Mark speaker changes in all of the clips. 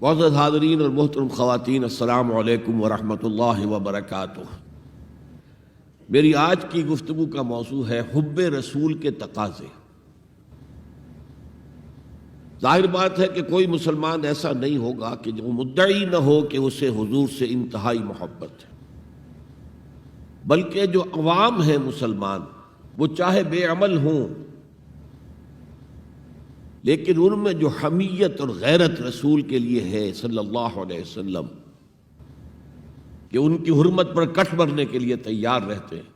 Speaker 1: معزز حاضرین اور محترم خواتین، السلام علیکم ورحمۃ اللہ وبرکاتہ۔ میری آج کی گفتگو کا موضوع ہے حب رسول کے تقاضے۔ ظاہر بات ہے کہ کوئی مسلمان ایسا نہیں ہوگا کہ جو مدعی نہ ہو کہ اسے حضور سے انتہائی محبت ہے، بلکہ جو عوام ہیں مسلمان، وہ چاہے بے عمل ہوں لیکن ان میں جو حمیت اور غیرت رسول کے لیے ہے صلی اللہ علیہ وسلم، کہ ان کی حرمت پر کٹ مرنے کے لیے تیار رہتے ہیں،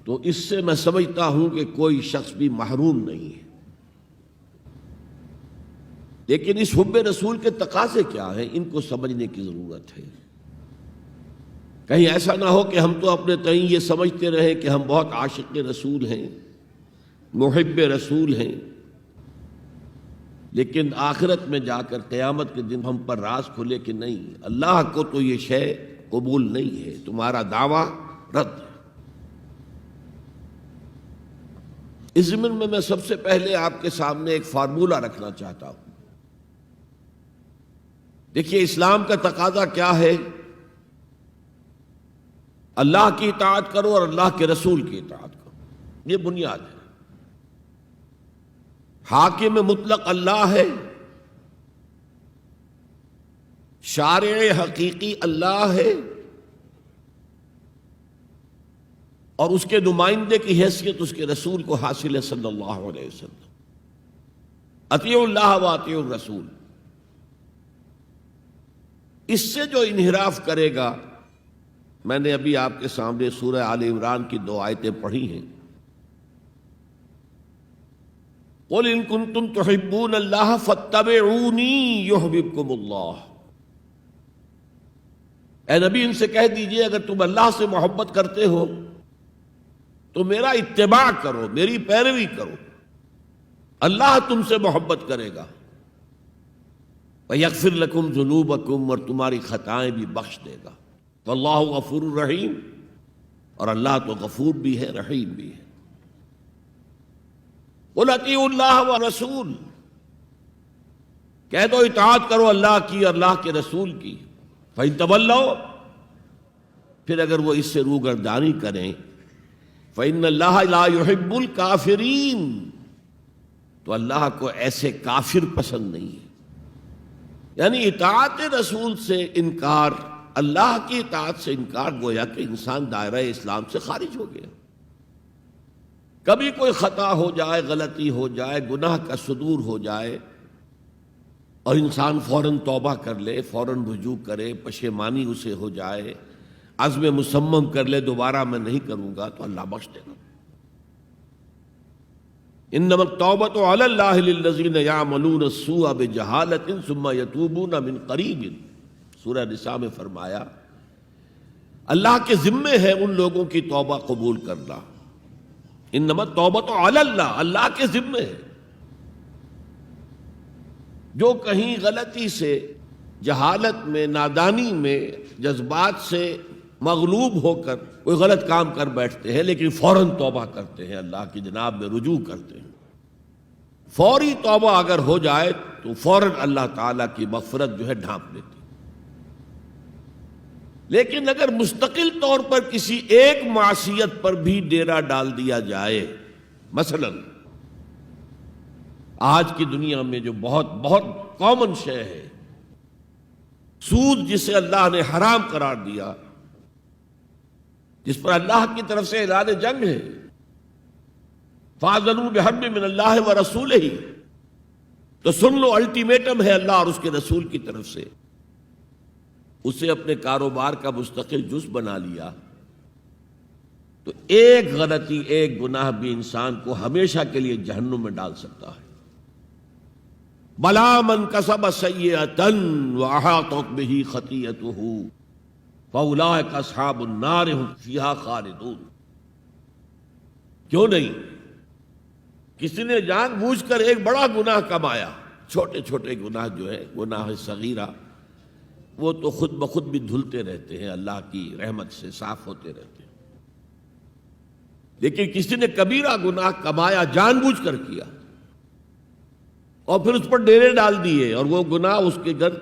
Speaker 1: تو اس سے میں سمجھتا ہوں کہ کوئی شخص بھی محروم نہیں ہے۔ لیکن اس حب رسول کے تقاضے کیا ہیں، ان کو سمجھنے کی ضرورت ہے۔ کہیں ایسا نہ ہو کہ ہم تو اپنے تئیں یہ سمجھتے رہیں کہ ہم بہت عاشق رسول ہیں، محب رسول ہیں، لیکن آخرت میں جا کر قیامت کے دن ہم پر راز کھلے کہ نہیں، اللہ کو تو یہ شے قبول نہیں ہے، تمہارا دعویٰ رد ہے۔ اس ضمن میں سب سے پہلے آپ کے سامنے ایک فارمولہ رکھنا چاہتا ہوں۔ دیکھیے، اسلام کا تقاضا کیا ہے؟ اللہ کی اطاعت کرو اور اللہ کے رسول کی اطاعت کرو، یہ بنیاد ہے۔ حاکم مطلق اللہ ہے، شارع حقیقی اللہ ہے، اور اس کے نمائندے کی حیثیت اس کے رسول کو حاصل ہے صلی اللہ علیہ وسلم۔ اطیعوا اللہ و اطیعوا الرسول۔ اس سے جو انحراف کرے گا، میں نے ابھی آپ کے سامنے سورہ آل عمران کی 2 آیتیں پڑھی ہیں۔ قُلْ إِن كُنتُمْ تُحِبُّونَ اللَّهَ فَاتَّبِعُونِي يُحْبِبْكُمُ اللَّهُ۔ اے نبی، ان سے کہہ دیجئے اگر تم اللہ سے محبت کرتے ہو تو میرا اتباع کرو، میری پیروی کرو، اللہ تم سے محبت کرے گا۔ وَيَغْفِرْ لَكُمْ ذُنُوبَكُمْ، اور تمہاری خطائیں بھی بخش دے گا۔ وَاللَّهُ غَفُورٌ رَحِيمٌ، اور اللہ تو غفور بھی ہے، رحیم بھی ہے۔ قُلْ اطیعوا اللہ وَرَسُولَ، کہہ دو اطاعت کرو اللہ کی اور اللہ کے رسول کی۔ فَإِن تَوَلَّوْا، پھر اگر وہ اس سے روگردانی کریں، فَإِنَّ اللَّهَ لَا يُحِبُّ الْكَافِرِينَ، تو اللہ کو ایسے کافر پسند نہیں ہے۔ یعنی اطاعت رسول سے انکار، اللہ کی اطاعت سے انکار، گویا کہ انسان دائرہ اسلام سے خارج ہو گیا۔ کبھی کوئی خطا ہو جائے، غلطی ہو جائے، گناہ کا صدور ہو جائے، اور انسان فوراً توبہ کر لے، فوراً رجوع کرے، پشیمانی اسے ہو جائے، عزم مصمم کر لے دوبارہ میں نہیں کروں گا، تو اللہ بخش دے گا۔ انما التوبۃ علی اللہ للذین یعملون السوء بجہالۃ ثم یتوبون من قریب، سورہ نساء میں فرمایا اللہ کے ذمے ہے ان لوگوں کی توبہ قبول کرنا۔ انما التوبۃ علی اللہ، اللہ کے ذمے ہے۔ جو کہیں غلطی سے، جہالت میں، نادانی میں، جذبات سے مغلوب ہو کر کوئی غلط کام کر بیٹھتے ہیں، لیکن فوراً توبہ کرتے ہیں، اللہ کی جناب میں رجوع کرتے ہیں، فوری توبہ اگر ہو جائے تو فوراً اللہ تعالیٰ کی مغفرت جو ہے ڈھانپ لیتی۔ لیکن اگر مستقل طور پر کسی ایک معصیت پر بھی ڈیرا ڈال دیا جائے، مثلا آج کی دنیا میں جو بہت بہت کامن شے ہے، سود جسے اللہ نے حرام قرار دیا، جس پر اللہ کی طرف سے اعلان جنگ ہے، فَأَذَنُوا بِحَرْبٍ مِّنَ اللَّهِ وَرَسُولِهِ، تو سن لو، الٹیمیٹم ہے اللہ اور اس کے رسول کی طرف سے۔ اسے اپنے کاروبار کا مستقل جز بنا لیا تو ایک غلطی، ایک گناہ بھی انسان کو ہمیشہ کے لیے جہنم میں ڈال سکتا ہے۔ بَلَا مَنْ كَسَبَ سَيِّئَةً وَأَحَاطَتْ بِهِ خَطِيئَتُهُ فَأُولَٰئِكَ أَصْحَابُ النَّارِ هُمْ فِيهَا خَالِدُونَ۔ کیوں نہیں؟ کسی نے جان بوجھ کر ایک بڑا گناہ کمایا، چھوٹے چھوٹے گناہ جو ہے، گناہ صغیرہ، وہ تو خود بخود بھی دھلتے رہتے ہیں، اللہ کی رحمت سے صاف ہوتے رہتے ہیں۔ لیکن کسی نے کبیرہ گناہ کمایا، جان بوجھ کر کیا، اور پھر اس پر ڈیرے ڈال دیے اور وہ گناہ اس کے گرد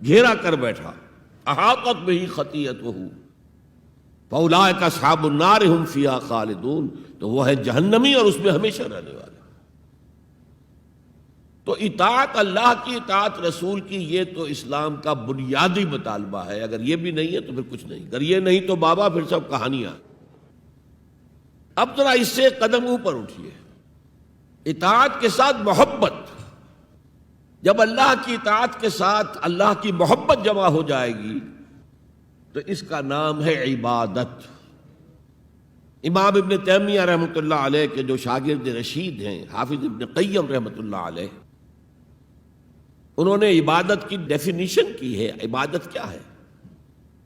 Speaker 1: گھیرا کر بیٹھا. احاطت بہ خطیئتہ فاولئک اصحاب النار هم فیہا خالدون. تو وہ ہے جہنمی اور اس میں ہمیشہ رہنے والے. تو اطاعت اللہ کی، اطاعت رسول کی، یہ تو اسلام کا بنیادی مطالبہ ہے. اگر یہ بھی نہیں ہے تو پھر کچھ نہیں. اگر یہ نہیں تو بابا پھر سب کہانیاں. اب ذرا اس سے قدم اوپر اٹھیے. اطاعت کے ساتھ محبت. جب اللہ کی اطاعت کے ساتھ اللہ کی محبت جمع ہو جائے گی تو اس کا نام ہے عبادت. امام ابن تیمیہ رحمۃ اللہ علیہ کے جو شاگرد رشید ہیں، حافظ ابن قیم رحمۃ اللہ علیہ، انہوں نے عبادت کی ڈیفینیشن کی ہے. عبادت کیا ہے؟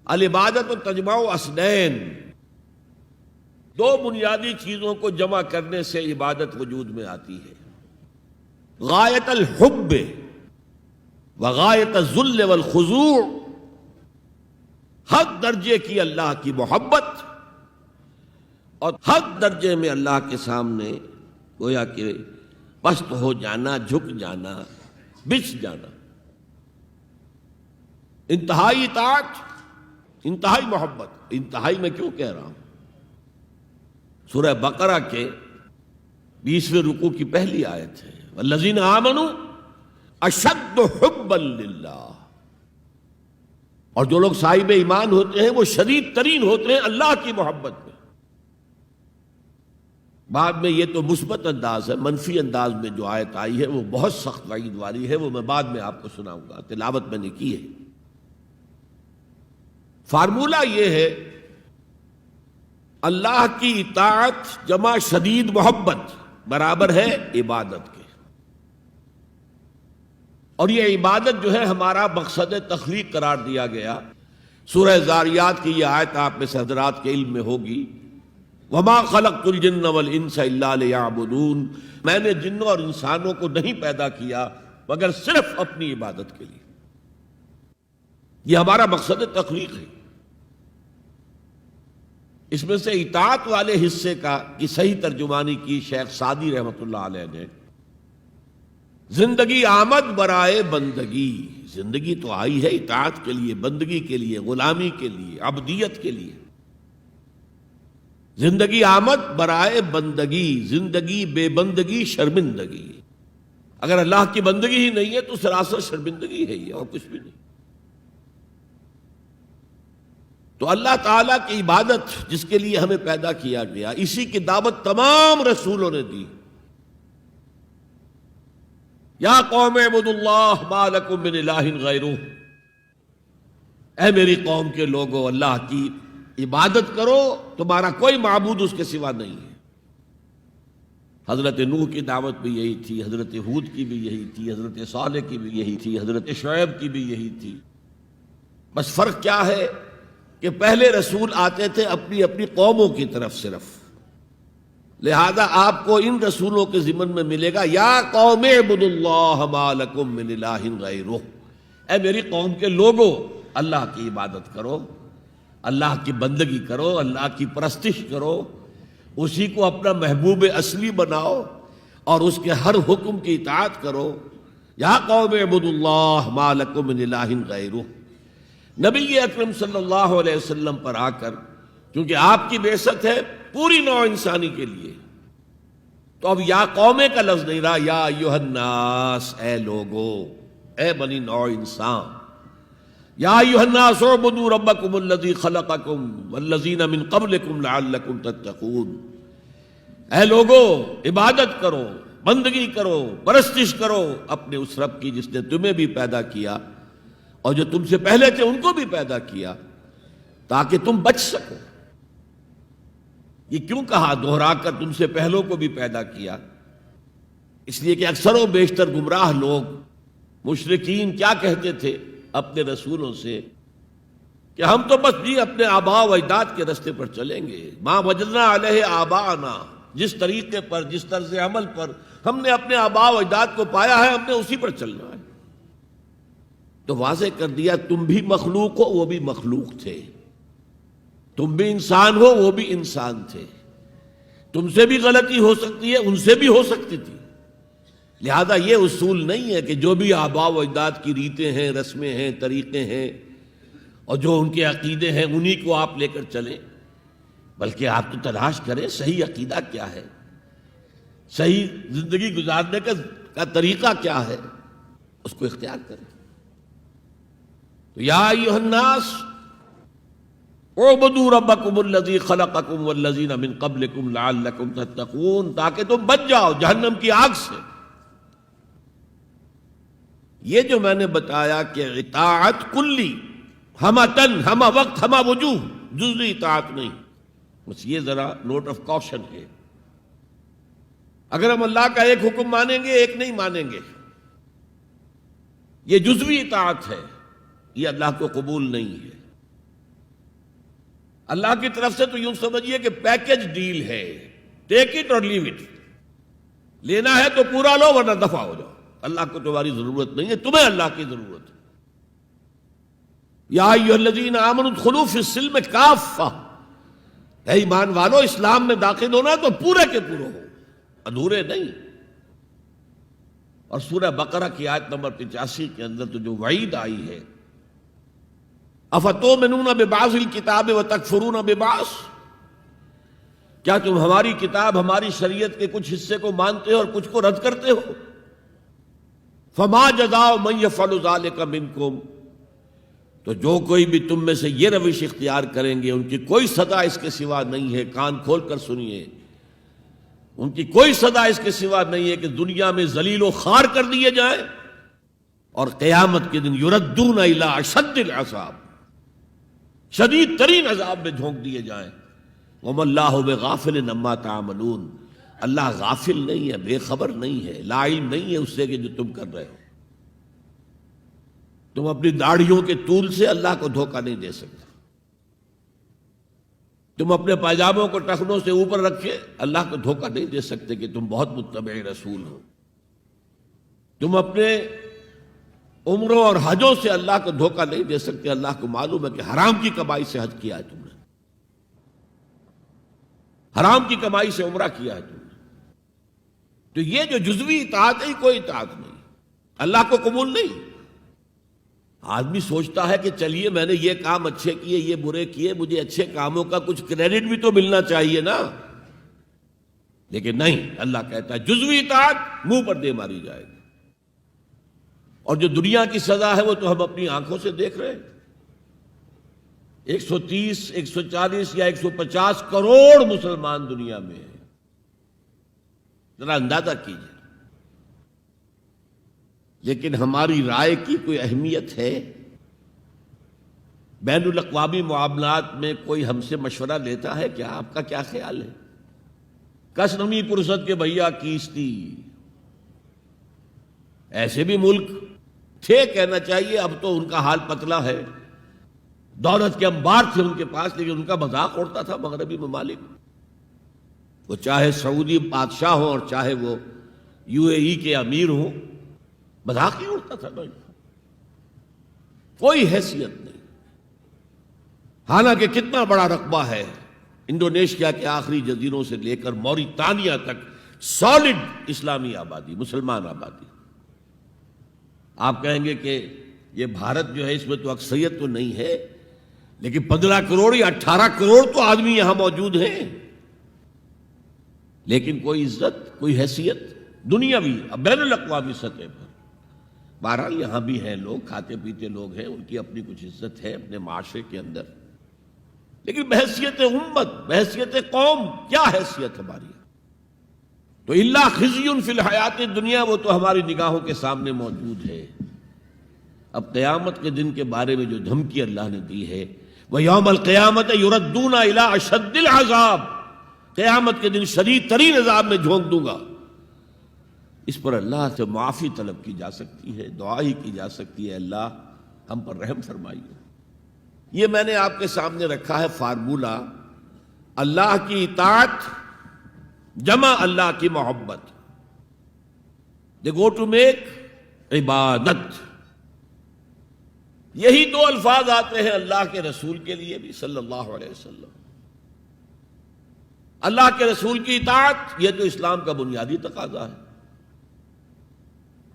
Speaker 1: العبادت تجمع اصلین، دو بنیادی چیزوں کو جمع کرنے سے عبادت وجود میں آتی ہے. غایت الحب وغایت الذل والخضوع، حد درجے کی اللہ کی محبت اور حد درجے میں اللہ کے سامنے گویا کہ پست ہو جانا، جھک جانا، بچھ جانا. انتہائی اطاعت، انتہائی محبت. انتہائی میں کیوں کہہ رہا ہوں؟ سورہ بقرہ کے 20ویں رکوع کی پہلی آیت ہے والذین آمنوا اشد حبا للہ. اور جو لوگ صاحب ایمان ہوتے ہیں وہ شدید ترین ہوتے ہیں اللہ کی محبت میں. بعد میں یہ تو مثبت انداز ہے، منفی انداز میں جو آیت آئی ہے وہ بہت سخت وعید والی ہے، وہ میں بعد میں آپ کو سناؤں گا، تلاوت میں نے کی ہے. فارمولہ یہ ہے اللہ کی اطاعت جمع شدید محبت برابر ہے عبادت کے. اور یہ عبادت جو ہے ہمارا مقصد تخلیق قرار دیا گیا. سورہ زاریات کی یہ آیت آپ میں سے حضرات کے علم میں ہوگی، وما خلقت الجن والانس الا لیعبدون. میں نے جنوں اور انسانوں کو نہیں پیدا کیا مگر صرف اپنی عبادت کے لیے. یہ ہمارا مقصد تخلیق ہے. اس میں سے اطاعت والے حصے کی صحیح ترجمانی کی شیخ سعدی رحمۃ اللہ علیہ نے، زندگی آمد برائے بندگی. زندگی تو آئی ہے اطاعت کے لیے، بندگی کے لیے، غلامی کے لیے، عبدیت کے لیے. زندگی آمد برائے بندگی، زندگی بے بندگی شرمندگی. اگر اللہ کی بندگی ہی نہیں ہے تو سراسر شرمندگی ہے یہ، اور کچھ بھی نہیں. تو اللہ تعالیٰ کی عبادت جس کے لیے ہمیں پیدا کیا گیا، اسی کی دعوت تمام رسولوں نے دی. یا قوم اعبدوا اللہ ما لکم من الہ غیرہ. اے میری قوم کے لوگو، اللہ کی عبادت کرو، تمہارا کوئی معبود اس کے سوا نہیں ہے. حضرت نوح کی دعوت بھی یہی تھی، حضرت ہود کی بھی یہی تھی، حضرت صالح کی بھی یہی تھی، حضرت شعیب کی بھی یہی تھی. بس فرق کیا ہے کہ پہلے رسول آتے تھے اپنی اپنی قوموں کی طرف صرف. لہذا آپ کو ان رسولوں کے ضمن میں ملے گا یا قوم اعبدوا اللہ ما لکم من الہ غیرہ. اے میری قوم کے لوگوں، اللہ کی عبادت کرو، اللہ کی بندگی کرو، اللہ کی پرستش کرو، اسی کو اپنا محبوب اصلی بناؤ اور اس کے ہر حکم کی اطاعت کرو. یا قوم اعبدوا اللہ ما لکم من الہ غیرہ. نبی اکرم صلی اللہ علیہ وسلم پر آ کر، کیونکہ آپ کی بعثت ہے پوری نوع انسانی کے لیے، تو اب یا قومے کا لفظ نہیں رہا، یا ایھا الناس، اے لوگو، اے بنی نوع انسان. یا ایھا الناس اعبدوا ربکم الذی خلقکم والذین من قبلکم لعلکم تتقون. اے لوگو، عبادت کرو، بندگی کرو، پرستش کرو اپنے اس رب کی جس نے تمہیں بھی پیدا کیا اور جو تم سے پہلے تھے ان کو بھی پیدا کیا، تاکہ تم بچ سکو. یہ کیوں کہا دوہرا کر تم سے پہلوں کو بھی پیدا کیا؟ اس لیے کہ اکثر و بیشتر گمراہ لوگ، مشرکین کیا کہتے تھے اپنے رسولوں سے کہ ہم تو بس جی اپنے آباء و اجداد کے راستے پر چلیں گے. ما وجدنا علیہ آباءنا، جس طریقے پر، جس طرز عمل پر ہم نے اپنے آباء و اجداد کو پایا ہے ہم نے اسی پر چلنا ہے. تو واضح کر دیا تم بھی مخلوق ہو، وہ بھی مخلوق تھے. تم بھی انسان ہو، وہ بھی انسان تھے. تم سے بھی غلطی ہو سکتی ہے، ان سے بھی ہو سکتی تھی، لہذا یہ اصول نہیں ہے کہ جو بھی آباء و اجداد کی ریتیں ہیں، رسمیں ہیں، طریقے ہیں اور جو ان کے عقیدے ہیں انہی کو آپ لے کر چلیں، بلکہ آپ تو تلاش کریں صحیح عقیدہ کیا ہے، صحیح زندگی گزارنے کا طریقہ کیا ہے، اس کو اختیار کریں۔ تو یا ایھا الناس اعبدوا ربکم الذی خلقکم والذین من قبلکم لعلکم تتقون، تاکہ تم بچ جاؤ جہنم کی آگ سے۔ یہ جو میں نے بتایا کہ اطاعت کلی، ہمہ تن، ہمہ وقت، ہمہ وجوہ، جزوی اطاعت نہیں، بس یہ ذرا نوٹ آف کاشن ہے۔ اگر ہم اللہ کا ایک حکم مانیں گے ایک نہیں مانیں گے، یہ جزوی اطاعت ہے، یہ اللہ کو قبول نہیں ہے۔ اللہ کی طرف سے تو یوں سمجھیے کہ پیکج ڈیل ہے، ٹیک اٹ اور لیو اٹ، لینا ہے تو پورا لو ورنہ دفع ہو جاؤ، اللہ کو تمہاری ضرورت نہیں ہے، تمہیں اللہ کی ضرورت ہے۔ یا ایھا الذین آمنوا ادخلوا فی السلم کافہ، اے ایمان والو اسلام میں داخل ہونا تو پورے کے پورے ہو، ادھورے نہیں۔ اور سورہ بقرہ کی آیت نمبر 85 کے اندر تو جو وعید آئی ہے، افتؤمنون ببعض الکتاب وتکفرون ببعض، کیا تم ہماری کتاب، ہماری شریعت کے کچھ حصے کو مانتے ہو اور کچھ کو رد کرتے ہو؟ فما جزاء من یفعل ذلک منکم، تو جو کوئی بھی تم میں سے یہ روش اختیار کریں گے ان کی کوئی سزا اس کے سوا نہیں ہے، کان کھول کر سنیے، ان کی کوئی سزا اس کے سوا نہیں ہے کہ دنیا میں ذلیل و خوار کر دیے جائیں اور قیامت کے دن یردون الی اشد العذاب، شدید ترین عذاب میں جھونک دیے جائیں۔ وما اللہ بغافل عما تعملون، اللہ غافل نہیں ہے، بے خبر نہیں ہے، لا علم نہیں ہے اس سے کہ جو تم کر رہے ہو۔ تم اپنی داڑھیوں کے طول سے اللہ کو دھوکہ نہیں دے سکتے، تم اپنے پائجاموں کو ٹخنوں سے اوپر رکھے اللہ کو دھوکہ نہیں دے سکتے کہ تم بہت متبع رسول ہو، تم اپنے عمروں اور حجوں سے اللہ کو دھوکہ نہیں دے سکتے، اللہ کو معلوم ہے کہ حرام کی کمائی سے حج کیا ہے تم نے، حرام کی کمائی سے عمرہ کیا ہے تم نے۔ تو یہ جو جزوی اطاعت ہے کوئی اطاعت نہیں، اللہ کو قبول نہیں۔ آدمی سوچتا ہے کہ چلیے میں نے یہ کام اچھے کیے، یہ برے کیے، مجھے اچھے کاموں کا کچھ کریڈٹ بھی تو ملنا چاہیے نا، لیکن نہیں، اللہ کہتا ہے جزوی اطاعت منہ پر دے ماری جائے گی، اور جو دنیا کی سزا ہے وہ تو ہم اپنی آنکھوں سے دیکھ رہے ہیں۔ 130، 140 یا 150 کروڑ مسلمان دنیا میں ہیں، ذرا اندازہ کیجیے، لیکن ہماری رائے کی کوئی اہمیت ہے؟ بین الاقوامی معاملات میں کوئی ہم سے مشورہ لیتا ہے کیا؟ آپ کا کیا خیال ہے؟ کس نمی پرست کے بھیا کیستی، ایسے بھی ملک تھے کہنا چاہیے، اب تو ان کا حال پتلا ہے، دولت کے انبار تھے ان کے پاس، لیکن ان کا مذاق اڑتا تھا مغربی ممالک، وہ چاہے سعودی بادشاہ ہوں اور چاہے وہ UAE کے امیر ہوں، مذاق ہی اڑتا تھا، کوئی حیثیت نہیں۔ حالانکہ کتنا بڑا رقبہ ہے انڈونیشیا کے آخری جزیروں سے لے کر موریتانیہ تک، سالڈ اسلامی آبادی، مسلمان آبادی۔ آپ کہیں گے کہ یہ بھارت جو ہے اس میں تو اکثریت تو نہیں ہے، لیکن 15 کروڑ یا 18 کروڑ تو آدمی یہاں موجود ہیں، لیکن کوئی عزت، کوئی حیثیت دنیاوی بین الاقوامی سطح پر۔ بہرحال یہاں بھی ہیں لوگ، کھاتے پیتے لوگ ہیں، ان کی اپنی کچھ عزت ہے اپنے معاشرے کے اندر، لیکن بحیثیت امت، بحیثیت قوم کیا حیثیت ہماری؟ تو الا خزی فی الحیات دنیا، وہ تو ہماری نگاہوں کے سامنے موجود ہے۔ اب قیامت کے دن کے بارے میں جو دھمکی اللہ نے دی ہے، وَيَوْمَ الْقِيَامَةِ يُرَدُّونَ إِلَىٰ أَشَدِّ الْعَذَابِ، قیامت کے دن شدید ترین عذاب میں جھونک دوں گا۔ اس پر اللہ سے معافی طلب کی جا سکتی ہے، دعا ہی کی جا سکتی ہے، اللہ ہم پر رحم فرمائیے۔ یہ میں نے آپ کے سامنے رکھا ہے فارمولہ، اللہ کی اطاعت جمع اللہ کی محبت، دے گو ٹو میک عبادت۔ یہی دو الفاظ آتے ہیں اللہ کے رسول کے لیے بھی صلی اللہ علیہ وسلم۔ اللہ کے رسول کی اطاعت یہ تو اسلام کا بنیادی تقاضا ہے،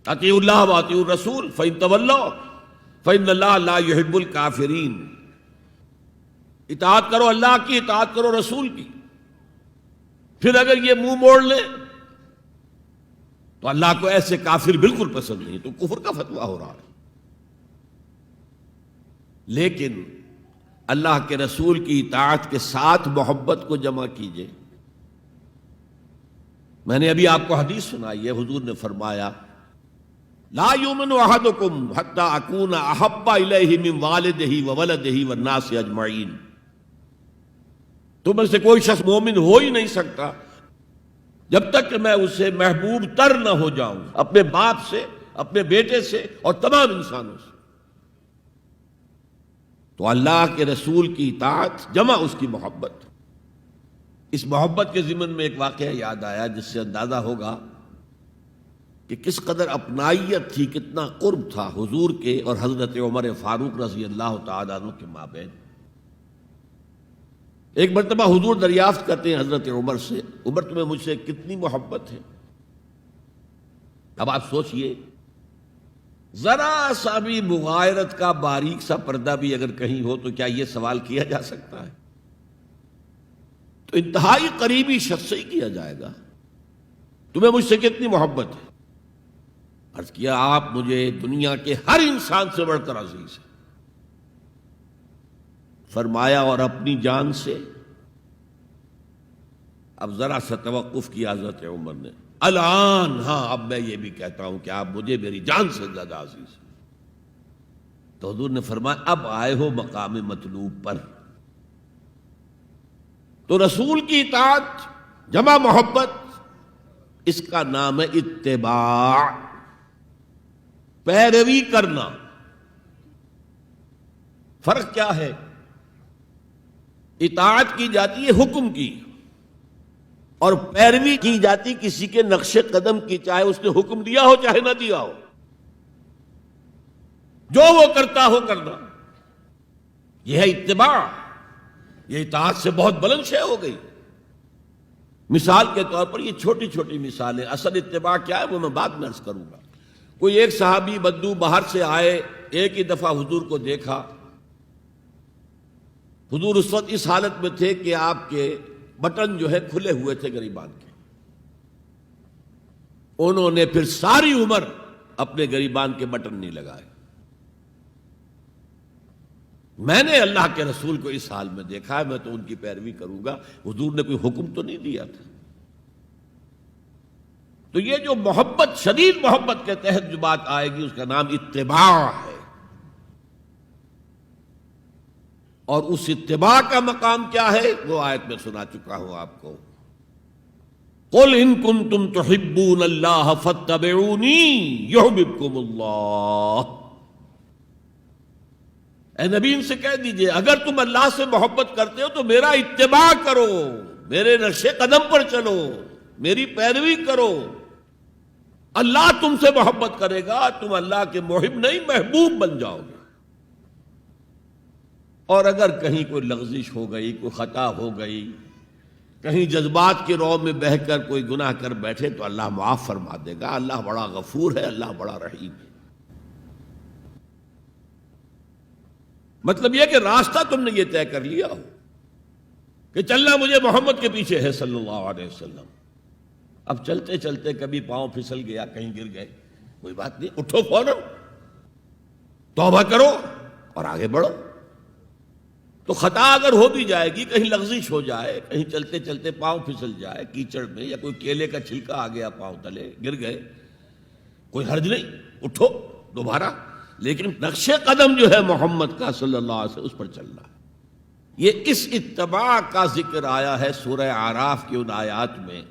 Speaker 1: اطیعوا اللہ واطیعوا الرسول فإن تولوا فإن اللہ لا يحب الکافرین، اطاعت کرو اللہ کی، اطاعت کرو رسول کی. پھر اگر یہ منہ موڑ لیں تو اللہ کو ایسے کافر بالکل پسند نہیں، تو کفر کا فتویٰ ہو رہا ہے. لیکن اللہ کے رسول کی اطاعت کے ساتھ محبت کو جمع کیجئے. میں نے ابھی آپ کو حدیث سنائی ہے، حضور نے فرمایا لا یؤمن احدکم حتی اکون احب الیہ من والدہ وولدہ والناس اجمعین. تم میں سے کوئی شخص مومن ہو ہی نہیں سکتا جب تک کہ میں اسے محبوب تر نہ ہو جاؤں، اپنے باپ سے، اپنے بیٹے سے اور تمام انسانوں سے. تو اللہ کے رسول کی اطاعت جمع اس کی محبت. اس محبت کے ضمن میں ایک واقعہ یاد آیا جس سے اندازہ ہوگا کہ کس قدر اپنائیت تھی، کتنا قرب تھا حضور کے اور حضرت عمر فاروق رضی اللہ تعالیٰ عنہ کے مابین. ایک مرتبہ حضور دریافت کرتے ہیں حضرت عمر سے، عمر تمہیں مجھ سے کتنی محبت ہے؟ اب آپ سوچئے، ذرا سا بھی مغایرت کا باریک سا پردہ بھی اگر کہیں ہو تو کیا یہ سوال کیا جا سکتا ہے؟ تو انتہائی قریبی شخص سے ہی کیا جائے گا، تمہیں مجھ سے کتنی محبت ہے؟ عرض کیا آپ مجھے دنیا کے ہر انسان سے بڑھ کر عزیز ہیں. فرمایا اور اپنی جان سے؟ اب ذرا سا توقف کیا حضرت عمر نے. الان ہاں، اب میں یہ بھی کہتا ہوں کہ آپ مجھے میری جان سے زیادہ عزیز ہیں. تو حضور نے فرمایا اب آئے ہو مقام مطلوب پر. تو رسول کی اطاعت جمع محبت، اس کا نام ہے اتباع، پیروی کرنا. فرق کیا ہے؟ اطاعت کی جاتی ہے حکم کی، اور پیروی کی جاتی کسی کے نقش قدم کی، چاہے اس نے حکم دیا ہو چاہے نہ دیا ہو، جو وہ کرتا ہو کرنا. یہ ہے اتباع. یہ اطاعت سے بہت بلند شے ہو گئی. مثال کے طور پر یہ چھوٹی چھوٹی مثالیں، اصل اتباع کیا ہے وہ میں بعد میں عرض کروں گا. کوئی ایک صحابی بدو باہر سے آئے، ایک ہی دفعہ حضور کو دیکھا. حضور اس وقت اس حالت میں تھے کہ آپ کے بٹن جو ہے کھلے ہوئے تھے گریبان کے. انہوں نے پھر ساری عمر اپنے گریبان کے بٹن نہیں لگائے. میں نے اللہ کے رسول کو اس حال میں دیکھا ہے، میں تو ان کی پیروی کروں گا. حضور نے کوئی حکم تو نہیں دیا تھا. تو یہ جو محبت، شدید محبت کے تحت جو بات آئے گی، اس کا نام اتباع ہے. اور اس اتباع کا مقام کیا ہے وہ آیت میں سنا چکا ہوں آپ کو. قل ان کنتم تحبون اللہ فاتبعونی یحببکم اللہ. اے نبی ان سے کہہ دیجئے اگر تم اللہ سے محبت کرتے ہو تو میرا اتباع کرو، میرے نقش قدم پر چلو، میری پیروی کرو. اللہ تم سے محبت کرے گا، تم اللہ کے محب نہیں محبوب بن جاؤ گے. اور اگر کہیں کوئی لغزش ہو گئی، کوئی خطا ہو گئی، کہیں جذبات کے رو میں بہہ کر کوئی گناہ کر بیٹھے تو اللہ معاف فرما دے گا. اللہ بڑا غفور ہے، اللہ بڑا رحیم ہے. مطلب یہ کہ راستہ تم نے یہ طے کر لیا ہو کہ چلنا مجھے محمد کے پیچھے ہے صلی اللہ علیہ وسلم. اب چلتے چلتے کبھی پاؤں پھسل گیا، کہیں گر گئے، کوئی بات نہیں، اٹھو فوراً، توبہ کرو اور آگے بڑھو. تو خطا اگر ہو بھی جائے گی، کہیں لغزش ہو جائے، کہیں چلتے چلتے پاؤں پھسل جائے کیچڑ میں، یا کوئی کیلے کا چھلکا آ گیا پاؤں تلے، گر گئے، کوئی حرج نہیں، اٹھو دوبارہ. لیکن نقش قدم جو ہے محمد کا صلی اللہ علیہ وسلم، اس پر چلنا. یہ اس اتباع کا ذکر آیا ہے سورہ اعراف کی ان آیات میں.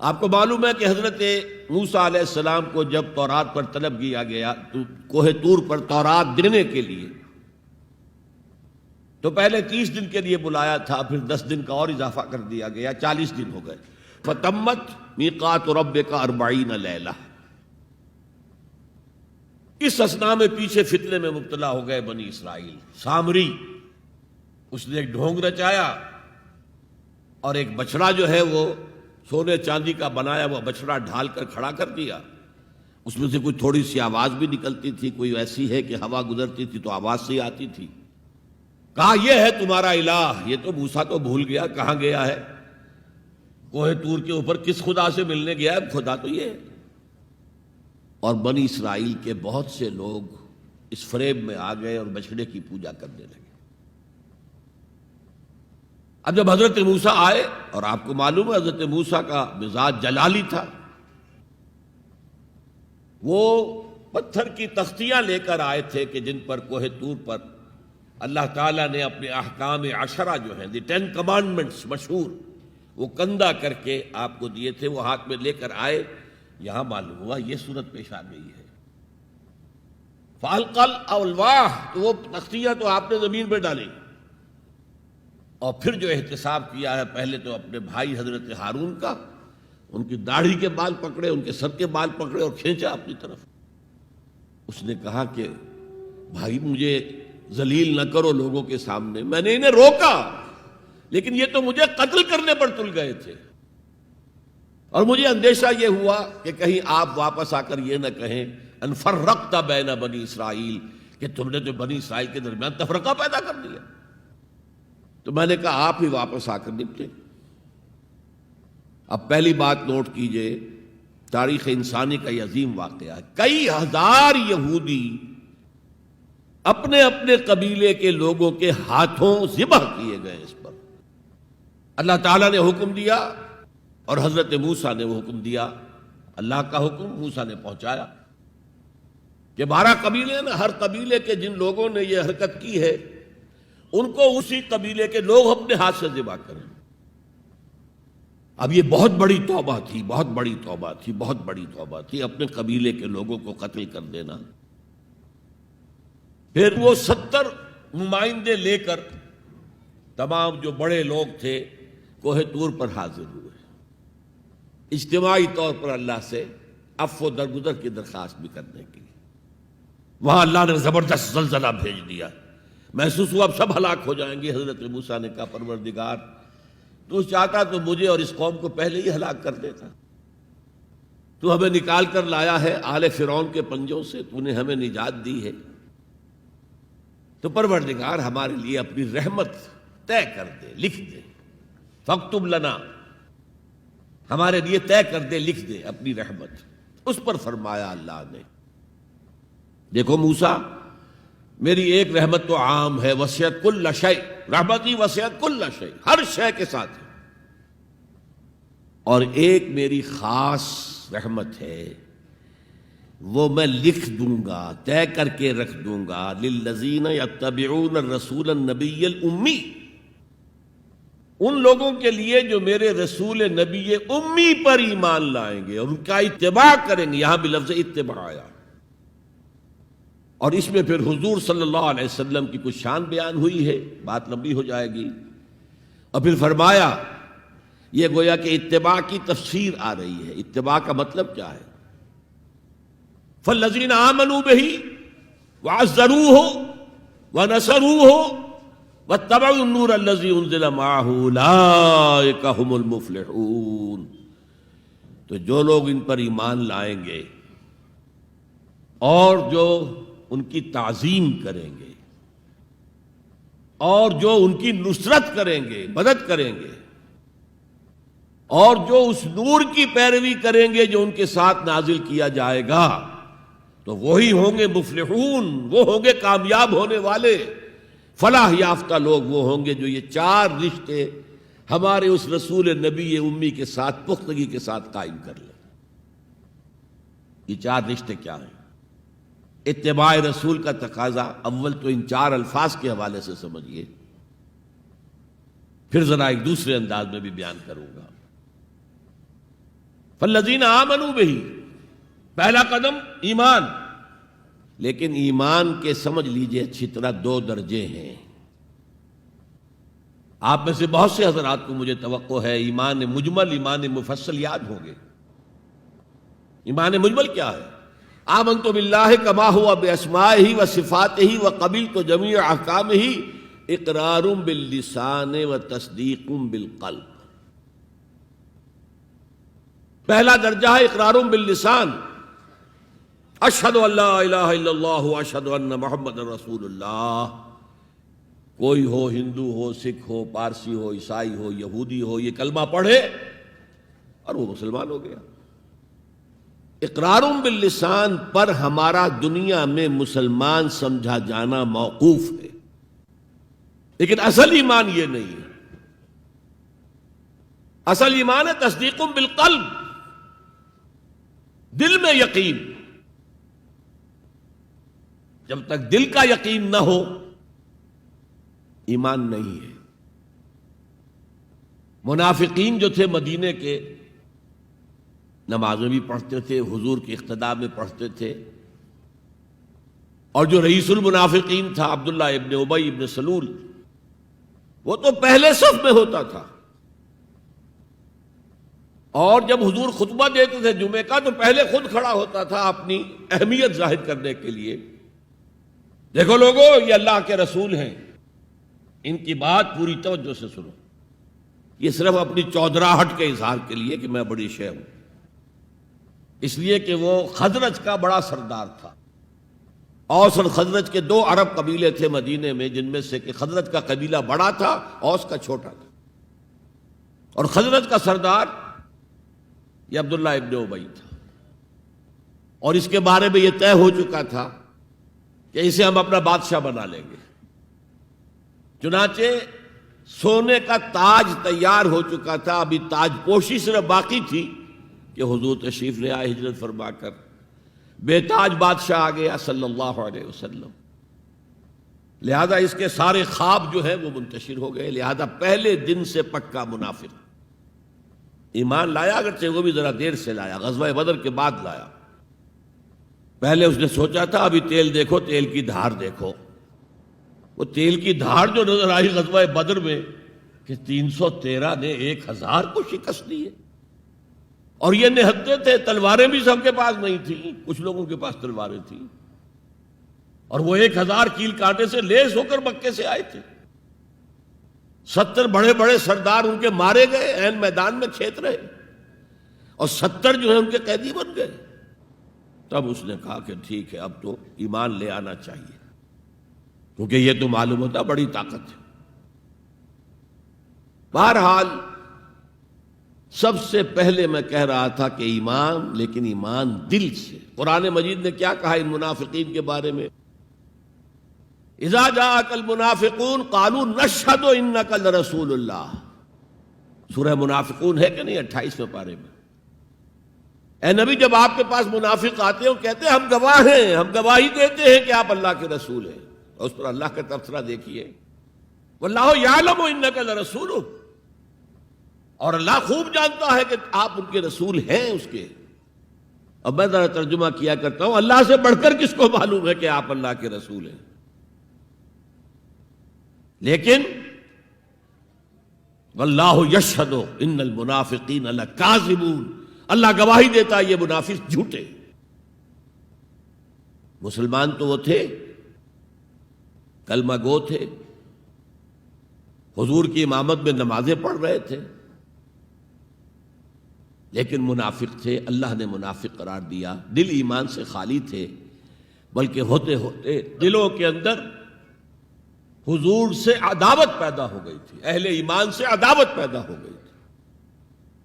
Speaker 1: آپ کو معلوم ہے کہ حضرت موسیٰ علیہ السلام کو جب تورات پر طلب کیا گیا تو کوہ طور پر تورات دینے کے لیے، تو پہلے 30 دن کے لیے بلایا تھا، پھر 10 دن کا اور اضافہ کر دیا گیا، 40 دن ہو گئے. فَتَمَّتْ مِيقَاتُ رَبِّكَ 40 لَيْلَةً. اس اثنا میں پیچھے فتنے میں مبتلا ہو گئے بنی اسرائیل. سامری، اس نے ایک ڈھونگ رچایا اور ایک بچڑا جو ہے وہ سونے چاندی کا بنایا ہوا بچڑا ڈھال کر کھڑا کر دیا، اس میں سے کوئی تھوڑی سی آواز بھی نکلتی تھی، کوئی ایسی ہے کہ ہوا گزرتی تھی تو آواز سے آتی تھی۔ کہا یہ ہے تمہارا الہ۔ یہ تو موسیٰ تو بھول گیا کہاں گیا ہے، کوہ طور کے اوپر کس خدا سے ملنے گیا ہے، خدا تو یہ ہے۔ اور بنی اسرائیل کے بہت سے لوگ اس فریب میں آ گئے اور بچڑے کی پوجا کرنے لگے۔ اب جب حضرت موسیٰ آئے، اور آپ کو معلوم ہے حضرت موسیٰ کا مزاج جلالی تھا، وہ پتھر کی تختیاں لے کر آئے تھے کہ جن پر کوہ طور پر اللہ تعالیٰ نے اپنے احکام عشرہ جو ہیں دی 10 کمانڈمنٹس مشہور، وہ کندہ کر کے آپ کو دیے تھے، وہ ہاتھ میں لے کر آئے۔ یہاں معلوم ہوا یہ صورت پیش آ گئی ہے۔ فَأَلْقَى الْأَلْوَاحَ، تو وہ تختیاں تو آپ نے زمین پہ ڈالی، اور پھر جو احتساب کیا ہے، پہلے تو اپنے بھائی حضرت ہارون کا، ان کی داڑھی کے بال پکڑے، ان کے سر کے بال پکڑے اور کھینچا اپنی طرف۔ اس نے کہا کہ بھائی مجھے ذلیل نہ کرو لوگوں کے سامنے، میں نے انہیں روکا لیکن یہ تو مجھے قتل کرنے پر تل گئے تھے، اور مجھے اندیشہ یہ ہوا کہ کہیں آپ واپس آ کر یہ نہ کہیں ان فرقت بین بنی اسرائیل، کہ تم نے تو بنی اسرائیل کے درمیان تفرقہ پیدا کر دیا۔ تو میں نے کہا آپ ہی واپس آ کر نپٹے۔ اب پہلی بات نوٹ کیجئے، تاریخ انسانی کا یہ عظیم واقعہ ہے، کئی ہزار یہودی اپنے اپنے قبیلے کے لوگوں کے ہاتھوں ذبح کیے گئے اس پر۔ اللہ تعالیٰ نے حکم دیا اور حضرت موسیٰ نے وہ حکم دیا، اللہ کا حکم موسیٰ نے پہنچایا کہ 12 قبیلے ہیں نا، ہر قبیلے کے جن لوگوں نے یہ حرکت کی ہے ان کو اسی قبیلے کے لوگ اپنے ہاتھ سے ذبح کریں۔ اب یہ بہت بڑی توبہ تھی، بہت بڑی توبہ تھی، بہت بڑی توبہ تھی، اپنے قبیلے کے لوگوں کو قتل کر دینا۔ پھر وہ 70 نمائندے لے کر تمام جو بڑے لوگ تھے کوہ طور پر حاضر ہوئے، اجتماعی طور پر اللہ سے عفو درگزر کی درخواست بھی کرنے کی۔ وہاں اللہ نے زبردست زلزلہ بھیج دیا، محسوس ہوا اب سب ہلاک ہو جائیں گے۔ حضرت موسیٰ نے کہا پروردگار تو چاہتا تو مجھے اور اس قوم کو پہلے ہی ہلاک کر دیتا، تو ہمیں نکال کر لایا ہے آل فرعون کے پنجوں سے، تو نے ہمیں نجات دی ہے، تو پروردگار ہمارے لیے اپنی رحمت طے کر دے، لکھ دے، فاکتب لنا، ہمارے لیے طے کر دے، لکھ دے اپنی رحمت۔ اس پر فرمایا اللہ نے دیکھو موسیٰ، میری ایک رحمت تو عام ہے، وسعت کل شیء، رحمتی وسعت کل شیء، ہر شے کے ساتھ ہے، اور ایک میری خاص رحمت ہے، وہ میں لکھ دوں گا، طے کر کے رکھ دوں گا، للذین یتبعون الرسول النبی الامی، ان لوگوں کے لیے جو میرے رسول نبی امی پر ایمان لائیں گے اور ان کا اتباع کریں گے۔ یہاں بھی لفظ اتباع آیا، اور اس میں پھر حضور صلی اللہ علیہ وسلم کی کچھ شان بیان ہوئی ہے، بات لمبی ہو جائے گی، اور پھر فرمایا یہ گویا کہ اتباع کی تفسیر آ رہی ہے۔ اتباع کا مطلب کیا ہے؟ فالذین آمنوا بہ وعزروہ ونصروہ واتبعوا النور الذی انزل معہ اولئک ھم المفلحون، تو جو لوگ ان پر ایمان لائیں گے اور جو ان کی تعظیم کریں گے اور جو ان کی نصرت کریں گے، مدد کریں گے، اور جو اس نور کی پیروی کریں گے جو ان کے ساتھ نازل کیا جائے گا، تو وہی ہوں گے مفلحون، وہ ہوں گے کامیاب ہونے والے، فلاح یافتہ لوگ وہ ہوں گے جو یہ 4 رشتے ہمارے اس رسول نبی امی کے ساتھ پختگی کے ساتھ قائم کر لیں۔ یہ 4 رشتے کیا ہیں؟ اتباع رسول کا تقاضا اول تو ان 4 الفاظ کے حوالے سے سمجھیے، پھر ذرا ایک دوسرے انداز میں بھی بیان کروں گا۔ فالذین آمنوا بہ، پہلا قدم ایمان، لیکن ایمان کے سمجھ لیجئے اچھی طرح 2 درجے ہیں۔ آپ میں سے بہت سے حضرات کو مجھے توقع ہے ایمان مجمل، ایمان مفصل یاد ہوں گے۔ ایمان مجمل کیا ہے؟ آمنت باللہ کما ہوا باسمائہ و صفاتہ وقبلت جمیع احکامہ اقرار باللسان و تصدیق بالقلب۔ پہلا درجہ ہے اقرار باللسان، اشہد ان لا الہ الا اللہ اشہد ان محمد رسول اللہ. کوئی ہو، ہندو ہو، سکھ ہو، پارسی ہو، عیسائی ہو، یہودی ہو، یہ کلمہ پڑھے اور وہ مسلمان ہو گیا. اقرار باللسان پر ہمارا دنیا میں مسلمان سمجھا جانا موقوف ہے، لیکن اصل ایمان یہ نہیں ہے. اصل ایمان ہے تصدیق بالقلب، دل میں یقین. جب تک دل کا یقین نہ ہو ایمان نہیں ہے. منافقین جو تھے مدینے کے، نمازیں بھی پڑھتے تھے، حضور کی اقتداء میں پڑھتے تھے، اور جو رئیس المنافقین تھا عبداللہ ابن ابی ابن سلول، وہ تو پہلے صف میں ہوتا تھا. اور جب حضور خطبہ دیتے تھے جمعے کا تو پہلے خود کھڑا ہوتا تھا اپنی اہمیت ظاہر کرنے کے لیے. دیکھو لوگو، یہ اللہ کے رسول ہیں، ان کی بات پوری توجہ سے سنو. یہ صرف اپنی چودراہٹ کے اظہار کے لیے کہ میں بڑی شے ہوں، اس لیے کہ وہ خزرج کا بڑا سردار تھا. اوس اور خزرج کے 2 عرب قبیلے تھے مدینے میں، جن میں سے کہ خزرج کا قبیلہ بڑا تھا، اوس کا چھوٹا تھا. اور خزرج کا سردار یہ عبداللہ ابن ابی تھا، اور اس کے بارے میں یہ طے ہو چکا تھا کہ اسے ہم اپنا بادشاہ بنا لیں گے. چنانچہ سونے کا تاج تیار ہو چکا تھا، ابھی تاج پوشی صرف باقی تھی کہ حضور تشریف لے آئے ہجرت فرما کر. بے تاج بادشاہ آ گیا صلی اللہ علیہ وسلم. لہذا اس کے سارے خواب جو ہیں وہ منتشر ہو گئے. لہذا پہلے دن سے پکا منافق. ایمان لایا، اگرچہ وہ بھی ذرا دیر سے لایا، غزوہ بدر کے بعد لایا. پہلے اس نے سوچا تھا ابھی تیل دیکھو، تیل کی دھار دیکھو. وہ تیل کی دھار جو نظر آئی غزوہ بدر میں کہ 313 نے 1000 کو شکست دی ہے. اور یہ نہتے تھے، تلواریں بھی سب کے پاس نہیں تھیں، کچھ لوگوں کے پاس تلواریں تھیں. اور وہ 1000 کیل کانٹے سے لیس ہو کر مکے سے آئے تھے. 70 بڑے بڑے سردار ان کے مارے گئے، عین میدان میں کھیت رہے، اور 70 جو ہیں ان کے قیدی بن گئے. تب اس نے کہا کہ ٹھیک ہے، اب تو ایمان لے آنا چاہیے، کیونکہ یہ تو معلوم ہوتا بڑی طاقت ہے. بہرحال سب سے پہلے میں کہہ رہا تھا کہ ایمان، لیکن ایمان دل سے. قرآن مجید نے کیا کہا ان منافقین کے بارے میں؟ اذا جاءك المنافقون قالوا نشهد انك لرسول اللہ. سورہ منافقون ہے کہ نہیں 28ویں پارے میں؟ اے نبی، جب آپ کے پاس منافق آتے ہیں وہ کہتے ہیں ہم گواہ ہیں، ہم گواہی دیتے ہیں کہ آپ اللہ کے رسول ہیں. اور اس پر اللہ کا تبصرہ دیکھیے، واللہ یعلم انک لرسول، اور اللہ خوب جانتا ہے کہ آپ ان کے رسول ہیں اس کے. اب میں ذرا ترجمہ کیا کرتا ہوں، اللہ سے بڑھ کر کس کو معلوم ہے کہ آپ اللہ کے رسول ہیں؟ لیکن واللہ یشہد ان المنافقین لکاذبون، اللہ گواہی دیتا یہ منافق جھوٹے. مسلمان تو وہ تھے، کلمہ گو تھے، حضور کی امامت میں نمازیں پڑھ رہے تھے، لیکن منافق تھے. اللہ نے منافق قرار دیا. دل ایمان سے خالی تھے، بلکہ ہوتے ہوتے دلوں کے اندر حضور سے عداوت پیدا ہو گئی تھی، اہل ایمان سے عداوت پیدا ہو گئی تھی.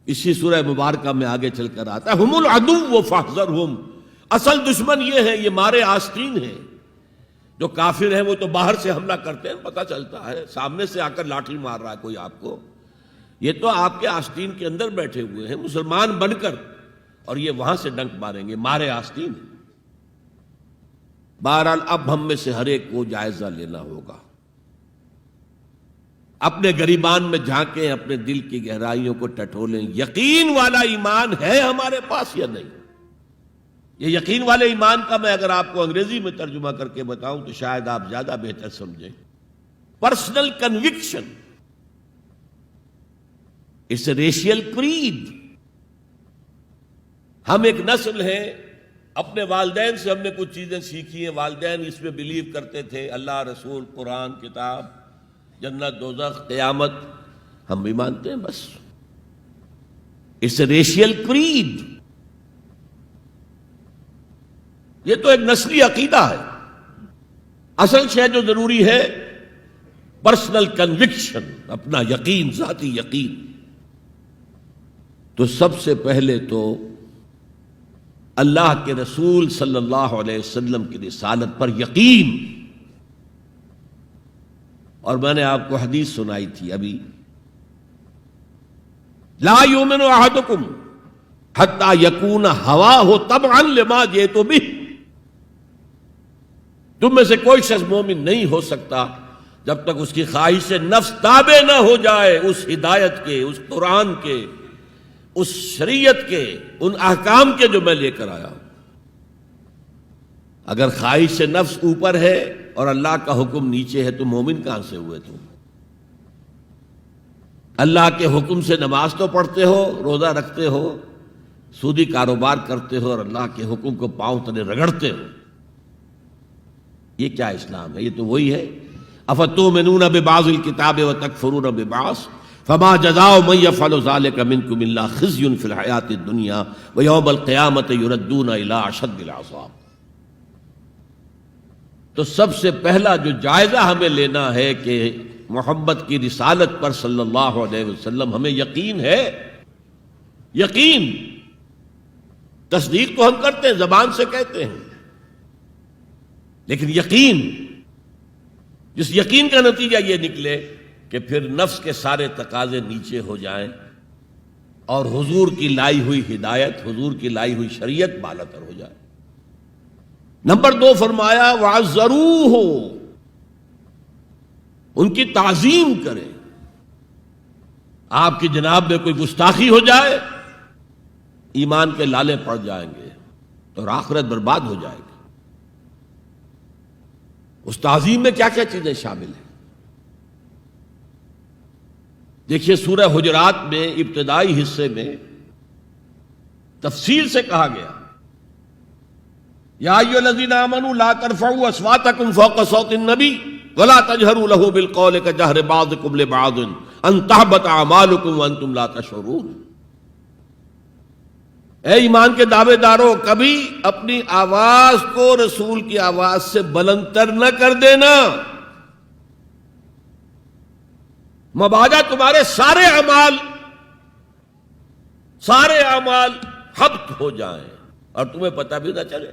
Speaker 1: اسی سورہ مبارکہ میں آگے چل کر آتا ہے ہم العدو فاحذرہم، اصل دشمن یہ ہے، یہ مارے آستین ہیں. جو کافر ہیں وہ تو باہر سے حملہ کرتے ہیں، پتہ چلتا ہے، سامنے سے آ کر لاٹھی مار رہا ہے کوئی آپ کو. یہ تو آپ کے آستین کے اندر بیٹھے ہوئے ہیں مسلمان بن کر، اور یہ وہاں سے ڈنک ماریں گے، مارے آستین. بہرحال اب ہم میں سے ہر ایک کو جائزہ لینا ہوگا، اپنے گریبان میں جھانکیں، اپنے دل کی گہرائیوں کو ٹٹولیں. یقین والا ایمان ہے ہمارے پاس یا نہیں؟ یہ یقین والے ایمان کا میں اگر آپ کو انگریزی میں ترجمہ کر کے بتاؤں تو شاید آپ زیادہ بہتر سمجھیں. Personal conviction, it's a racial creed. ہم ایک نسل ہیں، اپنے والدین سے ہم نے کچھ چیزیں سیکھی ہیں، والدین اس میں بلیو کرتے تھے، اللہ، رسول، قرآن، کتاب، جنت، دوزخ، قیامت، ہم بھی مانتے ہیں. بس اٹس اے ریشیل کریڈ. یہ تو ایک نسلی عقیدہ ہے. اصل شے جو ضروری ہے پرسنل کنوکشن، اپنا یقین، ذاتی یقین. تو سب سے پہلے تو اللہ کے رسول صلی اللہ علیہ وسلم کی رسالت پر یقین. اور میں نے آپ کو حدیث سنائی تھی ابھی، لا یؤمن احدکم حتی یکون ہواہ تبعا لما جئت بہ. تم میں سے کوئی شخص مومن نہیں ہو سکتا جب تک اس کی خواہش سے نفس تابع نہ ہو جائے اس ہدایت کے، اس قرآن کے، اس شریعت کے، ان احکام کے جو میں لے کر آیا ہوں. اگر خواہش سے نفس اوپر ہے اور اللہ کا حکم نیچے ہے تو مومن کہاں سے ہوئے تم؟ اللہ کے حکم سے نماز تو پڑھتے ہو، روزہ رکھتے ہو، سودی کاروبار کرتے ہو، اور اللہ کے حکم کو پاؤں تلے رگڑتے ہو. یہ کیا اسلام ہے؟ یہ تو وہی ہے افتؤمنون ببعض الکتاب وتکفرون ببعض فما جزاء من يفعل ذلك منكم الا خزي في الحياة الدنيا ويوم القيامة يردون الى اشد العذاب. تو سب سے پہلا جو جائزہ ہمیں لینا ہے کہ محمد کی رسالت پر صلی اللہ علیہ وسلم ہمیں یقین ہے. یقین، تصدیق تو ہم کرتے ہیں، زبان سے کہتے ہیں، لیکن یقین، جس یقین کا نتیجہ یہ نکلے کہ پھر نفس کے سارے تقاضے نیچے ہو جائیں اور حضور کی لائی ہوئی ہدایت، حضور کی لائی ہوئی شریعت بالاتر ہو جائے. نمبر 2 فرمایا وَعَزَّرُوهُ، ان کی تعظیم کریں. آپ کی جناب میں کوئی گستاخی ہو جائے ایمان کے لالے پڑ جائیں گے اور آخرت برباد ہو جائے گی. اس تعظیم میں کیا کیا چیزیں شامل ہیں؟ دیکھیے سورہ حجرات میں ابتدائی حصے میں تفصیل سے کہا گیا یا ایھا الذین آمنوا لا ترفعوا اصواتکم فوق صوت النبی ولا تجہروا له بالقول کجہر بعضکم لبعض ان تحبط اعمالکم وانتم لا تشعرون. اے ایمان کے دعوے دارو، کبھی اپنی آواز کو رسول کی آواز سے بلند تر نہ کر دینا، مبادا تمہارے سارے اعمال حبط ہو جائیں اور تمہیں پتہ بھی نہ چلے.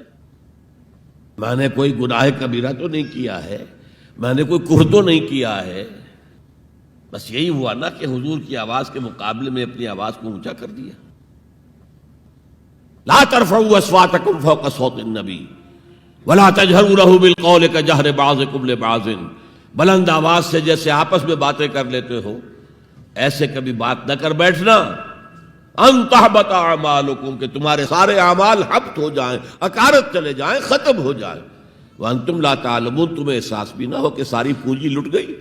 Speaker 1: میں نے کوئی گناہ کبیرہ تو نہیں کیا ہے، میں نے کوئی کفر تو نہیں کیا ہے، بس یہی ہوا نا کہ حضور کی آواز کے مقابلے میں اپنی آواز کو اونچا کر دیا. لا ترفعوا اصواتکم فوق صوت النبی ولا تجہروا له بالقول کجہر بعضکم لبعض. بلند آواز سے جیسے آپس میں باتیں کر لیتے ہو ایسے کبھی بات نہ کر بیٹھنا. ان تحبط اعمالکم، کہ تمہارے سارے اعمال حبط ہو جائیں، اکارت چلے جائیں، ختم ہو جائیں. وانتم لا تعلمون، تمہیں احساس بھی نہ ہو کہ ساری پونجی لٹ گئی.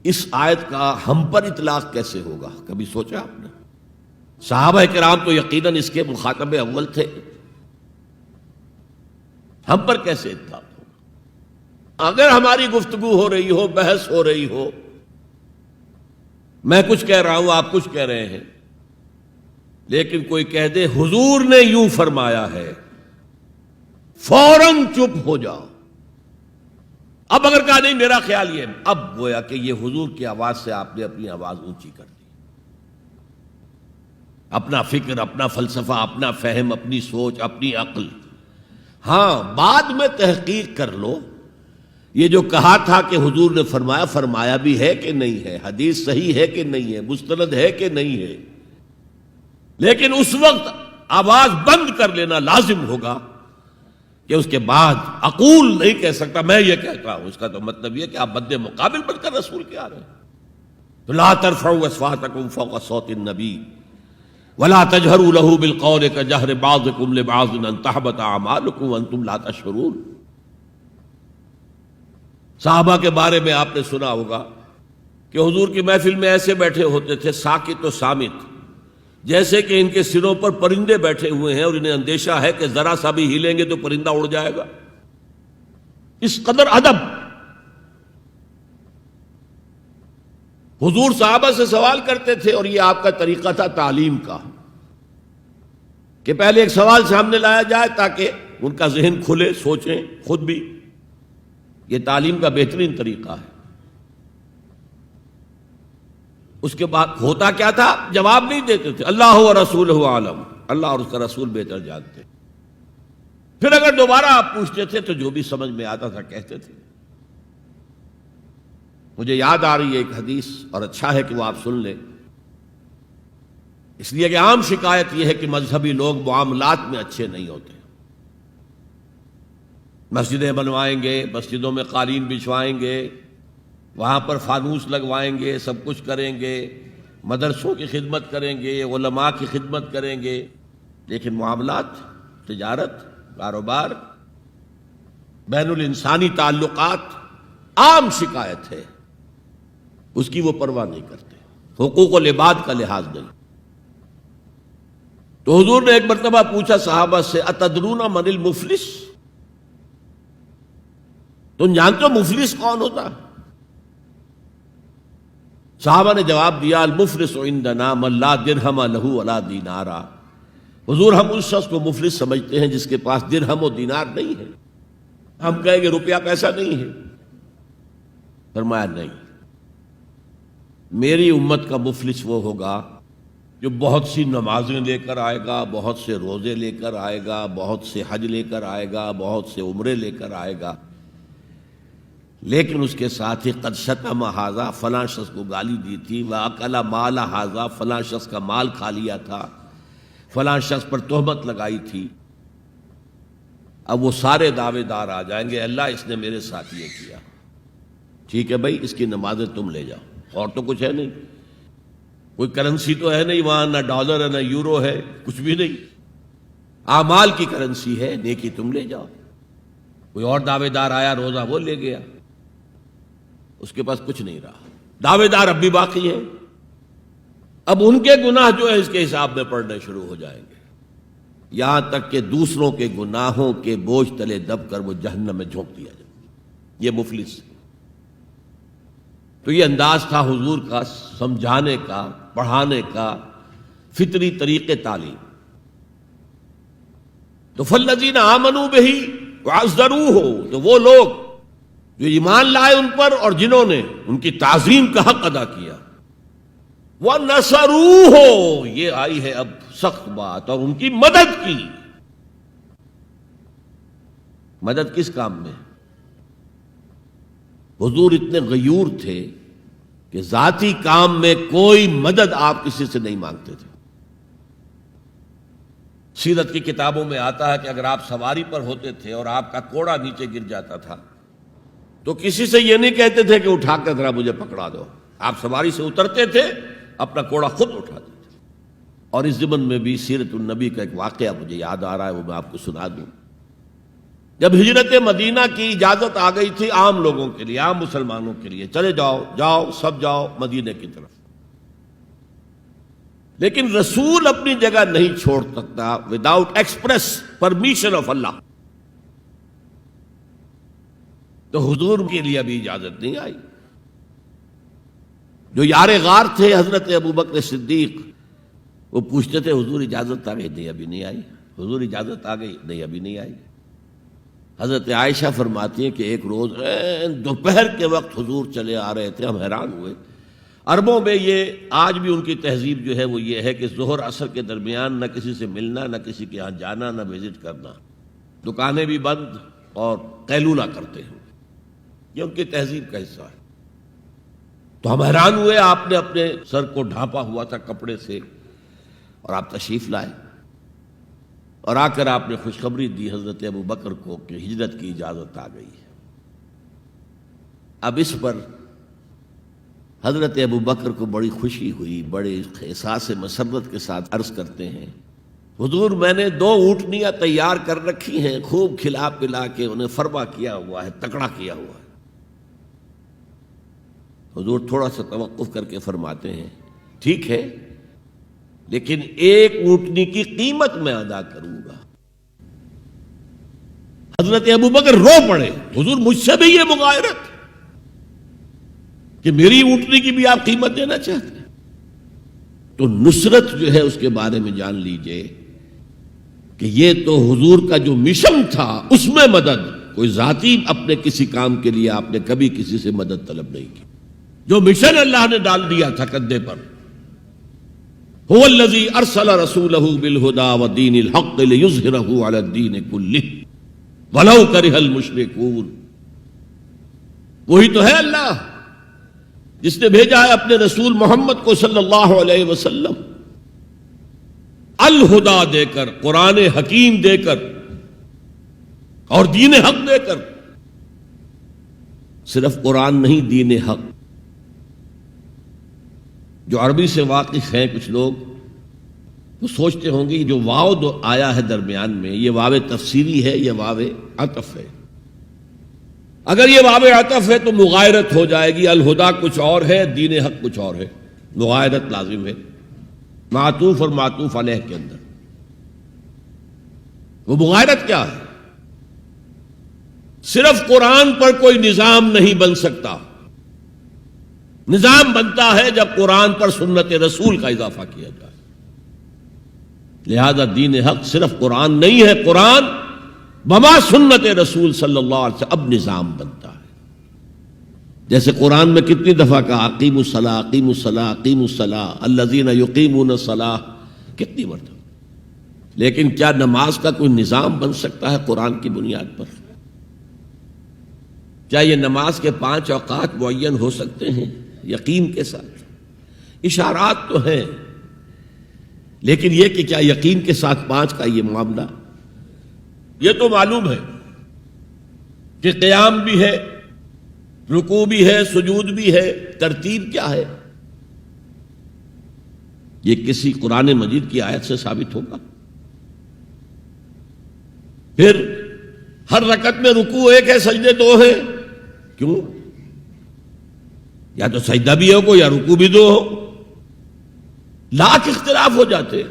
Speaker 1: اس آیت کا ہم پر اطلاق کیسے ہوگا؟ کبھی سوچا آپ نے؟ صحابہ کرام تو یقیناً اس کے مخاطب اول تھے، ہم پر کیسے اطلاق ہوگا؟ اگر ہماری گفتگو ہو رہی ہو، بحث ہو رہی ہو، میں کچھ کہہ رہا ہوں، آپ کچھ کہہ رہے ہیں، لیکن کوئی کہہ دے حضور نے یوں فرمایا ہے، فوراً چپ ہو جاؤ. اب اگر کہا نہیں میرا خیال یہ ہے، اب گویا کہ یہ حضور کی آواز سے آپ نے اپنی آواز اونچی کر دی. اپنا فکر، اپنا فلسفہ، اپنا فہم، اپنی سوچ، اپنی عقل. ہاں بعد میں تحقیق کر لو یہ جو کہا تھا کہ حضور نے فرمایا، فرمایا بھی ہے کہ نہیں ہے، حدیث صحیح ہے کہ نہیں ہے، مستند ہے کہ نہیں ہے. لیکن اس وقت آواز بند کر لینا لازم ہوگا کہ اس کے بعد اقول نہیں کہہ سکتا میں یہ کہتا ہوں. اس کا تو مطلب یہ کہ آپ مد مقابل بن کر رسول کے آ رہے ہیں. تو لا ترفعوا اصواتکم فوق صوت النبی ولا تجہروا له بالقول کجہر بعضکم لبعض ان تحبط اعمالکم وانتم لا تشعرون. صحابہ کے بارے میں آپ نے سنا ہوگا کہ حضور کی محفل میں ایسے بیٹھے ہوتے تھے ساکت و صامت، جیسے کہ ان کے سروں پر پرندے بیٹھے ہوئے ہیں اور انہیں اندیشہ ہے کہ ذرا سا بھی ہلیں گے تو پرندہ اڑ جائے گا. اس قدر ادب. حضور صحابہ سے سوال کرتے تھے، اور یہ آپ کا طریقہ تھا تعلیم کا، کہ پہلے ایک سوال سامنے لایا جائے تاکہ ان کا ذہن کھلے، سوچیں خود بھی۔ یہ تعلیم کا بہترین طریقہ ہے۔ اس کے بعد ہوتا کیا تھا؟ جواب نہیں دیتے تھے، اللہ و رسولہ عالم، اللہ اور اس کا رسول بہتر جانتے۔ پھر اگر دوبارہ آپ پوچھتے تھے تو جو بھی سمجھ میں آتا تھا کہتے تھے۔ مجھے یاد آ رہی ہے ایک حدیث، اور اچھا ہے کہ وہ آپ سن لیں، اس لیے کہ عام شکایت یہ ہے کہ مذہبی لوگ معاملات میں اچھے نہیں ہوتے۔ مسجدیں بنوائیں گے، مسجدوں میں قالین بچھوائیں گے، وہاں پر فانوس لگوائیں گے، سب کچھ کریں گے، مدرسوں کی خدمت کریں گے، علماء کی خدمت کریں گے، لیکن معاملات، تجارت، کاروبار، بین الانسانی تعلقات، عام شکایت ہے، اس کی وہ پرواہ نہیں کرتے، حقوق العباد کا لحاظ نہیں۔ تو حضور نے ایک مرتبہ پوچھا صحابہ سے، اتدرون من المفلس، تم جانتے ہو مفلس کون ہوتا ہے؟ صحابہ نے جواب دیا، المفلس عندنا من لا درہم لہ ولا دینارا، حضور ہم اس شخص کو مفلس سمجھتے ہیں جس کے پاس درہم و دینار نہیں ہے۔ ہم کہیں گے روپیہ پیسہ نہیں ہے، فرمایا نہیں، میری امت کا مفلس وہ ہوگا جو بہت سی نمازیں لے کر آئے گا، بہت سے روزے لے کر آئے گا، بہت سے حج لے کر آئے گا، بہت سے عمرے لے کر آئے گا، لیکن اس کے ساتھ ہی قد شتم ھذا، فلاں شخص کو گالی دی تھی، واکل مال ھذا، فلاں شخص کا مال کھا لیا تھا، فلاں شخص پر تہمت لگائی تھی۔ اب وہ سارے دعوے دار آ جائیں گے، اللہ اس نے میرے ساتھ یہ کیا، ٹھیک ہے بھائی، اس کی نمازیں تم لے جاؤ، اور تو کچھ ہے نہیں، کوئی کرنسی تو ہے نہیں وہاں، نہ ڈالر ہے نہ یورو ہے، کچھ بھی نہیں، اعمال کی کرنسی ہے، نیکی تم لے جاؤ۔ کوئی اور دعوے دار آیا، روزہ وہ لے گیا، اس کے پاس کچھ نہیں رہا، دعوے دار اب بھی باقی ہیں۔ اب ان کے گناہ جو ہے اس کے حساب میں پڑنے شروع ہو جائیں گے، یہاں تک کہ دوسروں کے گناہوں کے بوجھ تلے دب کر وہ جہنم میں جھونک دیا جائے۔ یہ مفلس۔ تو یہ انداز تھا حضور کا سمجھانے کا، پڑھانے کا، فطری طریقے تعلیم۔ تو فالذین آمنوا بہ وعزروہ، تو وہ لوگ جو ایمان لائے ان پر اور جنہوں نے ان کی تعظیم کا حق ادا کیا، وَنَصَرُوهُ، یہ آئی ہے اب سخت بات، اور ان کی مدد کی۔ مدد کس کام میں؟ حضور اتنے غیور تھے کہ ذاتی کام میں کوئی مدد آپ کسی سے نہیں مانگتے تھے۔ سیرت کی کتابوں میں آتا ہے کہ اگر آپ سواری پر ہوتے تھے اور آپ کا کوڑا نیچے گر جاتا تھا تو کسی سے یہ نہیں کہتے تھے کہ اٹھا کر ذرا مجھے پکڑا دو، آپ سواری سے اترتے تھے، اپنا کوڑا خود اٹھاتے تھے۔ اور اس ضمن میں بھی سیرت النبی کا ایک واقعہ مجھے یاد آ رہا ہے، وہ میں آپ کو سنا دوں۔ جب ہجرت مدینہ کی اجازت آ گئی تھی عام لوگوں کے لیے، عام مسلمانوں کے لیے، چلے جاؤ جاؤ سب جاؤ مدینہ کی طرف، لیکن رسول اپنی جگہ نہیں چھوڑ سکتا وداؤٹ ایکسپریس پرمیشن آف اللہ، تو حضور کے لیے ابھی اجازت نہیں آئی۔ جو یار غار تھے حضرت ابو بکر صدیق، وہ پوچھتے تھے حضور اجازت آ گئی؟ نہیں ابھی نہیں آئی۔ حضور اجازت آ گئی؟ نہیں ابھی نہیں آئی۔ حضرت عائشہ فرماتی ہیں کہ ایک روز دوپہر کے وقت حضور چلے آ رہے تھے، ہم حیران ہوئے۔ عربوں میں یہ آج بھی ان کی تہذیب جو ہے وہ یہ ہے کہ ظہر عصر کے درمیان نہ کسی سے ملنا، نہ کسی کے ہاں جانا، نہ وزٹ کرنا، دکانیں بھی بند اور قیلولہ کرتے ہیں، یہ ان کی تہذیب کا حصہ ہے۔ تو ہم حیران ہوئے، آپ نے اپنے سر کو ڈھانپا ہوا تھا کپڑے سے اور آپ تشریف لائے، اور آ کر آپ نے خوشخبری دی حضرت ابو بکر کو کہ ہجرت کی اجازت آ گئی ہے۔ اب اس پر حضرت ابو بکر کو بڑی خوشی ہوئی، بڑے احساس مسرت کے ساتھ عرض کرتے ہیں، حضور میں نے 2 اونٹنیاں تیار کر رکھی ہیں، خوب کھلا پلا کے انہیں فربا کیا ہوا ہے، تکڑا کیا ہوا ہے۔ حضور تھوڑا سا توقف کر کے فرماتے ہیں، ٹھیک ہے لیکن 1 اونٹنی کی قیمت میں ادا کروں گا۔ حضرت ابو بکر رو پڑے، حضور مجھ سے بھی یہ مغایرت؟ کہ میری اونٹنی کی بھی آپ قیمت دینا چاہتے ہیں؟ تو نصرت جو ہے اس کے بارے میں جان لیجئے کہ یہ تو حضور کا جو مشن تھا اس میں مدد، کوئی ذاتی اپنے کسی کام کے لیے آپ نے کبھی کسی سے مدد طلب نہیں کی. جو مشن اللہ نے ڈال دیا تھا کندھے پر، هو الذی ارسل رسولہ بالہدی ودین الحق لیظہرہ علی الدین کلہ ولو کرہ المشرکون. وہی تو ہے اللہ جس نے بھیجا ہے اپنے رسول محمد کو صلی اللہ علیہ وسلم الہدا دے کر، قرآن حکیم دے کر اور دین حق دے کر. صرف قرآن نہیں، دین حق. جو عربی سے واقف ہیں کچھ لوگ وہ سوچتے ہوں گے جو واو دو آیا ہے درمیان میں، یہ واو تفسیری ہے، یہ واو عطف ہے. اگر یہ واو عطف ہے تو مغایرت ہو جائے گی. الہدا کچھ اور ہے، دین حق کچھ اور ہے، مغایرت لازم ہے معطوف اور معطوف علیہ کے اندر. وہ مغایرت کیا ہے؟ صرف قرآن پر کوئی نظام نہیں بن سکتا. نظام بنتا ہے جب قرآن پر سنت رسول کا اضافہ کیا جائے. لہذا دین حق صرف قرآن نہیں ہے، قرآن بما سنت رسول صلی اللہ علیہ وسلم اب نظام بنتا ہے. جیسے قرآن میں کتنی دفعہ کہا اقیموا الصلاۃ اقیموا الصلاۃ اقیموا الصلاۃ الذین یقیمون الصلاۃ، کتنی مرتبہ. لیکن کیا نماز کا کوئی نظام بن سکتا ہے قرآن کی بنیاد پر؟ کیا یہ نماز کے 5 اوقات معین ہو سکتے ہیں یقین کے ساتھ؟ اشارات تو ہیں، لیکن یہ کہ کیا یقین کے ساتھ 5 کا یہ معاملہ؟ یہ تو معلوم ہے کہ قیام بھی ہے، رکوع بھی ہے، سجود بھی ہے. ترتیب کیا ہے؟ یہ کسی قرآن مجید کی آیت سے ثابت ہوگا؟ پھر ہر رکعت میں رکوع ایک ہے، سجدے 2 ہیں. کیوں؟ یا تو سجدہ بھی ہو یا رکوع بھی 2 ہو. لاکھ اختلاف ہو جاتے.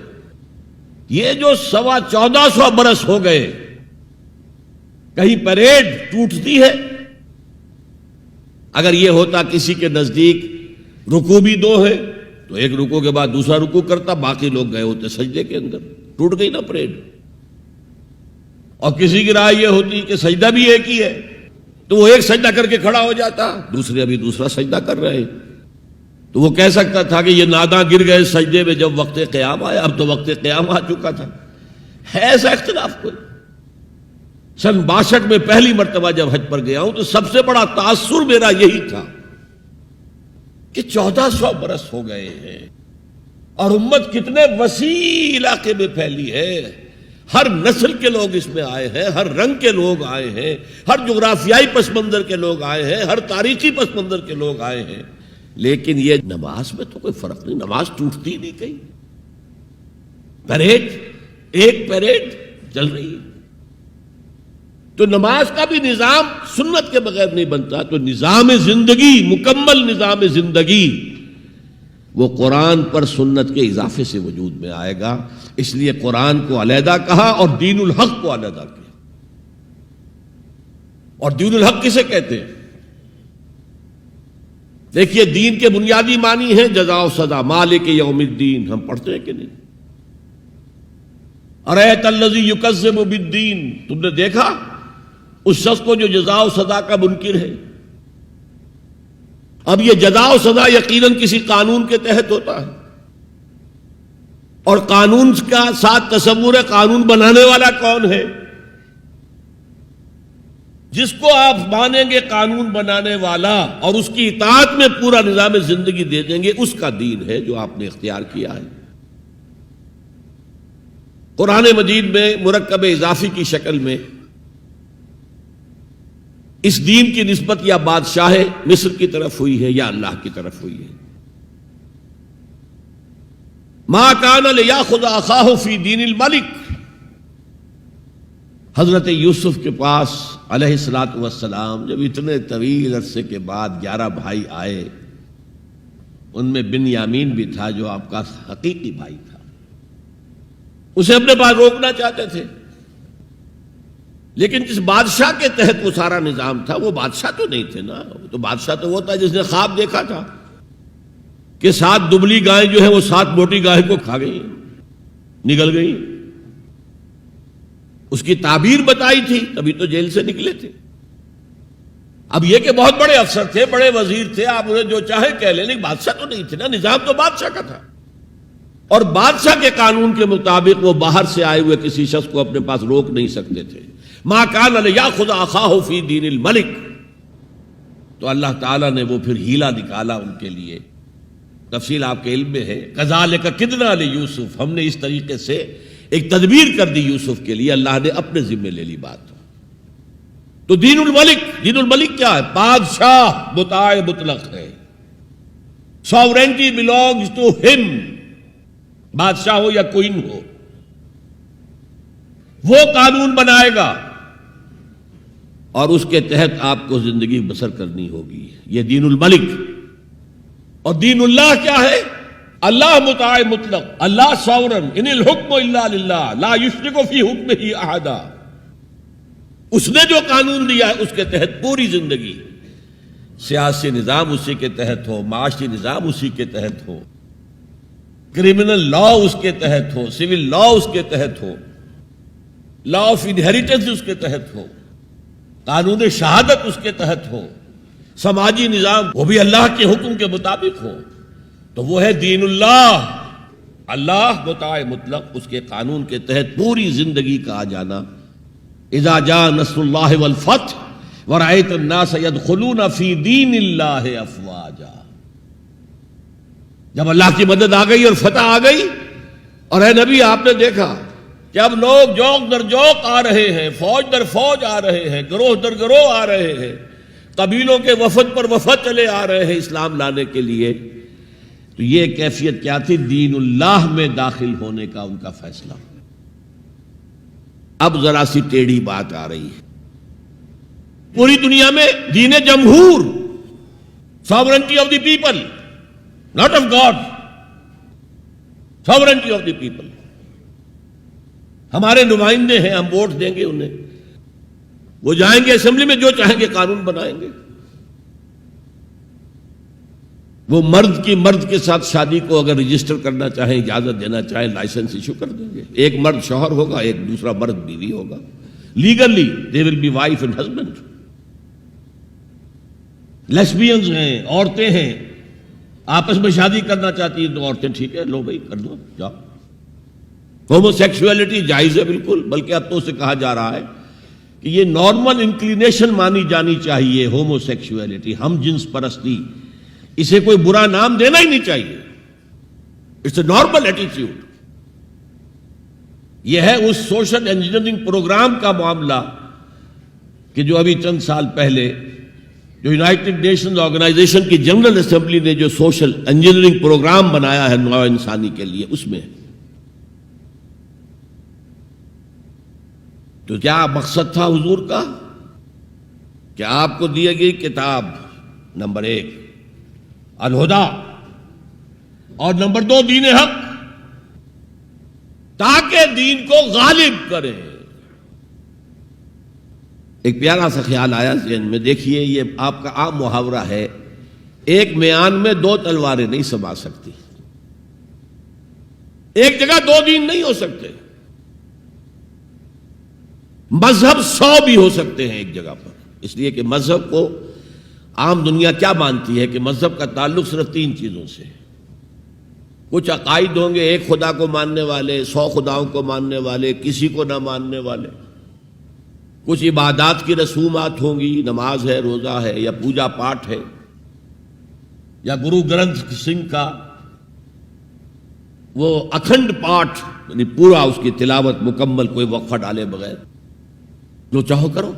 Speaker 1: یہ جو 1450 برس ہو گئے، کہیں پریڈ ٹوٹتی ہے. اگر یہ ہوتا کسی کے نزدیک رکوع بھی 2 ہے تو ایک رکوع کے بعد دوسرا رکوع کرتا، باقی لوگ گئے ہوتے سجدے کے اندر. ٹوٹ گئی نا پریڈ. اور کسی کی رائے یہ ہوتی کہ سجدہ بھی ایک ہی ہے تو وہ ایک سجدہ کر کے کھڑا ہو جاتا، دوسرے ابھی دوسرا سجدہ کر رہے، تو وہ کہہ سکتا تھا کہ یہ ناداں گر گئے سجدے میں جب وقت قیام آیا. اب تو وقت قیام آ چکا تھا. ہے ایسا اختلاف کوئی؟ سن 62 میں پہلی مرتبہ جب حج پر گیا ہوں تو سب سے بڑا تاثر میرا یہی تھا کہ 1400 برس ہو گئے ہیں اور امت کتنے وسیع علاقے میں پھیلی ہے. ہر نسل کے لوگ اس میں آئے ہیں، ہر رنگ کے لوگ آئے ہیں، ہر جغرافیائی پس منظر کے لوگ آئے ہیں، ہر تاریخی پس منظر کے لوگ آئے ہیں. لیکن یہ نماز میں تو کوئی فرق نہیں، نماز ٹوٹتی نہیں کہیں. پریڈ، ایک پریڈ چل رہی ہے. تو نماز کا بھی نظام سنت کے بغیر نہیں بنتا. تو نظام زندگی، مکمل نظام زندگی، وہ قرآن پر سنت کے اضافے سے وجود میں آئے گا. اس لیے قرآن کو علیحدہ کہا اور دین الحق کو علیحدہ کیا. اور دین الحق کسے کہتے ہیں؟ دیکھیے دین کے بنیادی معنی ہیں جزا و سزا، مالک یوم الدین. ہم پڑھتے ہیں کہ نہیں؟ ارأیت الذی یکذب بالدین، تم نے دیکھا اس شخص کو جو جزا و سزا کا منکر ہے. اب یہ جزا و سزا یقیناً کسی قانون کے تحت ہوتا ہے، اور قانون کا ساتھ تصور ہے قانون بنانے والا کون ہے. جس کو آپ مانیں گے قانون بنانے والا اور اس کی اطاعت میں پورا نظام زندگی دے دیں گے، اس کا دین ہے جو آپ نے اختیار کیا ہے. قرآن مجید میں مرکب اضافی کی شکل میں اس دین کی نسبت یا بادشاہ مصر کی طرف ہوئی ہے یا اللہ کی طرف ہوئی ہے. ما کان لیاخذ اخاہ فی دین الملک، حضرت یوسف کے پاس علیہ الصلوۃ والسلام جب اتنے طویل عرصے کے بعد 11 بھائی آئے، ان میں بنیامین بھی تھا جو آپ کا حقیقی بھائی تھا. اسے اپنے پاس روکنا چاہتے تھے، لیکن جس بادشاہ کے تحت وہ سارا نظام تھا وہ بادشاہ تو نہیں تھے نا، تو بادشاہ تو وہ تھا جس نے خواب دیکھا تھا کہ 7 دبلی گائیں جو ہیں وہ 7 موٹی گائیں کو کھا گئی، نگل گئی، اس کی تعبیر بتائی تھی، تبھی تو جیل سے نکلے تھے۔ اب یہ کہ بہت بڑے افسر تھے، بڑے وزیر تھے، آپ انہیں جو چاہے کہہ لیں، لیکن بادشاہ تو نہیں تھے نا، نظام تو بادشاہ کا تھا، اور بادشاہ کے قانون کے مطابق وہ باہر سے آئے ہوئے کسی شخص کو اپنے پاس روک نہیں سکتے تھے۔ ما کان لیاخذ اخاہ فی دین الملک، تو اللہ تعالیٰ نے وہ پھر ہیلا نکالا ان کے لیے، تفصیل آپ کے علم میں ہے۔ کذالک کدنا لیوسف، ہم نے اس طریقے سے ایک تدبیر کر دی یوسف کے لیے، اللہ نے اپنے ذمے لے لی بات۔ تو دین الملک، دین الملک کیا ہے؟ بادشاہ مطاع مطلق ہے، ساورینٹی بلونگز ٹو ہم، بادشاہ ہو یا کوئن ہو، وہ قانون بنائے گا اور اس کے تحت آپ کو زندگی بسر کرنی ہوگی، یہ دین الملک۔ اور دین اللہ کیا ہے؟ اللہ مطاع مطلق، اللہ ساورن، ان الحکم الا للہ لا یشرک فی حکمہ احدا، اس نے جو قانون دیا ہے اس کے تحت پوری زندگی، سیاسی نظام اسی کے تحت ہو، معاشی نظام اسی کے تحت ہو، کرمنل لا اس کے تحت ہو، سول لا اس کے تحت ہو، لا آف انہیریٹنس اس کے تحت ہو، قانون شہادت اس کے تحت ہو، سماجی نظام وہ بھی اللہ کے حکم کے مطابق ہو، تو وہ ہے دین اللہ، اللہ مطاع مطلق، اس کے قانون کے تحت پوری زندگی کا آ جانا۔ اذا جاء نصر اللہ والفتح ورأیت الناس يدخلون فی دین اللہ افواجا، جب اللہ کی مدد آ گئی اور فتح آ گئی، اور اے نبی آپ نے دیکھا کہ اب لوگ جوق در جوق آ رہے ہیں، فوج در فوج آ رہے ہیں، گروہ در گروہ آ رہے ہیں، قبیلوں کے وفد پر وفد چلے آ رہے ہیں اسلام لانے کے لیے، تو یہ کیفیت کیا تھی؟ دین اللہ میں داخل ہونے کا ان کا فیصلہ۔ اب ذرا سی ٹیڑھی بات آ رہی ہے، پوری دنیا میں دین جمہور، sovereignty of the people, not of God, sovereignty of the people, ہمارے نمائندے ہیں، ہم ووٹ دیں گے انہیں، وہ جائیں گے اسمبلی میں، جو چاہیں گے قانون بنائیں گے، وہ مرد کی مرد کے ساتھ شادی کو اگر رجسٹر کرنا چاہیں، اجازت دینا چاہیں، لائسنس ایشو کر دیں گے، ایک مرد شوہر ہوگا، ایک دوسرا مرد بیوی ہوگا، legally they will be wife and husband. Lesbians ہیں، عورتیں ہیں، آپس میں شادی کرنا چاہتی ہیں تو عورتیں ٹھیک ہے، لو بھائی کر دو، جاؤ۔ ہومو سیکسولیٹی جائز ہے بالکل، بلکہ اب تو اسے کہا جا رہا ہے کہ یہ نارمل انکلینیشن مانی جانی چاہیے، ہومو سیکسولیٹی، ہم جنس پرستی، اسے کوئی برا نام دینا ہی نہیں چاہیے، اٹس اے نارمل ایٹیٹیوڈ۔ یہ ہے اس سوشل انجینئرنگ پروگرام کا معاملہ کہ جو ابھی چند سال پہلے جو یونائٹڈ نیشنز آرگنائزیشن کی جنرل اسمبلی نے جو سوشل انجینئرنگ پروگرام بنایا ہے نوع انسانی کے لیے، اس میں تو کیا مقصد تھا حضور کا کہ آپ کو دی گئی کتاب نمبر 1 الہدا، اور نمبر 2 دین حق، تاکہ دین کو غالب کرے۔ ایک پیارا سا خیال آیا ذہن میں، دیکھیے یہ آپ کا عام محاورہ ہے، ایک میان میں 2 تلواریں نہیں سما سکتی، ایک جگہ 2 دین نہیں ہو سکتے، مذہب 100 بھی ہو سکتے ہیں ایک جگہ پر، اس لیے کہ مذہب کو عام دنیا کیا مانتی ہے کہ مذہب کا تعلق صرف 3 چیزوں سے، کچھ عقائد ہوں گے، ایک خدا کو ماننے والے، 100 خداؤں کو ماننے والے، کسی کو نہ ماننے والے، کچھ عبادات کی رسومات ہوں گی، نماز ہے، روزہ ہے، یا پوجا پاٹ ہے، یا گرو گرنتھ سنگھ کا وہ اکھنڈ پاٹ، یعنی پورا اس کی تلاوت مکمل، کوئی وقفہ ڈالے بغیر، جو چاہو کرو۔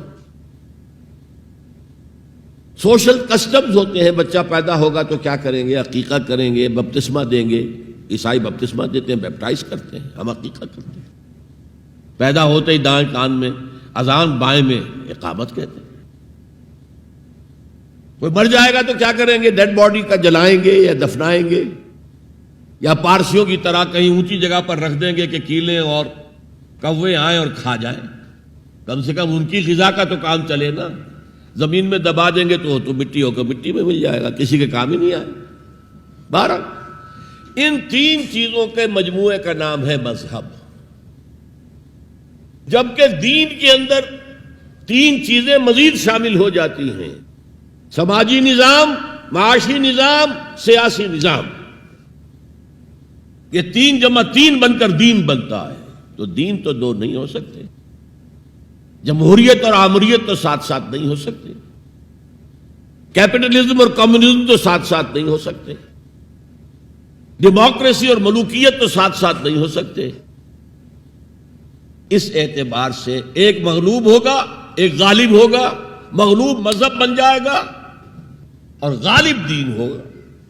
Speaker 1: سوشل کسٹمز ہوتے ہیں، بچہ پیدا ہوگا تو کیا کریں گے؟ عقیقہ کریں گے، بپتسمہ دیں گے، عیسائی بپتسمہ دیتے ہیں، بیپٹائز کرتے ہیں، ہم عقیقہ کرتے ہیں، پیدا ہوتے ہی دائیں کان میں اذان، بائیں میں اقامت کہتے ہیں۔ کوئی مر جائے گا تو کیا کریں گے؟ ڈیڈ باڈی کا جلائیں گے یا دفنائیں گے، یا پارسیوں کی طرح کہیں اونچی جگہ پر رکھ دیں گے کہ کیلیں اور کوے آئیں اور کھا جائیں۔ کم سے کم ان کی غذا کا تو کام چلے نا. زمین میں دبا دیں گے تو مٹی ہو کر مٹی میں مل جائے گا, کسی کے کام ہی نہیں آئے. بہرحال ان تین چیزوں کے مجموعے کا نام ہے مذہب. جبکہ دین کے اندر تین چیزیں مزید شامل ہو جاتی ہیں: سماجی نظام، معاشی نظام، سیاسی نظام. یہ 3 جمع 3 بن کر دین بنتا ہے. تو دین تو دو نہیں ہو سکتے. جمہوریت اور آمریت تو ساتھ ساتھ نہیں ہو سکتے. کیپٹلزم اور کمیونزم تو ساتھ ساتھ نہیں ہو سکتے. ڈیموکریسی اور ملوکیت تو ساتھ ساتھ نہیں ہو سکتے. اس اعتبار سے ایک مغلوب ہوگا، ایک غالب ہوگا. مغلوب مذہب بن جائے گا اور غالب دین ہوگا.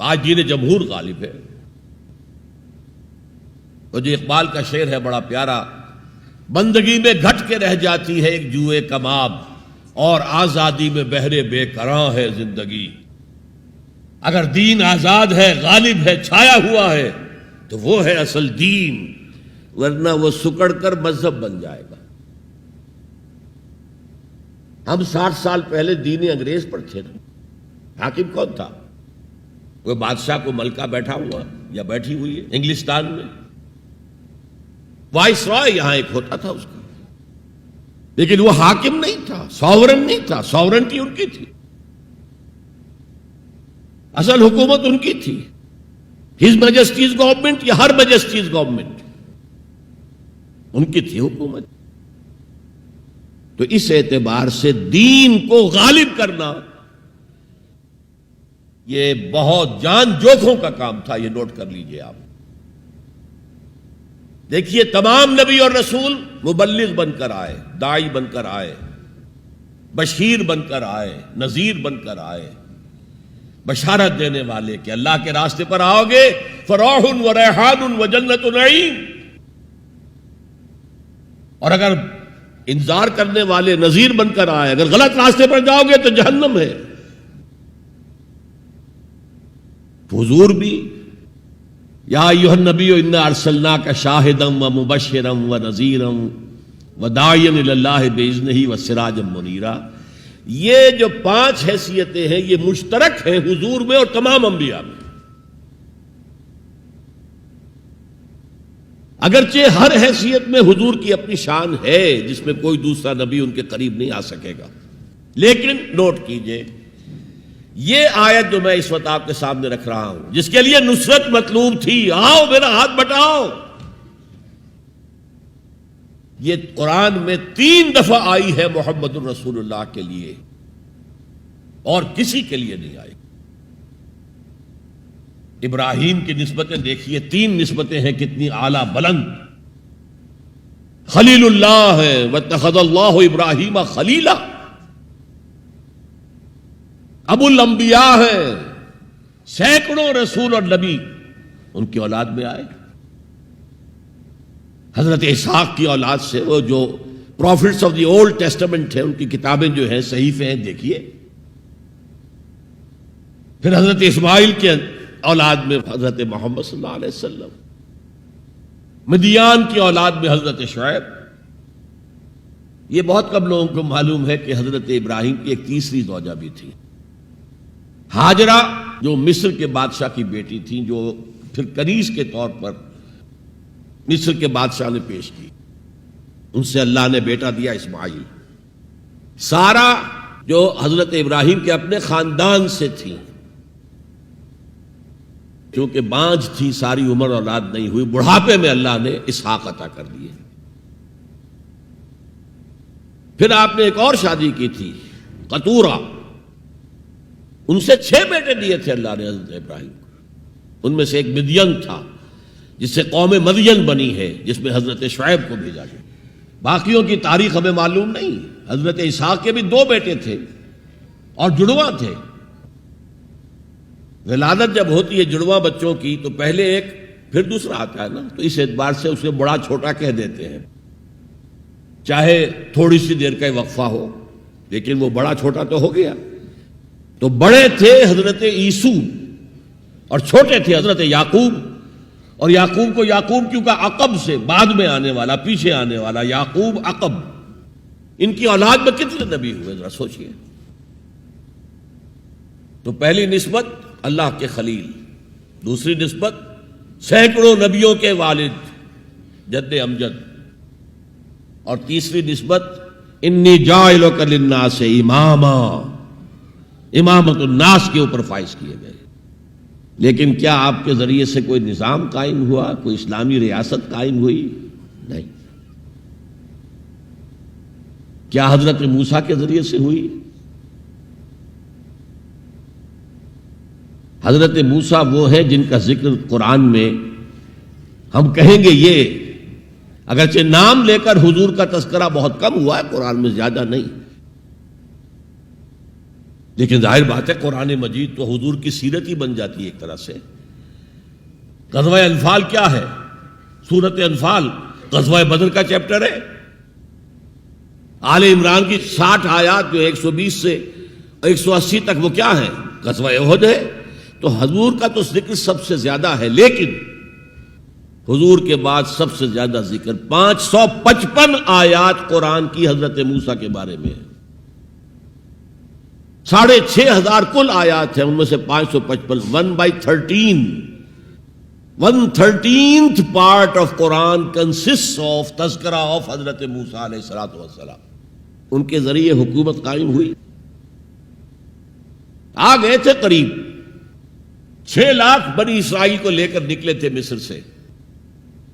Speaker 1: آج دین جمہور غالب ہے. اور جو اقبال کا شعر ہے بڑا پیارا: بندگی میں گھٹ کے رہ جاتی ہے ایک جوئے کباب، اور آزادی میں بہرے بے قراں ہے زندگی. اگر دین آزاد ہے، غالب ہے، چھایا ہوا ہے تو وہ ہے اصل دین، ورنہ وہ سکڑ کر مذہب بن جائے گا. ہم 60 سال پہلے دین انگریز پر تھے نا. حاکم کون تھا؟ وہ بادشاہ کو ملکہ بیٹھا ہوا یا بیٹھی ہوئی ہے انگلستان میں. وائس رائے یہاں ایک ہوتا تھا اس کا، لیکن وہ حاکم نہیں تھا، ساورن نہیں تھا. ساورنٹی ان کی تھی، اصل حکومت ان کی تھی. ہز میجسٹیز گورنمنٹ یا ہر میجسٹیز گورنمنٹ، ان کی تھی حکومت. تو اس اعتبار سے دین کو غالب کرنا یہ بہت جان جوکھوں کا کام تھا. یہ نوٹ کر لیجئے آپ. دیکھیے تمام نبی اور رسول مبلغ بن کر آئے، داعی بن کر آئے، بشیر بن کر آئے، نذیر بن کر آئے، بشارت دینے والے کہ اللہ کے راستے پر آؤ گے فروح و ریحان و جنت نعیم. اور اگر انذار کرنے والے نذیر بن کر آئے، اگر غلط راستے پر جاؤ گے تو جہنم ہے. حضور بھی یا ایھا النبی انا ارسلناک شاہدا و مبشرا و نذیرا و داعیا الی اللہ باذنہ و سراجا منیرا. یہ جو 5 حیثیتیں ہیں یہ مشترک ہیں حضور میں اور تمام انبیاء میں. اگرچہ ہر حیثیت میں حضور کی اپنی شان ہے جس میں کوئی دوسرا نبی ان کے قریب نہیں آ سکے گا. لیکن نوٹ کیجئے یہ آیت جو میں اس وقت آپ کے سامنے رکھ رہا ہوں، جس کے لیے نصرت مطلوب تھی، آؤ میرا ہاتھ بٹاؤ، یہ قرآن میں 3 دفعہ آئی ہے محمد الرسول اللہ کے لیے، اور کسی کے لیے نہیں آئی. ابراہیم کی نسبتیں دیکھیے، 3 نسبتیں ہیں کتنی اعلیٰ بلند. خلیل اللہ ہے واتخذ اللہ ابراہیم خلیلا. ابو الانبیاء ہے، سینکڑوں رسول اور نبی ان کی اولاد میں آئے. حضرت اسحاق کی اولاد سے، وہ جو prophets of the Old Testament ہیں، ان کی کتابیں جو ہیں، صحیفے ہیں، دیکھیے. پھر حضرت اسماعیل کے اولاد میں حضرت محمد صلی اللہ علیہ وسلم، مدیان کی اولاد میں حضرت شعیب. یہ بہت کم لوگوں کو معلوم ہے کہ حضرت ابراہیم کی ایک تیسری زوجہ بھی تھی، ہاجرہ، جو مصر کے بادشاہ کی بیٹی تھی، جو پھر کنیز کے طور پر مصر کے بادشاہ نے پیش کی. ان سے اللہ نے بیٹا دیا اسماعیل. سارا جو حضرت ابراہیم کے اپنے خاندان سے تھی، کیونکہ بانجھ تھی، ساری عمر اولاد نہیں ہوئی، بڑھاپے میں اللہ نے اسحاق عطا کر دیے. پھر آپ نے ایک اور شادی کی تھی، قطورہ. ان سے 6 بیٹے دیے تھے اللہ نے حضرت ابراہیم کو. ان میں سے ایک مدین تھا جس سے قوم مدین بنی ہے، جس میں حضرت شعیب کو بھیجا گیا. باقیوں کی تاریخ ہمیں معلوم نہیں. حضرت اسحاق کے بھی 2 بیٹے تھے اور جڑواں تھے. ولادت جب ہوتی ہے جڑواں بچوں کی تو پہلے ایک پھر دوسرا آتا ہے نا، تو اس اعتبار سے اسے بڑا چھوٹا کہہ دیتے ہیں، چاہے تھوڑی سی دیر کا وقفہ ہو، لیکن وہ بڑا چھوٹا تو ہو گیا. تو بڑے تھے حضرت عیسو اور چھوٹے تھے حضرت یعقوب. اور یعقوب کو یعقوب کیوں کہا؟ عقب سے، بعد میں آنے والا، پیچھے آنے والا. یعقوب عقب. ان کی اولاد میں کتنے نبی ہوئے ذرا سوچئے. تو پہلی نسبت اللہ کے خلیل، دوسری نسبت سینکڑوں نبیوں کے والد جد امجد، اور تیسری نسبت انی جاعلک للناس اماما، امامت الناس کے اوپر فائز کیے گئے. لیکن کیا آپ کے ذریعے سے کوئی نظام قائم ہوا، کوئی اسلامی ریاست قائم ہوئی؟ نہیں. کیا حضرت موسیٰ کے ذریعے سے ہوئی؟ حضرت موسیٰ وہ ہے جن کا ذکر قرآن میں ہم کہیں گے یہ، اگرچہ نام لے کر حضور کا تذکرہ بہت کم ہوا ہے قرآن میں، زیادہ نہیں، لیکن ظاہر بات ہے قرآن مجید تو حضور کی سیرت ہی بن جاتی ہے ایک طرح سے. غزوہ انفال کیا ہے؟ سورت انفال غزوہ بدر کا چیپٹر ہے. آل عمران کی 60 آیات جو 120 سے 180 تک وہ کیا ہے؟ غزوہ احد ہے. تو حضور کا تو ذکر سب سے زیادہ ہے، لیکن حضور کے بعد سب سے زیادہ ذکر 555 آیات قرآن کی حضرت موسیٰ کے بارے میں ہے. 6,500 کل آیات ہیں، ان میں سے 555 1/13th part of Quran consists of تذکرہ of حضرت موسیٰ علیہ الصلوۃ والسلام. ان کے ذریعے حکومت قائم ہوئی. آ گئے تھے قریب 6 لاکھ بنی اسرائیل کو لے کر نکلے تھے مصر سے.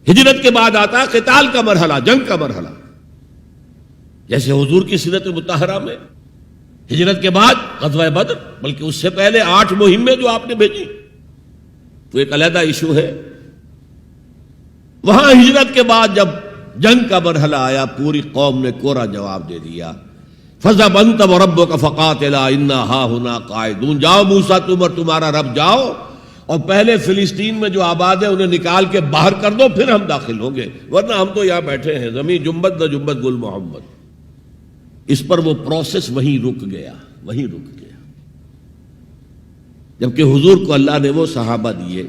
Speaker 1: ہجرت کے بعد آتا قتال کا مرحلہ، جنگ کا مرحلہ، جیسے حضور کی سیرت مطہرہ میں ہجرت کے بعد غزوہ بدر، بلکہ اس سے پہلے 8 مہمیں جو آپ نے بھیجی تو ایک علیحدہ ایشو ہے. وہاں ہجرت کے بعد جب جنگ کا مرحلہ آیا پوری قوم نے کوڑا جواب دے دیا، فَذْهَبْ أَنْتَ وَرَبُّكَ فَقَاتِلَا إِنَّا هَاهُنَا قَاعِدُونَ. جاؤ موسیٰ تم اور تمہارا رب جاؤ، اور پہلے فلسطین میں جو آباد ہے انہیں نکال کے باہر کر دو، پھر ہم داخل ہوں گے، ورنہ ہم تو یہاں بیٹھے ہیں، زمین جنبت نہ جنبت گل محمد. اس پر وہ پروسیس وہیں رک گیا. جبکہ حضور کو اللہ نے وہ صحابہ دیے.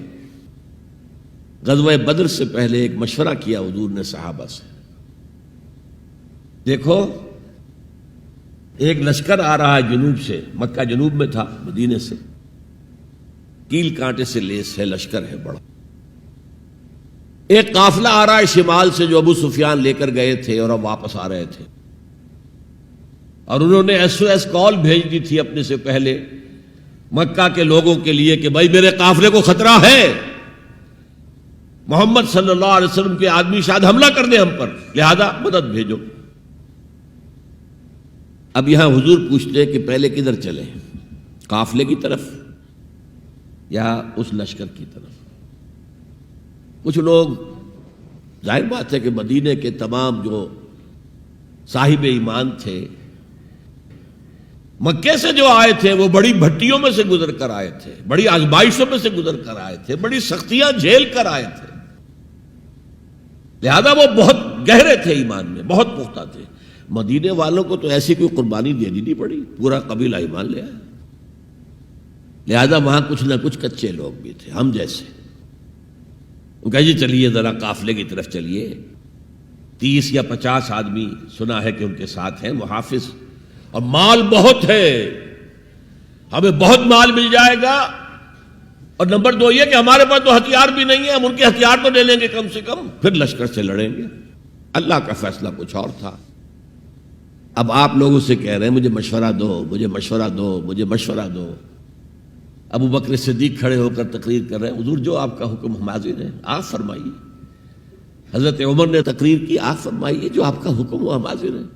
Speaker 1: غزوہ بدر سے پہلے ایک مشورہ کیا حضور نے صحابہ سے. دیکھو ایک لشکر آ رہا ہے جنوب سے، مکہ جنوب میں تھا مدینے سے، کیل کانٹے سے لیس ہے، لشکر ہے بڑا. ایک قافلہ آ رہا ہے شمال سے جو ابو سفیان لے کر گئے تھے اور اب واپس آ رہے تھے، اور انہوں نے SOS کال بھیج دی تھی اپنے سے پہلے مکہ کے لوگوں کے لیے کہ بھائی میرے قافلے کو خطرہ ہے، محمد صلی اللہ علیہ وسلم کے آدمی شاید حملہ کر دیں ہم پر، لہذا مدد بھیجو. اب یہاں حضور پوچھتے کہ پہلے کدھر چلیں، قافلے کی طرف یا اس لشکر کی طرف؟ کچھ لوگ، ظاہر بات ہے کہ مدینے کے تمام جو صاحب ایمان تھے مکے سے جو آئے تھے وہ بڑی بھٹیوں میں سے گزر کر آئے تھے، بڑی آزمائشوں میں سے گزر کر آئے تھے، بڑی سختیاں جھیل کر آئے تھے، لہذا وہ بہت گہرے تھے ایمان میں، بہت پختہ تھے. مدینے والوں کو تو ایسی کوئی قربانی دینی نہیں پڑی، پورا قبیلہ ایمان لے آیا، لہذا وہاں کچھ نہ کچھ کچے لوگ بھی تھے ہم جیسے. وہ کہا جی چلیے ذرا قافلے کی طرف چلیے. 30 یا 50 آدمی سنا ہے کہ ان کے ساتھ ہیں محافظ، اور مال بہت ہے، ہمیں بہت مال مل جائے گا، اور نمبر 2 یہ کہ ہمارے پاس تو ہتھیار بھی نہیں ہے، ہم ان کے ہتھیار تو لے لیں گے کم سے کم، پھر لشکر سے لڑیں گے. اللہ کا فیصلہ کچھ اور تھا. اب آپ لوگوں سے کہہ رہے ہیں مجھے مشورہ دو، مجھے مشورہ دو، مجھے مشورہ دو. ابو بکر صدیق کھڑے ہو کر تقریر کر رہے ہیں، حضور جو آپ کا حکم ہم حاضر ہیں، آپ فرمائیے. حضرت عمر نے تقریر کی، آپ فرمائیے جو آپ کا حکم ہو ہم حاضر ہیں.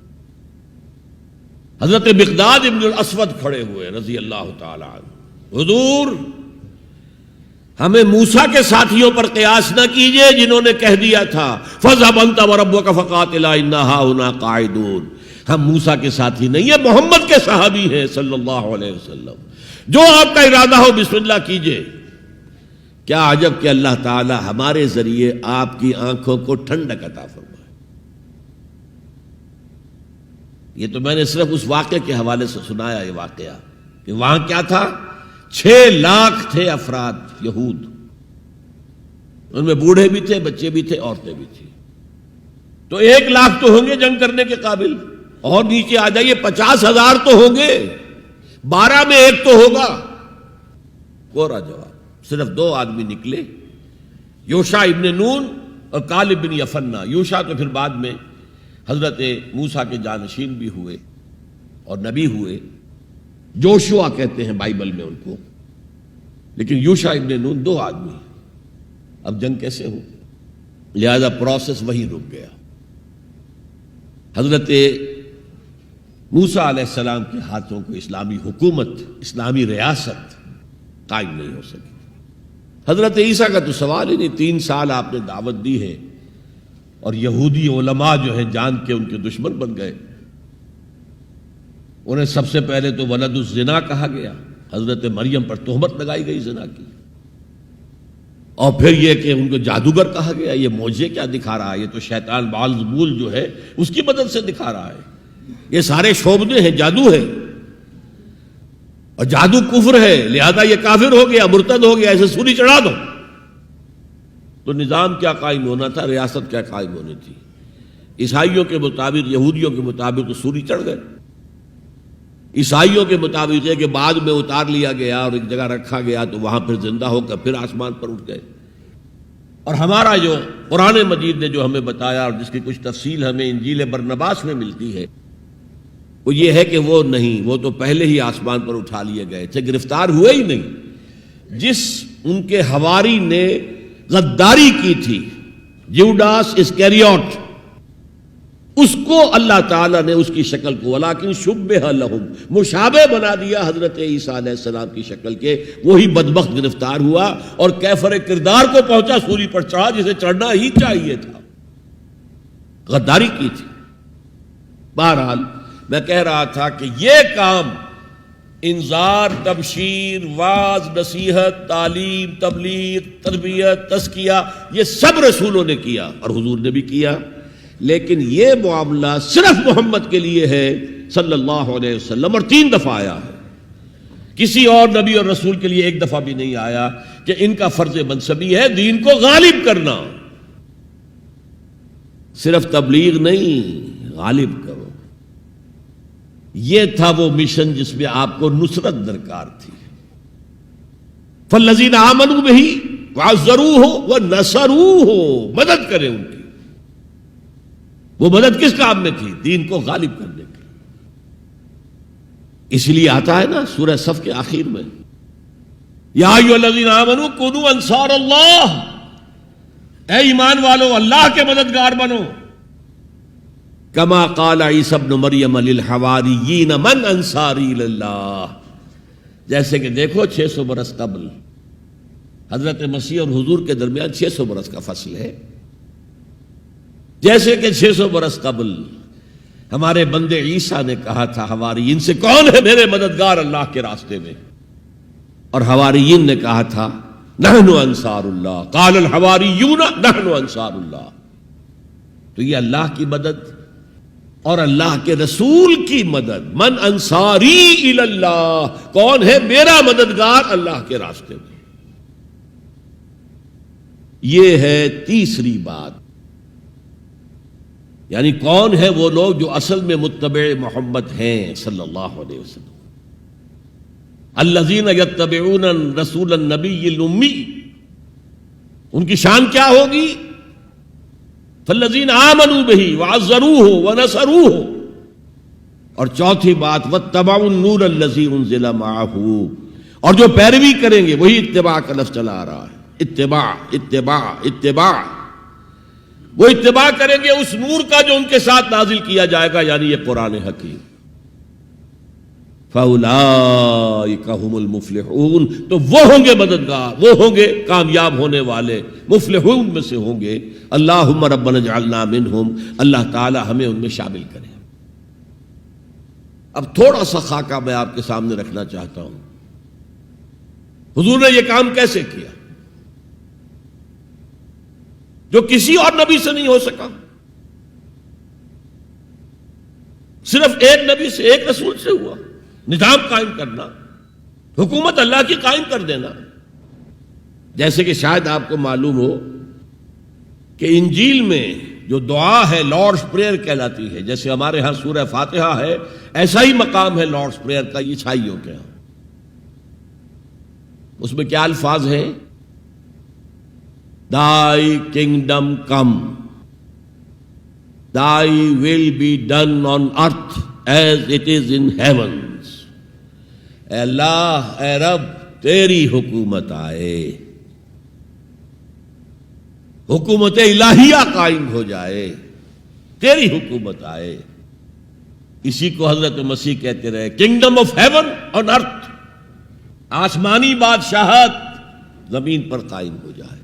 Speaker 1: حضرت مقداد ابن الاسود کھڑے ہوئے رضی اللہ تعالی عنہ، حضور ہمیں موسیٰ کے ساتھیوں پر قیاس نہ کیجئے جنہوں نے کہہ دیا تھا فَاذْهَبْ أَنْتَ وَرَبُّكَ فَقَاتِلَا إِنَّا هَاهُنَا قَاعِدُونَ. ہم موسیٰ کے ساتھی نہیں ہیں، محمد کے صحابی ہیں صلی اللہ علیہ وسلم. جو آپ کا ارادہ ہو بسم اللہ کیجئے. کیا عجب کہ اللہ تعالی ہمارے ذریعے آپ کی آنکھوں کو ٹھنڈک عطا فرمائے. یہ تو میں نے صرف اس واقعے کے حوالے سے سنایا یہ واقعہ کہ وہاں کیا تھا، 6 لاکھ تھے افراد یہود، ان میں بوڑھے بھی تھے، بچے بھی تھے، عورتیں بھی تھیں. تو 1 لاکھ تو ہوں گے جنگ کرنے کے قابل. اور نیچے آ جائیے 50,000 تو ہوں گے، 12 میں ایک تو ہوگا۔ کوڑا جواب، صرف 2 آدمی نکلے، یوشع ابن نون اور کالب بن یفنہ۔ یوشع تو پھر بعد میں حضرت موسیٰ کے جانشین بھی ہوئے اور نبی ہوئے، جوشوا کہتے ہیں بائبل میں ان کو، لیکن یوشع ابن نون 2 آدمی۔ اب جنگ کیسے ہو؟ لہذا پروسیس وہی رک گیا۔ حضرت موسیٰ علیہ السلام کے ہاتھوں کو اسلامی حکومت، اسلامی ریاست قائم نہیں ہو سکی۔ حضرت عیسیٰ کا تو سوال ہی نہیں، 3 سال آپ نے دعوت دی ہے اور یہودی علماء جو ہیں جان کے ان کے دشمن بن گئے۔ انہیں سب سے پہلے تو ولد الزنا کہا گیا، حضرت مریم پر تہمت لگائی گئی زنا کی، اور پھر یہ کہ ان کو جادوگر کہا گیا۔ یہ معجزے کیا دکھا رہا ہے؟ یہ تو شیطان بعلزبول جو ہے اس کی مدد سے دکھا رہا ہے۔ یہ سارے شعبدے ہیں، جادو ہے، اور جادو کفر ہے، لہذا یہ کافر ہو گیا، مرتد ہو گیا، ایسے سولی چڑھا دو۔ تو نظام کیا قائم ہونا تھا، ریاست کیا قائم ہونی تھی؟ عیسائیوں کے مطابق، یہودیوں کے مطابق تو سولی چڑھ گئے۔ عیسائیوں کے مطابق ہے کہ بعد میں اتار لیا گیا اور ایک جگہ رکھا گیا تو وہاں پھر زندہ ہو کر پھر آسمان پر اٹھ گئے۔ اور ہمارا جو قرآن مجید نے جو ہمیں بتایا اور جس کی کچھ تفصیل ہمیں انجیل برنباس میں ملتی ہے، وہ یہ ہے کہ وہ نہیں، وہ تو پہلے ہی آسمان پر اٹھا لیے گئے تھے، گرفتار ہوئے ہی نہیں۔ جس ان کے حواری نے غداری کی تھی، جیوڈاس اسکریوٹ، اس کو اللہ تعالیٰ نے اس کی شکل کو ولیکن شبہ لہم، مشابہ بنا دیا حضرت عیسیٰ علیہ السلام کی شکل کے۔ وہی بدبخت گرفتار ہوا اور کیفر کردار کو پہنچا، سولی پر چڑھا جسے چڑھنا ہی چاہیے تھا، غداری کی تھی۔ بہرحال میں کہہ رہا تھا کہ یہ کام انذار، تبشیر، واعظ، نصیحت، تعلیم، تبلیغ، تربیت، تزکیہ، یہ سب رسولوں نے کیا اور حضور نے بھی کیا، لیکن یہ معاملہ صرف محمد کے لیے ہے صلی اللہ علیہ وسلم، اور 3 دفعہ آیا ہے۔ کسی اور نبی اور رسول کے لیے 1 دفعہ بھی نہیں آیا کہ ان کا فرض منصبی ہے دین کو غالب کرنا۔ صرف تبلیغ نہیں، غالب کرو۔ یہ تھا وہ مشن جس میں آپ کو نصرت درکار تھی۔ فالذین آمنوا بہ وعزروہ ونصروہ، مدد کریں ان کی۔ وہ مدد کس کام میں تھی؟ دین کو غالب کرنے کی۔ اس لیے آتا ہے نا سورہ صف کے آخر میں، یا ایھا الذین آمنوا کونوا انصار اللہ، اے ایمان والو اللہ کے مددگار بنو۔ کما قال عیسی ابن مریم للحواریین من انصاری اللہ، جیسے کہ دیکھو 600 برس قبل حضرت مسیح اور حضور کے درمیان 600 برس کا فصل ہے، جیسے کہ 600 برس قبل ہمارے بندے عیسیٰ نے کہا تھا حواریین سے، کون ہے میرے مددگار اللہ کے راستے میں؟ اور حواریین نے کہا تھا نحن انصار اللہ، قال الحواریون نحن انصار اللہ۔ تو یہ اللہ کی مدد اور اللہ کے رسول کی مدد، من انصاری الی اللہ، کون ہے میرا مددگار اللہ کے راستے میں؟ یہ ہے تیسری بات، یعنی کون ہے وہ لوگ جو اصل میں متبع محمد ہیں صلی اللہ علیہ وسلم۔ الذین یتبعون الرسول النبی الامی، ان کی شان کیا ہوگی؟ فالذین آمنوا بہ وعزروہ ونصروہ۔ اور چوتھی بات واتبعوا النور الذی انزل معہ، اور جو پیروی کریں گے، وہی اتباع کا لفظ چلا آ رہا ہے، اتباع اتباع اتباع، وہ اتباع کریں گے اس نور کا جو ان کے ساتھ نازل کیا جائے گا، یعنی یہ قرآن حکیم۔ فَأُولَٰئِكَ هُمُ الْمُفْلِحُونَ، تو وہ ہوں گے مددگار، وہ ہوں گے کامیاب ہونے والے، مفلحون میں سے ہوں گے۔ اللہم ربنا اجعلنا منہم، اللہ تعالی ہمیں ان میں شامل کرے۔ اب تھوڑا سا خاکہ میں آپ کے سامنے رکھنا چاہتا ہوں، حضور نے یہ کام کیسے کیا جو کسی اور نبی سے نہیں ہو سکا؟ صرف ایک نبی سے، ایک رسول سے ہوا۔ نظام قائم کرنا، حکومت اللہ کی قائم کر دینا۔ جیسے کہ شاید آپ کو معلوم ہو کہ انجیل میں جو دعا ہے لارڈس پریئر کہلاتی ہے، جیسے ہمارے ہاں سورہ فاتحہ ہے، ایسا ہی مقام ہے لارڈس پریئر کا عیسائیوں کے ہاں۔ اس میں کیا الفاظ ہیں؟ Thy kingdom come, Thy will be done on earth as it is in heavens. اے اللہ، اے رب، تیری حکومت آئے، حکومت الہیہ قائم ہو جائے، تیری حکومت آئے۔ اسی کو حضرت مسیح کہتے رہے، کنگڈم آف ہیون آن ارتھ، آسمانی بادشاہت زمین پر قائم ہو جائے۔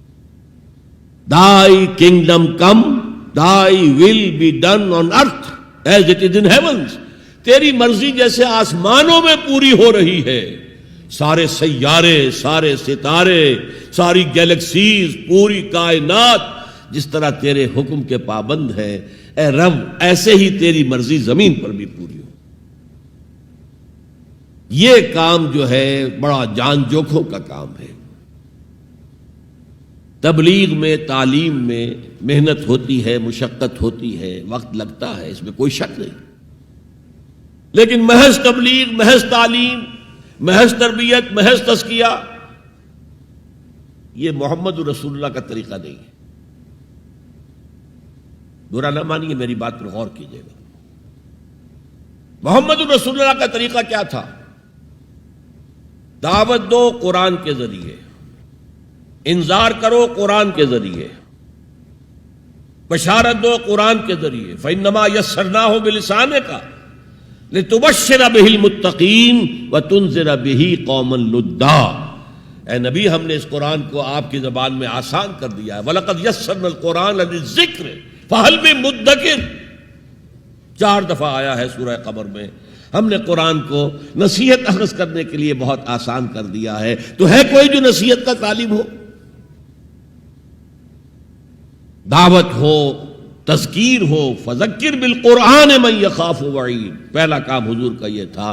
Speaker 1: Thy kingdom come, Thy will be done on earth as it is in heavens. تیری مرضی جیسے آسمانوں میں پوری ہو رہی ہے، سارے سیارے، سارے ستارے، ساری گیلیکسیز، پوری کائنات جس طرح تیرے حکم کے پابند ہیں، اے رب ایسے ہی تیری مرضی زمین پر بھی پوری ہو۔ یہ کام جو ہے بڑا جان جوکھوں کا کام ہے۔ تبلیغ میں، تعلیم میں محنت ہوتی ہے، مشقت ہوتی ہے، وقت لگتا ہے، اس میں کوئی شک نہیں، لیکن محض تبلیغ، محض تعلیم، محض تربیت، محض تزکیہ، یہ محمد رسول اللہ کا طریقہ نہیں ہے۔ برا نہ مانیے، میری بات پر غور کیجیے گا۔ محمد رسول اللہ کا طریقہ کیا تھا؟ دعوت دو قرآن کے ذریعے، انذار کرو قرآن کے ذریعے، بشارت دو قرآن کے ذریعے۔ فَإِنَّمَا يَسَّرْنَاهُ بِلِسَانِكَ لِتُبَشِّرَ بِهِ الْمُتَّقِينَ وَتُنذِرَ بِهِ قَوْمًا لُدًّا۔ اے نبی، ہم نے اس قرآن کو آپ کی زبان میں آسان کر دیا ہے۔ وَلَقَدْ يَسَّرْنَا الْقُرْآنَ لِلذِّكْرِ فَهَلْ مِن مُدَّكِرٍ، 4 دفعہ آیا ہے سورہ قمر میں۔ ہم نے قرآن کو نصیحت اخذ کرنے کے لیے بہت آسان کر دیا ہے، تو ہے کوئی جو نصیحت کا طالب ہو؟ دعوت ہو، تذکیر ہو، فذکر بالقرآن من یخاف وعید، پہلا کام حضور کا یہ تھا،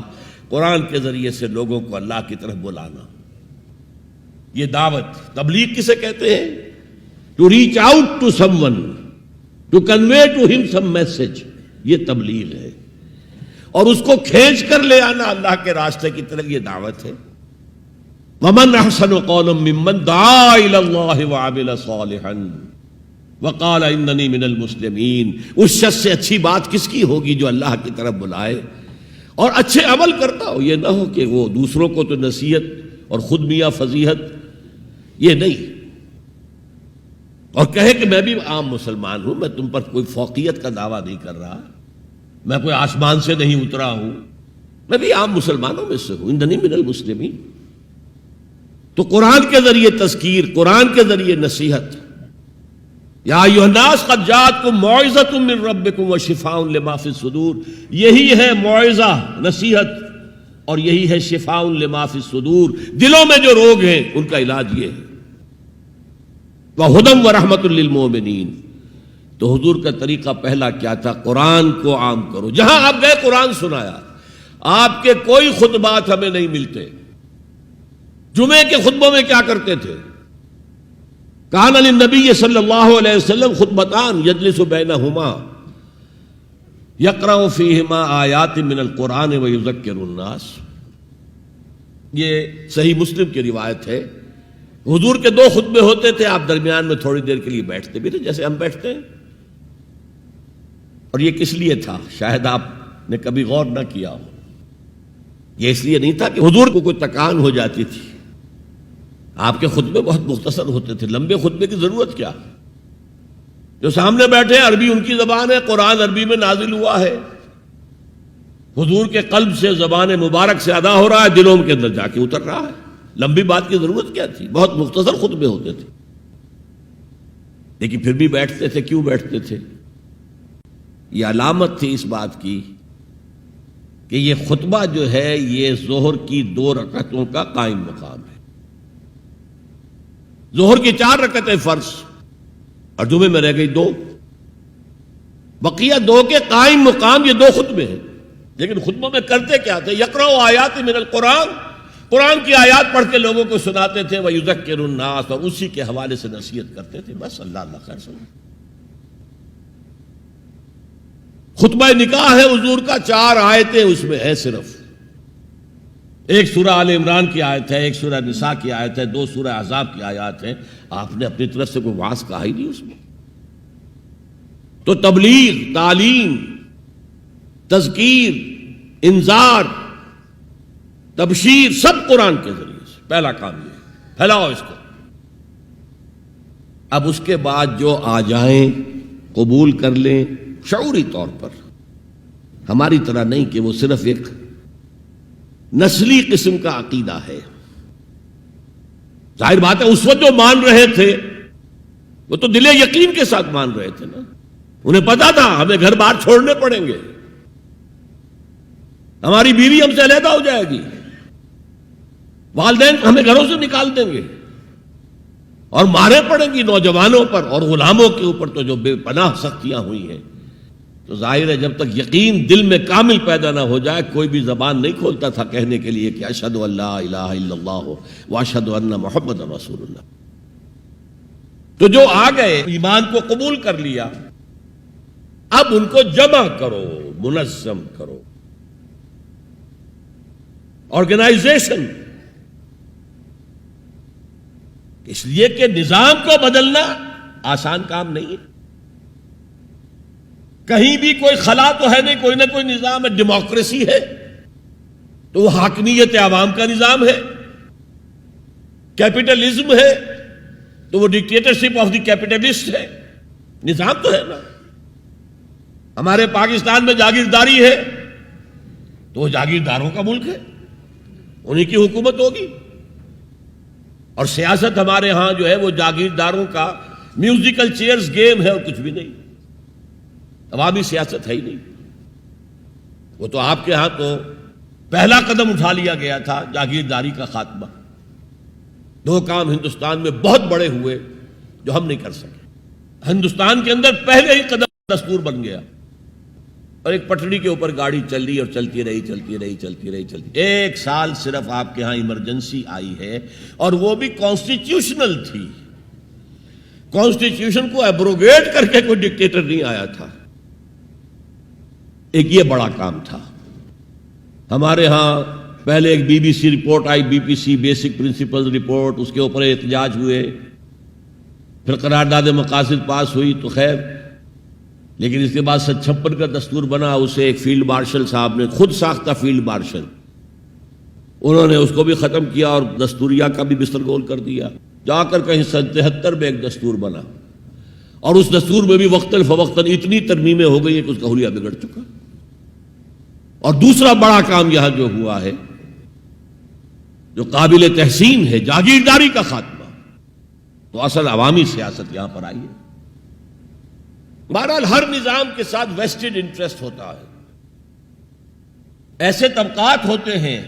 Speaker 1: قرآن کے ذریعے سے لوگوں کو اللہ کی طرف بلانا۔ یہ دعوت، تبلیغ کسے کہتے ہیں؟ To reach out to someone, to convey to ہم سم میسج، یہ تبلیغ ہے، اور اس کو کھینچ کر لے آنا اللہ کے راستے کی طرف، یہ دعوت ہے۔ ومن احسن قولا ممن دعا الی اللہ وعمل صالحا وقال اننی من المسلمین، اس شخص سے اچھی بات کس کی ہوگی جو اللہ کی طرف بلائے اور اچھے عمل کرتا ہو۔ یہ نہ ہو کہ وہ دوسروں کو تو نصیحت اور خود میاں فضیحت، یہ نہیں، اور کہے کہ میں بھی عام مسلمان ہوں، میں تم پر کوئی فوقیت کا دعویٰ نہیں کر رہا، میں کوئی آسمان سے نہیں اترا ہوں، میں بھی عام مسلمانوں میں سے ہوں، اننی من المسلمین۔ تو قرآن کے ذریعے تذکیر، قرآن کے ذریعے نصیحت۔ یا ایھا الناس قد جاءتکم موعظۃ من ربکم وشفاء لما فی الصدور، یہی ہے موعظہ، نصیحت، اور یہی ہے شفاء لما فی الصدور، دلوں میں جو روگ ہیں ان کا علاج یہ ہے۔ وہدی ورحمۃ للمؤمنین۔ تو حضور کا طریقہ پہلا کیا تھا؟ قرآن کو عام کرو، جہاں آپ گئے قرآن سنایا۔ آپ کے کوئی خطبات ہمیں نہیں ملتے۔ جمعے کے خطبوں میں کیا کرتے تھے؟ کان للنبی صلی اللہ علیہ وسلم خطبتان یجلس بینہما یقرأ فیہما آیات من القرآن ویذکر الناس۔ یہ صحیح مسلم کی روایت ہے۔ حضور کے 2 خطبے ہوتے تھے، آپ درمیان میں تھوڑی دیر کے لیے بیٹھتے بھی تھے جیسے ہم بیٹھتے ہیں۔ اور یہ کس لیے تھا؟ شاید آپ نے کبھی غور نہ کیا ہو۔ یہ اس لیے نہیں تھا کہ حضور کو کوئی تکان ہو جاتی تھی، آپ کے خطبے بہت مختصر ہوتے تھے، لمبے خطبے کی ضرورت کیا؟ جو سامنے بیٹھے عربی ان کی زبان ہے، قرآن عربی میں نازل ہوا ہے، حضور کے قلب سے، زبان مبارک سے ادا ہو رہا ہے، دلوں کے اندر جا کے اتر رہا ہے، لمبی بات کی ضرورت کیا تھی؟ بہت مختصر خطبے ہوتے تھے، لیکن پھر بھی بیٹھتے تھے۔ کیوں بیٹھتے تھے؟ یہ علامت تھی اس بات کی کہ یہ خطبہ جو ہے یہ ظہر کی 2 رکعتوں کا قائم مقام ہے۔ ظہر کی 4 رکعتیں فرض اور جمعے میں رہ گئی 2، بقیہ 2 کے قائم مقام یہ 2 خطبے ہیں۔ لیکن خطبوں میں کرتے کیا تھے؟ یقرأ آیات من القرآن، قرآن کی آیات پڑھ کے لوگوں کو سناتے تھے، وَيُذَكِّرُ النَّاسَ، اور اسی کے حوالے سے نصیحت کرتے تھے، بس۔ اللہ اللہ خیر سمجھ۔ خطبہ نکاح ہے حضور کا، 4 آیتیں اس میں ہے صرف. ایک سورہ آل عمران کی آیت ہے، ایک سورہ نساء کی آیت ہے، 2 سورہ احزاب کی آیات ہیں. آپ نے اپنی طرف سے کوئی وعظ کہا ہی نہیں اس میں. تو تبلیغ، تعلیم، تذکیر، انذار، تبشیر سب قرآن کے ذریعے سے. پہلا کام یہ ہے، پھیلاؤ اس کو. اب اس کے بعد جو آ جائیں قبول کر لیں شعوری طور پر، ہماری طرح نہیں کہ وہ صرف ایک نسلی قسم کا عقیدہ ہے. ظاہر بات ہے اس وقت جو مان رہے تھے وہ تو دل یقین کے ساتھ مان رہے تھے نا. انہیں پتا تھا ہمیں گھر بار چھوڑنے پڑیں گے، ہماری بیوی ہم سے علیحدہ ہو جائے گی، والدین ہمیں گھروں سے نکال دیں گے، اور مارے پڑیں گی نوجوانوں پر اور غلاموں کے اوپر تو جو بے پناہ سختیاں ہوئی ہیں. تو ظاہر ہے جب تک یقین دل میں کامل پیدا نہ ہو جائے کوئی بھی زبان نہیں کھولتا تھا کہنے کے لیے کہ اشہد ان لا الہ الا اللہ واشہد ان محمد رسول اللہ. تو جو آ گئے ایمان کو قبول کر لیا، اب ان کو جمع کرو، منظم کرو. آرگنائزیشن، اس لیے کہ نظام کو بدلنا آسان کام نہیں ہے. کہیں بھی کوئی خلا تو ہے نہیں، کوئی نہ کوئی نظام ہے. ڈیموکریسی ہے تو وہ حاکمیت عوام کا نظام ہے. کیپٹلزم ہے تو وہ ڈکٹیٹرشپ آف دی کیپٹلسٹ ہے. نظام تو ہے نا. ہمارے پاکستان میں جاگیرداری ہے تو وہ جاگیرداروں کا ملک ہے، انہی کی حکومت ہوگی. اور سیاست ہمارے ہاں جو ہے وہ جاگیرداروں کا میوزیکل چیئرز گیم ہے اور کچھ بھی نہیں. عوامی سیاست ہے ہی نہیں. وہ تو آپ کے ہاں تو پہلا قدم اٹھا لیا گیا تھا جاگیرداری کا خاتمہ. 2 کام ہندوستان میں بہت بڑے ہوئے جو ہم نہیں کر سکے. ہندوستان کے اندر پہلے ہی قدم دستور بن گیا اور ایک پٹڑی کے اوپر گاڑی چل رہی اور چلتی رہی. 1 سال صرف آپ کے ہاں ایمرجنسی آئی ہے اور وہ بھی کانسٹیٹیوشنل تھی. کانسٹیٹیوشن کو ایبروگیٹ کر کے کوئی ڈکٹیٹر نہیں آیا تھا. ایک یہ بڑا کام تھا. ہمارے ہاں پہلے ایک بی بی سی رپورٹ آئی، B P C basic principle report, اس کے اوپر احتجاج ہوئے، پھر قرارداد مقاصد پاس ہوئی تو خیر. لیکن اس کے بعد 56 کا دستور بنا، اسے ایک فیلڈ مارشل صاحب نے، خود ساختہ فیلڈ مارشل، انہوں نے اس کو بھی ختم کیا اور دستوریہ کا بھی بستر گول کر دیا. جا کر کہیں 73 میں ایک دستور بنا اور اس دستور میں بھی وقتاً فوقتاً اتنی ترمیمیں ہو گئی کہ اس کا حلیہ بگڑ چکا. اور دوسرا بڑا کام یہاں جو ہوا ہے جو قابل تحسین ہے، جاگیرداری کا خاتمہ. تو اصل عوامی سیاست یہاں پر آئی ہے. بہرحال ہر نظام کے ساتھ ویسٹڈ انٹرسٹ ہوتا ہے. ایسے طبقات ہوتے ہیں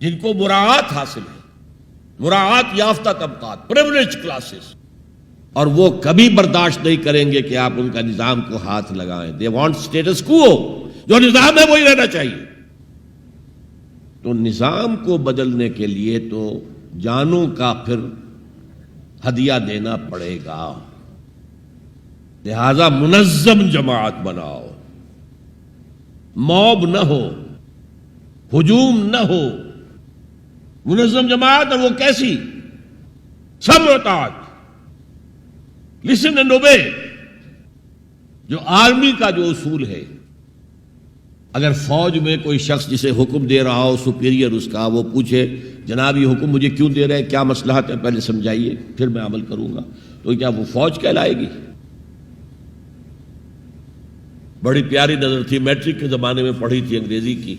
Speaker 1: جن کو مراعات حاصل ہے، مراعات یافتہ طبقات، پریولیج کلاسز، اور وہ کبھی برداشت نہیں کریں گے کہ آپ ان کا نظام کو ہاتھ لگائیں. دے وانٹ اسٹیٹس کو، جو نظام ہے وہی رہنا چاہیے. تو نظام کو بدلنے کے لیے تو جانوں کا پھر ہدیہ دینا پڑے گا. لہذا منظم جماعت بناؤ، موب نہ ہو، ہجوم نہ ہو. منظم جماعت، اور وہ کیسی؟ سب اطاعت، لسن اینڈ اوبے. جو آرمی کا جو اصول ہے، اگر فوج میں کوئی شخص جسے حکم دے رہا ہو، سپیریئر اس کا، وہ پوچھے جناب یہ حکم مجھے کیوں دے رہے ہیں، کیا مصلحت ہے، پہلے سمجھائیے پھر میں عمل کروں گا، تو کیا وہ فوج کہلائے گی؟ بڑی پیاری نظر تھی، میٹرک کے زمانے میں پڑھی تھی انگریزی کی،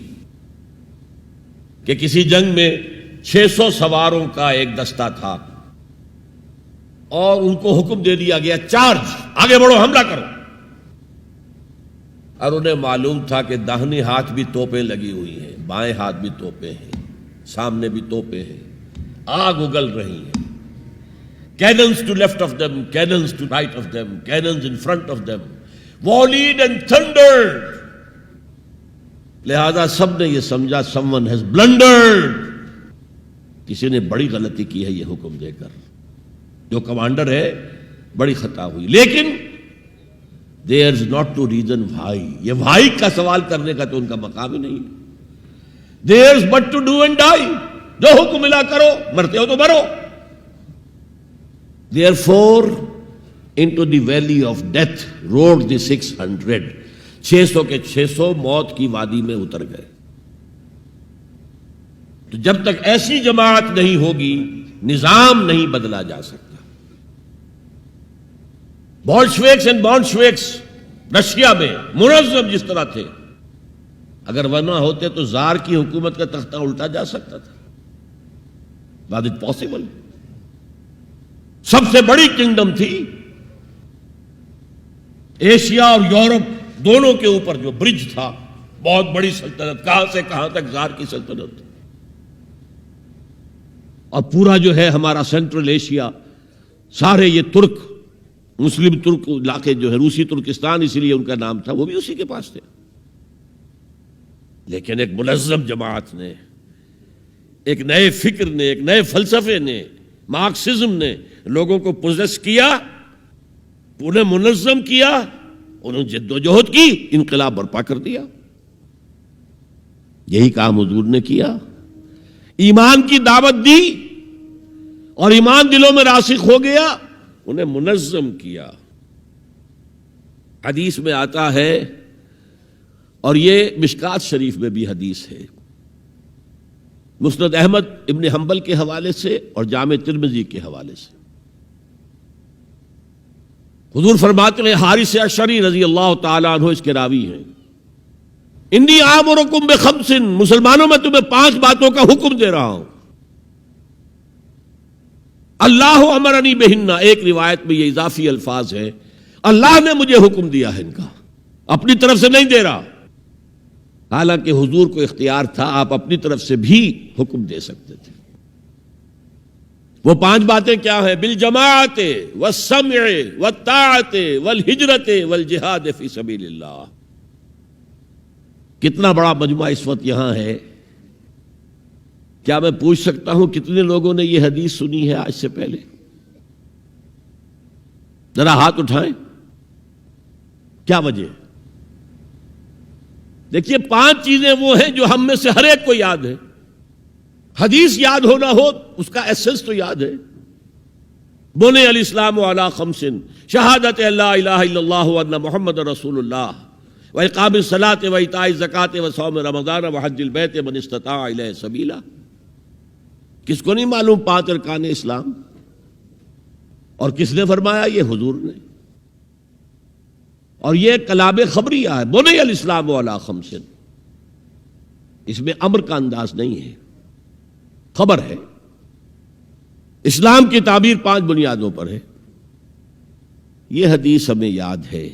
Speaker 1: کہ کسی جنگ میں 600 سواروں کا ایک دستہ تھا اور ان کو حکم دے دیا گیا چارج، آگے بڑھو، حملہ کرو. اور انہیں معلوم تھا کہ داہنے ہاتھ بھی توپیں لگی ہوئی ہیں، بائیں ہاتھ بھی توپیں ہیں، سامنے بھی توپیں ہیں، آگ اگل رہی ہیں. Cannons to left of them, cannons to right of them, cannons in front of them, volleyed and thundered. لہذا سب نے یہ سمجھا someone has blundered. کسی نے بڑی غلطی کی ہے یہ حکم دے کر، جو کمانڈر ہے بڑی خطا ہوئی. لیکن There's not to reason why. یہ why کا سوال کرنے کا تو ان کا مقام ہی نہیں ہے. There's but to do and die. جو حکم ملا کرو, مرتے ہو تو مرو. Therefore, into the valley of death rode the 600. 600 کے 600 موت کی وادی میں اتر گئے. تو جب تک ایسی جماعت نہیں ہوگی نظام نہیں بدلا جا سکتا. بولشویکس اینڈ بولشویکس رشیا میں منظم جس طرح تھے, اگر وہ نہ ہوتے تو زار کی حکومت کا تختہ الٹا جا سکتا تھا. Was it possible? سب سے بڑی کنگڈم تھی ایشیا اور یورپ دونوں کے اوپر جو برج تھا, بہت بڑی سلطنت, کہاں سے کہاں تک زار کی سلطنت. اور پورا جو ہے ہمارا سینٹرل ایشیا, سارے یہ ترک, مسلم ترک علاقے جو ہے, روسی ترکستان اسی لیے ان کا نام تھا, وہ بھی اسی کے پاس تھے. لیکن ایک منظم جماعت نے, ایک نئے فکر نے, ایک نئے فلسفے نے, مارکسزم نے لوگوں کو پوزیس کیا, انہیں منظم کیا, انہوں نے جد و جہد کی, انقلاب برپا کر دیا. یہی کام حضور نے کیا. ایمان کی دعوت دی اور ایمان دلوں میں راسخ ہو گیا, انہیں منظم کیا. حدیث میں آتا ہے, اور یہ مشکات شریف میں بھی حدیث ہے, مسند احمد ابن حنبل کے حوالے سے اور جامع ترمذی کے حوالے سے. حضور فرماتے ہیں, حارث اشعری رضی اللہ تعالیٰ عنہ اس کے راوی ہیں, انی آمرکم بخمس, مسلمانوں میں تمہیں 5 باتوں کا حکم دے رہا ہوں. اللہ امرنی بہن, ایک روایت میں یہ اضافی الفاظ ہے, اللہ نے مجھے حکم دیا ہے ان کا, اپنی طرف سے نہیں دے رہا. حالانکہ حضور کو اختیار تھا, آپ اپنی طرف سے بھی حکم دے سکتے تھے. وہ 5 باتیں کیا ہیں؟ بالجماعت والسمع والطاعت والہجرت والجہاد فی سبیل اللہ. کتنا بڑا مجمع اس وقت یہاں ہے. کیا میں پوچھ سکتا ہوں کتنے لوگوں نے یہ حدیث سنی ہے آج سے پہلے؟ ذرا ہاتھ اٹھائیں. کیا وجہ؟ دیکھیے 5 چیزیں وہ ہیں جو ہم میں سے ہر ایک کو یاد ہے. حدیث یاد ہونا ہو, اس کا ایسنس تو یاد ہے. بنی الاسلام علی 5, شہادت لا الہ الا اللہ وان محمد رسول اللہ, وإقام الصلاة وإيتاء الزکاة وصوم رمضان وحج البیت من استطاع الیہ سبیلا. کس کو نہیں معلوم 5 ارکان اسلام؟ اور کس نے فرمایا؟ یہ حضور نے. اور یہ کلام خبریہ ہے, بنی الاسلام علی 5. اس میں امر کا انداز نہیں ہے, خبر ہے. اسلام کی تعبیر 5 بنیادوں پر ہے. یہ حدیث ہمیں یاد ہے,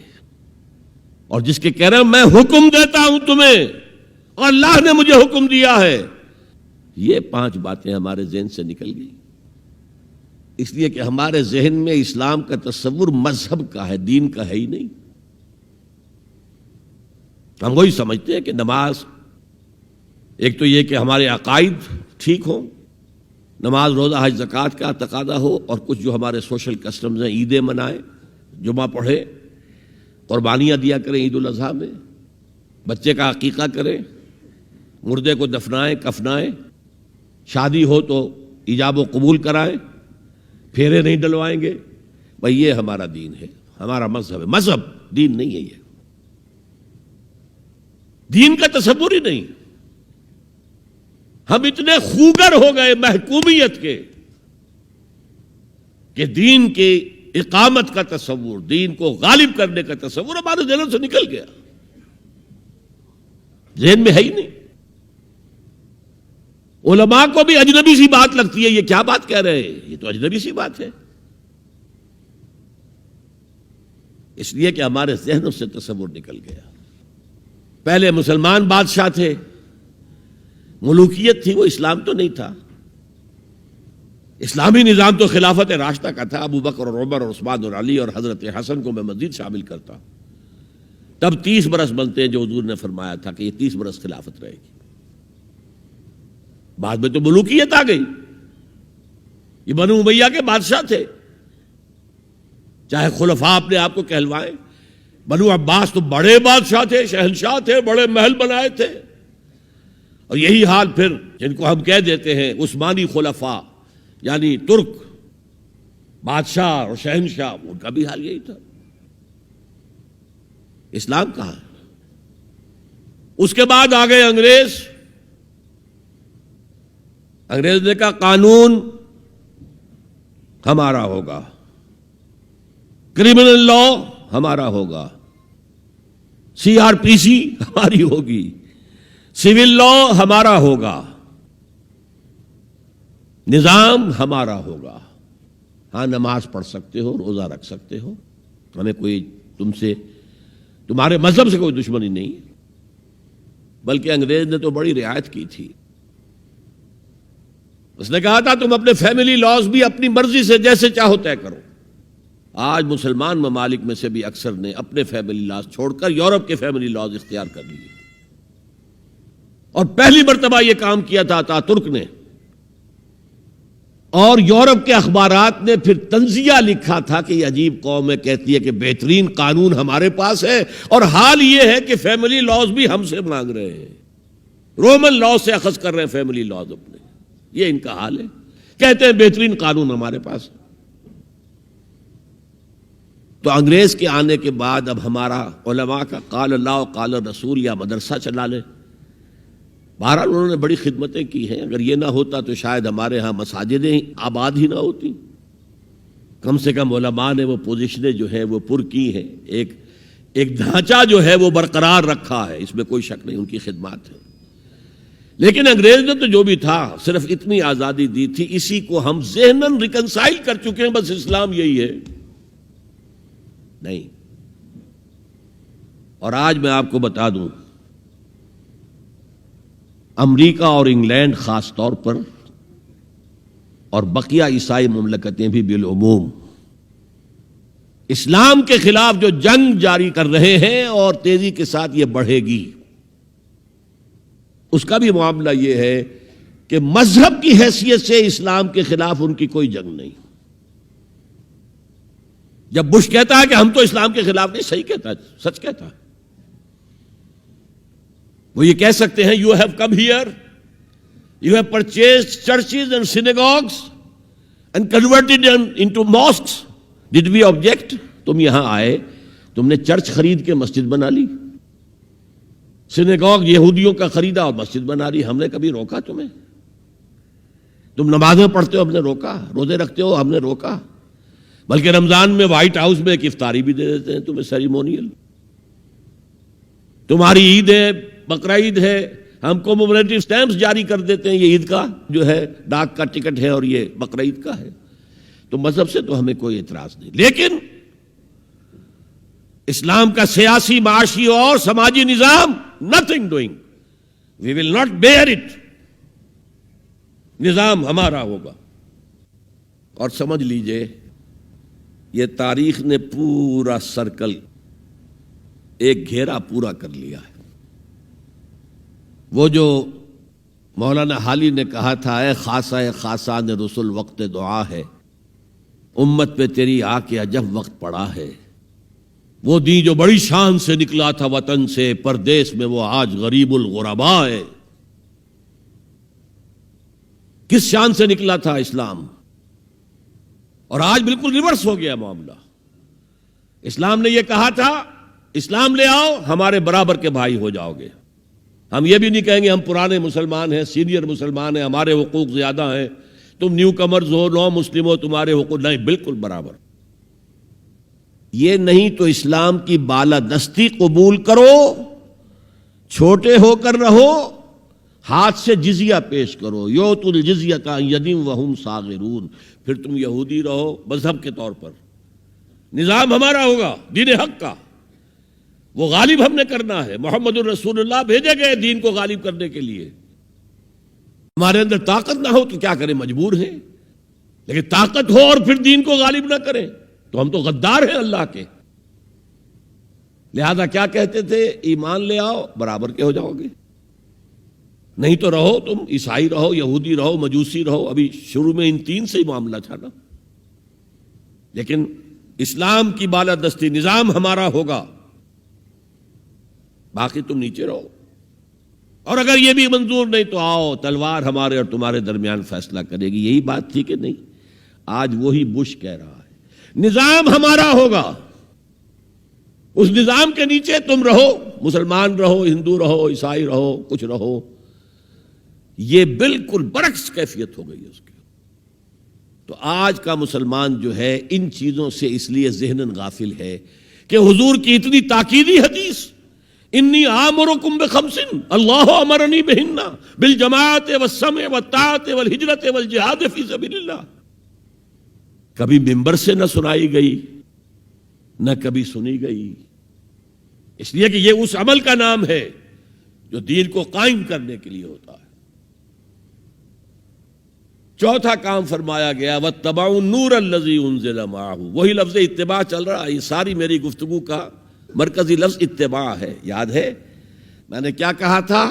Speaker 1: اور جس کے کہہ رہے ہیں میں حکم دیتا ہوں تمہیں اور اللہ نے مجھے حکم دیا ہے, یہ 5 باتیں ہمارے ذہن سے نکل گئی. اس لیے کہ ہمارے ذہن میں اسلام کا تصور مذہب کا ہے, دین کا ہے ہی نہیں. ہم وہی سمجھتے ہیں کہ نماز, ایک تو یہ کہ ہمارے عقائد ٹھیک ہوں, نماز روزہ حج زکوٰۃ کا تقاضا ہو, اور کچھ جو ہمارے سوشل کسٹمز ہیں, عیدیں منائیں, جمعہ پڑھے, قربانیاں دیا کریں عید الاضحیٰ میں, بچے کا عقیقہ کریں, مردے کو دفنائیں کفنائیں, شادی ہو تو ایجاب و قبول کرائیں, پھیرے نہیں ڈلوائیں گے. بھائی یہ ہمارا دین ہے, ہمارا مذہب ہے. مذہب دین نہیں ہے, یہ دین کا تصور ہی نہیں. ہم اتنے خوگر ہو گئے محکومیت کے کہ دین کی اقامت کا تصور, دین کو غالب کرنے کا تصور ہمارے ذہن سے نکل گیا, ذہن میں ہے ہی نہیں. علماء کو بھی اجنبی سی بات لگتی ہے, یہ کیا بات کہہ رہے ہیں, یہ تو اجنبی سی بات ہے. اس لیے کہ ہمارے ذہنوں سے تصور نکل گیا. پہلے مسلمان بادشاہ تھے, ملوکیت تھی, وہ اسلام تو نہیں تھا. اسلامی نظام تو خلافت راشدہ کا تھا, ابو بکر اور عمر اور عثمان اور علی اور حضرت حسن کو میں مزید شامل کرتا ہوں. تب 30 برس بنتے ہیں جو حضور نے فرمایا تھا کہ یہ 30 برس خلافت رہے گی. بعد میں تو ملوکیت آ گئی. یہ بنو امیہ کے بادشاہ تھے, چاہے خلفاء اپنے آپ کو کہلوائیں, بنو عباس تو بڑے بادشاہ تھے، شہنشاہ تھے، بڑے محل بنائے تھے، اور یہی حال پھر جن کو ہم کہہ دیتے ہیں عثمانی خلفاء، یعنی ترک بادشاہ اور شہنشاہ، ان کا بھی حال یہی تھا۔ اسلام کہاں ہے؟ اس کے بعد آ گئے انگریز نے کہا قانون ہمارا ہوگا، کرمنل لا ہمارا ہوگا، CRPC ہماری ہوگی، سول لا ہمارا ہوگا، نظام ہمارا ہوگا۔ ہاں نماز پڑھ سکتے ہو، روزہ رکھ سکتے ہو، ہمیں کوئی تمہارے مذہب سے کوئی دشمنی نہیں، بلکہ انگریز نے تو بڑی رعایت کی تھی۔ اس نے کہا تھا تم اپنے فیملی لاز بھی اپنی مرضی سے جیسے چاہو طے کرو۔ آج مسلمان ممالک میں سے بھی اکثر نے اپنے فیملی لاز چھوڑ کر یورپ کے فیملی لاز اختیار کر لیے، اور پہلی مرتبہ یہ کام کیا تھا ترک نے، اور یورپ کے اخبارات نے پھر تنزیہ لکھا تھا کہ یہ عجیب قوم ہے، کہتی ہے کہ بہترین قانون ہمارے پاس ہے، اور حال یہ ہے کہ فیملی لاز بھی ہم سے مانگ رہے ہیں، رومن لاز سے اخذ کر رہے ہیں فیملی لاز اپنے، یہ ان کا حال ہے، کہتے ہیں بہترین قانون ہمارے پاس ہے۔ تو انگریز کے آنے کے بعد اب ہمارا علماء کا قال اللہ و قال رسول یا مدرسہ چلا لے۔ بہرحال انہوں نے بڑی خدمتیں کی ہیں، اگر یہ نہ ہوتا تو شاید ہمارے ہاں مساجدیں آباد ہی نہ ہوتی، کم سے کم علماء نے وہ پوزیشنیں جو ہیں وہ پر کی ہیں، ایک ڈھانچہ جو ہے وہ برقرار رکھا ہے، اس میں کوئی شک نہیں، ان کی خدمات ہے۔ لیکن انگریز نے تو جو بھی تھا صرف اتنی آزادی دی تھی، اسی کو ہم ذہناً ریکنسائل کر چکے ہیں، بس اسلام یہی ہے نہیں۔ اور آج میں آپ کو بتا دوں، امریکہ اور انگلینڈ خاص طور پر، اور بقیہ عیسائی مملکتیں بھی بالعموم، اسلام کے خلاف جو جنگ جاری کر رہے ہیں اور تیزی کے ساتھ یہ بڑھے گی، اس کا بھی معاملہ یہ ہے کہ مذہب کی حیثیت سے اسلام کے خلاف ان کی کوئی جنگ نہیں۔ جب بش کہتا ہے کہ ہم تو اسلام کے خلاف نہیں، صحیح کہتا ہے، سچ کہتا ہے، وہ یہ کہہ سکتے ہیں you have come here, you have purchased churches and synagogues and converted into mosques, did we object? تم یہاں آئے، تم نے چرچ خرید کے مسجد بنا لی، سینیگاگ یہودیوں کا خریدا اور مسجد بنا لی، ہم نے کبھی روکا تمہیں؟ تم نمازیں پڑھتے ہو، ہم نے روکا؟ روزے رکھتے ہو، ہم نے روکا؟ بلکہ رمضان میں وائٹ ہاؤس میں ایک افطاری بھی دے دیتے ہیں تمہیں، سیریمونیل۔ تمہاری عید ہے، بقرہ عید ہے، ہم کومیموریٹو سٹیمپس جاری کر دیتے ہیں، یہ عید کا جو ہے ڈاک کا ٹکٹ ہے اور یہ بقرہ عید کا ہے۔ تو مذہب سے تو ہمیں کوئی اعتراض نہیں، لیکن اسلام کا سیاسی، معاشی اور سماجی نظام nothing doing, we will not bear it، نظام ہمارا ہوگا۔ اور سمجھ لیجئے یہ تاریخ نے پورا سرکل، ایک گھیرا پورا کر لیا ہے۔ وہ جو مولانا حالی نے کہا تھا، اے خاصہ خاصان رسول وقت دعا ہے، امت پہ تیری آ کے عجب وقت پڑا ہے، وہ دین جو بڑی شان سے نکلا تھا وطن سے، پردیس میں وہ آج غریب الغرباء ہے۔ کس شان سے نکلا تھا اسلام، اور آج بالکل ریورس ہو گیا معاملہ۔ اسلام نے یہ کہا تھا اسلام لے آؤ، ہمارے برابر کے بھائی ہو جاؤ گے۔ ہم یہ بھی نہیں کہیں گے ہم پرانے مسلمان ہیں، سینئر مسلمان ہیں، ہمارے حقوق زیادہ ہیں، تم نیو کمرز ہو، نو مسلم ہو، تمہارے حقوق نہیں، بالکل برابر۔ یہ نہیں تو اسلام کی بالادستی قبول کرو، چھوٹے ہو کر رہو، ہاتھ سے جزیہ پیش کرو، یؤتوا الجزیۃ عن ید وہم صاغرون، پھر تم یہودی رہو مذہب کے طور پر، نظام ہمارا ہوگا دین حق کا، وہ غالب ہم نے کرنا ہے۔ محمد الرسول اللہ بھیجے گئے دین کو غالب کرنے کے لیے، ہمارے اندر طاقت نہ ہو تو کیا کریں، مجبور ہیں، لیکن طاقت ہو اور پھر دین کو غالب نہ کریں تو ہم تو غدار ہیں اللہ کے۔ لہذا کیا کہتے تھے، ایمان لے آؤ برابر کے ہو جاؤ گے، نہیں تو رہو تم عیسائی رہو، یہودی رہو، مجوسی رہو۔ ابھی شروع میں ان تین سے ہی معاملہ تھا نا، لیکن اسلام کی بالادستی، نظام ہمارا ہوگا، باقی تم نیچے رہو، اور اگر یہ بھی منظور نہیں تو آؤ تلوار ہمارے اور تمہارے درمیان فیصلہ کرے گی۔ یہی بات تھی کہ نہیں؟ آج وہی بش کہہ رہا ہے نظام ہمارا ہوگا، اس نظام کے نیچے تم رہو، مسلمان رہو، ہندو رہو، عیسائی رہو، کچھ رہو۔ یہ بالکل برعکس کیفیت ہو گئی اس کی۔ تو آج کا مسلمان جو ہے ان چیزوں سے اس لیے ذہناً غافل ہے کہ حضور کی اتنی تاکیدی حدیث انی آمرکم بخمس اللہ امرنی بہن بالجماعت والسمع والطاعت والہجرت والجہاد فی سبیل اللہ، کبھی ممبر سے نہ سنائی گئی، نہ کبھی سنی گئی، اس لیے کہ یہ اس عمل کا نام ہے جو دین کو قائم کرنے کے لیے ہوتا ہے۔ چوتھا کام فرمایا گیا واتبعوا النور الذی انزل معہ، وہی لفظ اتباع چل رہا ہے۔ یہ ساری میری گفتگو کا مرکزی لفظ اتباع ہے، یاد ہے میں نے کیا کہا تھا؟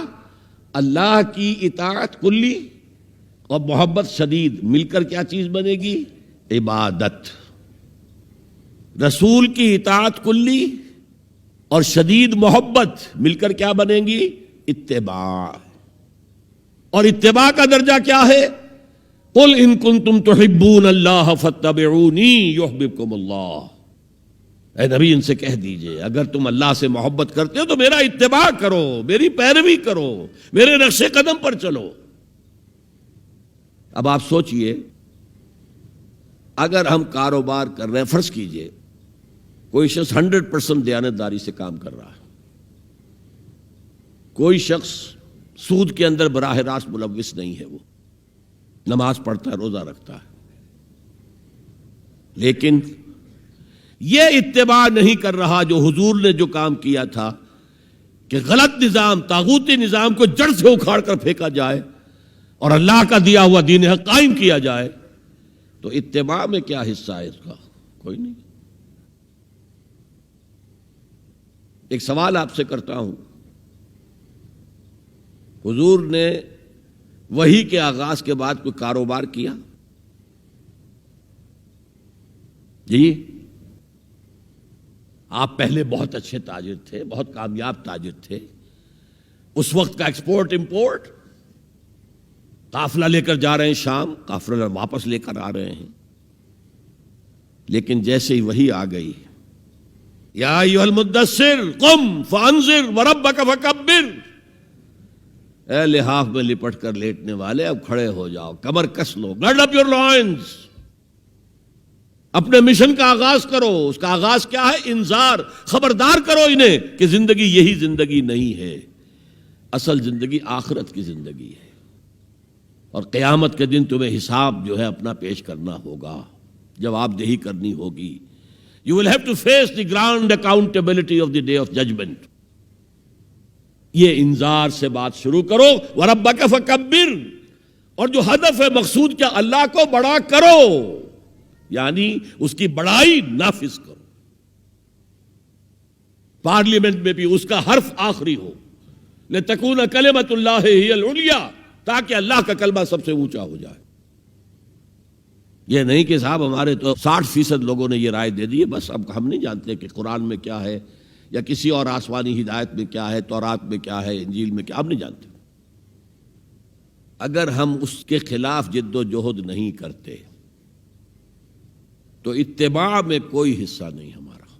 Speaker 1: اللہ کی اطاعت کلی اور محبت شدید مل کر کیا چیز بنے گی؟ عبادت۔ رسول کی اطاعت کلی اور شدید محبت مل کر کیا بنے گی؟ اتباع۔ اور اتباع کا درجہ کیا ہے؟ قل ان کنتم تحبون اللہ فاتبعونی یحببکم اللہ، اے نبی ان سے کہہ دیجئے اگر تم اللہ سے محبت کرتے ہو تو میرا اتباع کرو، میری پیروی کرو، میرے نقش قدم پر چلو۔ اب آپ سوچئے اگر ہم کاروبار کر رہے ہیں، فرض کیجئے کوئی شخص 100% دیانتداری سے کام کر رہا ہے، کوئی شخص سود کے اندر براہ راست ملوث نہیں ہے، وہ نماز پڑھتا ہے، روزہ رکھتا ہے، لیکن یہ اتباع نہیں کر رہا جو حضور نے جو کام کیا تھا کہ غلط نظام، طاغوتی نظام کو جڑ سے اکھاڑ کر پھینکا جائے اور اللہ کا دیا ہوا دین حق قائم کیا جائے، تو اتباع میں کیا حصہ ہے اس کا؟ کوئی نہیں۔ ایک سوال آپ سے کرتا ہوں، حضور نے وحی کے آغاز کے بعد کوئی کاروبار کیا؟ جی آپ پہلے بہت اچھے تاجر تھے، بہت کامیاب تاجر تھے، اس وقت کا ایکسپورٹ امپورٹ، قافلہ لے کر جا رہے ہیں شام، قافلہ واپس لے کر آ رہے ہیں، لیکن جیسے ہی وحی آ گئی یا ایھا المدثر قم فانذر وربک فکبر، اے لحاف میں لپٹ کر لیٹنے والے اب کھڑے ہو جاؤ، کمر کس لو، گرڈ اپ یور لائنز، اپنے مشن کا آغاز کرو۔ اس کا آغاز کیا ہے؟ انذار، خبردار کرو انہیں کہ زندگی یہی زندگی نہیں ہے، اصل زندگی آخرت کی زندگی ہے، اور قیامت کے دن تمہیں حساب جو ہے اپنا پیش کرنا ہوگا، جواب دہی کرنی ہوگی۔ You will have to face the grand accountability of the day of judgment۔ یہ انذار سے بات شروع کرو، وَرَبَّكَ فَكَبِّرْ، اور جو ہدف ہے مقصود کیا؟ اللہ کو بڑا کرو، یعنی اس کی بڑائی نافذ کرو۔ پارلیمنٹ میں بھی اس کا حرف آخری ہو، لِتَكُونَ كَلِمَةُ اللَّهِ هِيَ الْعُلْيَا، تاکہ اللہ کا کلمہ سب سے اونچا ہو جائے۔ یہ نہیں کہ صاحب ہمارے تو 60% لوگوں نے یہ رائے دے دی ہے، بس اب ہم نہیں جانتے کہ قرآن میں کیا ہے یا کسی اور آسمانی ہدایت میں کیا ہے، تورات میں کیا ہے، انجیل میں کیا، ہم نہیں جانتے۔ اگر ہم اس کے خلاف جد و جہد نہیں کرتے تو اتباع میں کوئی حصہ نہیں ہمارا۔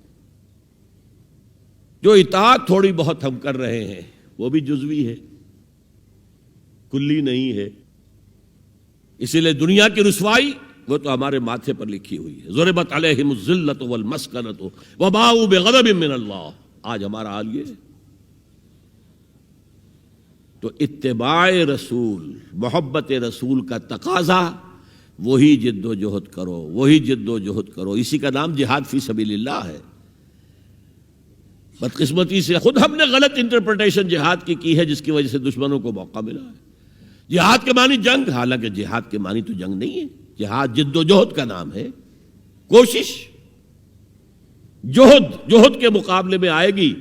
Speaker 1: جو اطاعت تھوڑی بہت ہم کر رہے ہیں وہ بھی جزوی ہے، کلی نہیں ہے، اسی لیے دنیا کی رسوائی وہ تو ہمارے ماتھے پر لکھی ہوئی ہے، ضربت علیہم الذلۃ والمسکنۃ وباؤوا بغضب من اللہ۔ آج ہمارا حال یہ ہے۔ تو اتباع رسول، محبت رسول کا تقاضا، وہی جد و جہد کرو، وہی جد و جہد کرو، اسی کا نام جہاد فی سبیل اللہ ہے۔ بدقسمتی سے خود ہم نے غلط انٹرپریٹیشن جہاد کی ہے، جس کی وجہ سے دشمنوں کو موقع ملا ہے۔ جہاد کے معنی جنگ، حالانکہ جہاد کے معنی تو جنگ نہیں ہے، جہاد جد و جہد کا نام ہے، کوشش۔ جہد کے مقابلے میں آئے گی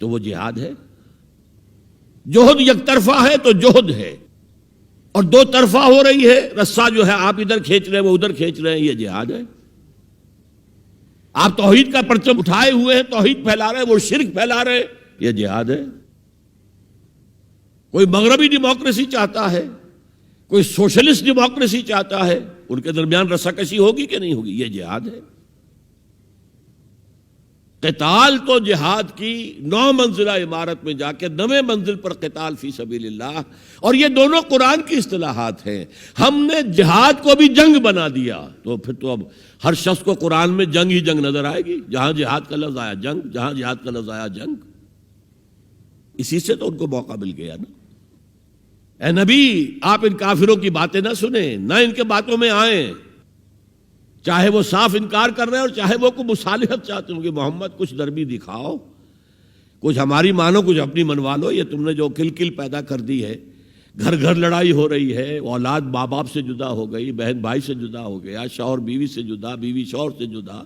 Speaker 1: تو وہ جہاد ہے۔ جہد یک طرفہ ہے تو جہد ہے، اور دو طرفہ ہو رہی ہے، رسہ جو ہے آپ ادھر کھینچ رہے ہیں وہ ادھر کھینچ رہے ہیں، یہ جہاد ہے۔ آپ توحید کا پرچم اٹھائے ہوئے ہیں، توحید پھیلا رہے ہیں، وہ شرک پھیلا رہے ہیں، یہ جہاد ہے. کوئی مغربی ڈیموکریسی چاہتا ہے، کوئی سوشلسٹ ڈیموکریسی چاہتا ہے، ان کے درمیان رساکشی ہوگی کہ نہیں ہوگی؟ یہ جہاد ہے. قتال تو جہاد کی 9 منزلہ عمارت میں جا کے 9ویں منزل پر قتال فی سبیل اللہ، اور یہ دونوں قرآن کی اصطلاحات ہیں. ہم نے جہاد کو بھی جنگ بنا دیا، تو پھر تو اب ہر شخص کو قرآن میں جنگ ہی جنگ نظر آئے گی. جہاں جہاد کا لفظ آیا جنگ، جہاں جہاد کا لفظ آیا جنگ. اسی سے تو ان کو موقع مل گیا نا. اے نبی، آپ ان کافروں کی باتیں نہ سنیں، نہ ان کے باتوں میں آئیں، چاہے وہ صاف انکار کر رہے ہیں اور چاہے وہ کوئی مصالحت چاہتے ہوں کہ محمد کچھ نرمی دکھاؤ، کچھ ہماری مانو، کچھ اپنی منوا لو. یہ تم نے جو کل پیدا کر دی ہے، گھر گھر لڑائی ہو رہی ہے، اولاد ماں باپ سے جدا ہو گئی، بہن بھائی سے جدا ہو گیا، شوہر بیوی سے جدا، بیوی شوہر سے جدا.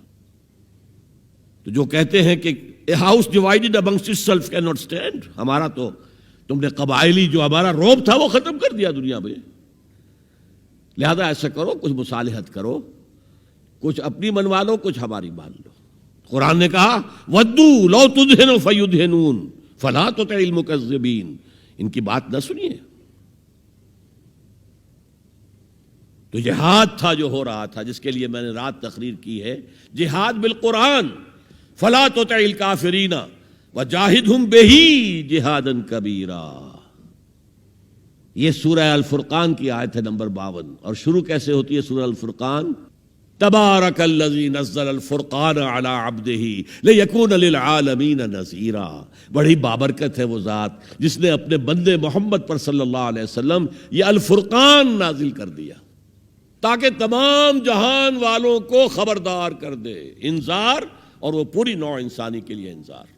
Speaker 1: تو جو کہتے ہیں کہ a house divided amongst it self can not stand, ہمارا تو تم نے قبائلی جو ہمارا روب تھا وہ ختم کر دیا دنیا میں. لہذا ایسا کرو، کچھ مصالحت کرو، کچھ اپنی منوا لو، کچھ ہماری مان لو. قرآن نے کہا وَدُّوا لَوْ تُدْهِنُ فَيُدْهِنُونَ فَلَا تُطِعِ الْمُكَذِّبِينَ. ان کی بات نہ سنیے. تو جہاد تھا جو ہو رہا تھا، جس کے لیے میں نے رات تقریر کی ہے، جہاد بالقرآن. فَلَا تُطِعِ الْكَافِرِينَ وَجَاهِدْهُمْ بِهِ جِهَادًا كَبِيرًا. یہ سورہ الفرقان کی آیت ہے نمبر 52. اور شروع کیسے ہوتی ہے سورہ الفرقان؟ تبارک الذی نزل الفرقان علی عبدہ لیکون للعالمین نذیرا. بڑی بابرکت ہے وہ ذات جس نے اپنے بندے محمد پر صلی اللہ علیہ وسلم یہ الفرقان نازل کر دیا تاکہ تمام جہان والوں کو خبردار کر دے. انذار، اور وہ پوری نوع انسانی کے لیے انذار.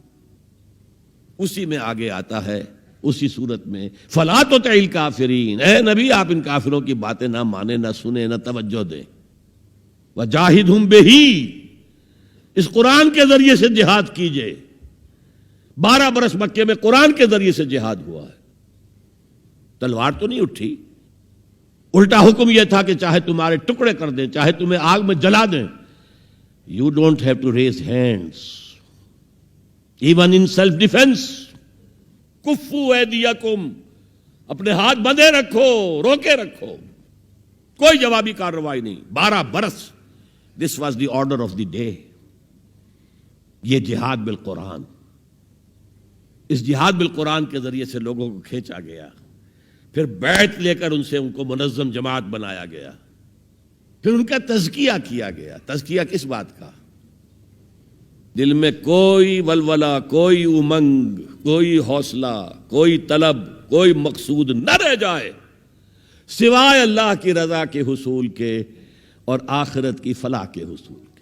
Speaker 1: اسی میں آگے آتا ہے اسی صورت میں فلا تطع الکافرین. اے نبی، آپ ان کافروں کی باتیں نہ مانیں، نہ سنیں، نہ توجہ دیں. وَجَاهِدْهُمْ بِهِ، اس قرآن کے ذریعے سے جہاد کیجئے. 12 برس مکے میں قرآن کے ذریعے سے جہاد ہوا ہے. تلوار تو نہیں اٹھی. الٹا حکم یہ تھا کہ چاہے تمہارے ٹکڑے کر دیں، چاہے تمہیں آگ میں جلا دیں. You don't have to raise hands. Even in self-defense. کفو ایدیکم، اپنے ہاتھ بندھے رکھو، روکے رکھو. کوئی جوابی کارروائی نہیں. 12 برس. This was the order of the day. یہ جہاد بالقرآن. اس جہاد بالقرآن کے ذریعے سے لوگوں کو کھینچا گیا، پھر بیعت لے کر ان سے ان کو منظم جماعت بنایا گیا، پھر ان کا تزکیہ کیا گیا. تزکیہ کس بات کا؟ دل میں کوئی ولولہ، کوئی امنگ، کوئی حوصلہ، کوئی طلب، کوئی مقصود نہ رہ جائے سوائے اللہ کی رضا کے حصول کے اور آخرت کی فلاح کے حصول کے.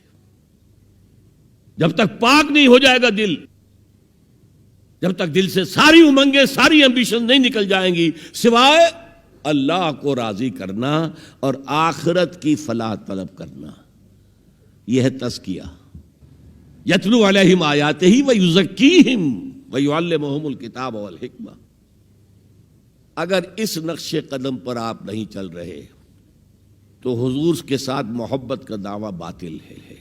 Speaker 1: جب تک پاک نہیں ہو جائے گا دل، جب تک دل سے ساری امنگیں، ساری ایمبیشن نہیں نکل جائیں گی سوائے اللہ کو راضی کرنا اور آخرت کی فلاح طلب کرنا، یہ ہے تزکیہ. یتلو علیہم آیاتہ ویزکیہم ویعلمہم الکتاب والحکمہ. اگر اس نقش قدم پر آپ نہیں چل رہے تو حضور کے ساتھ محبت کا دعویٰ باطل ہے.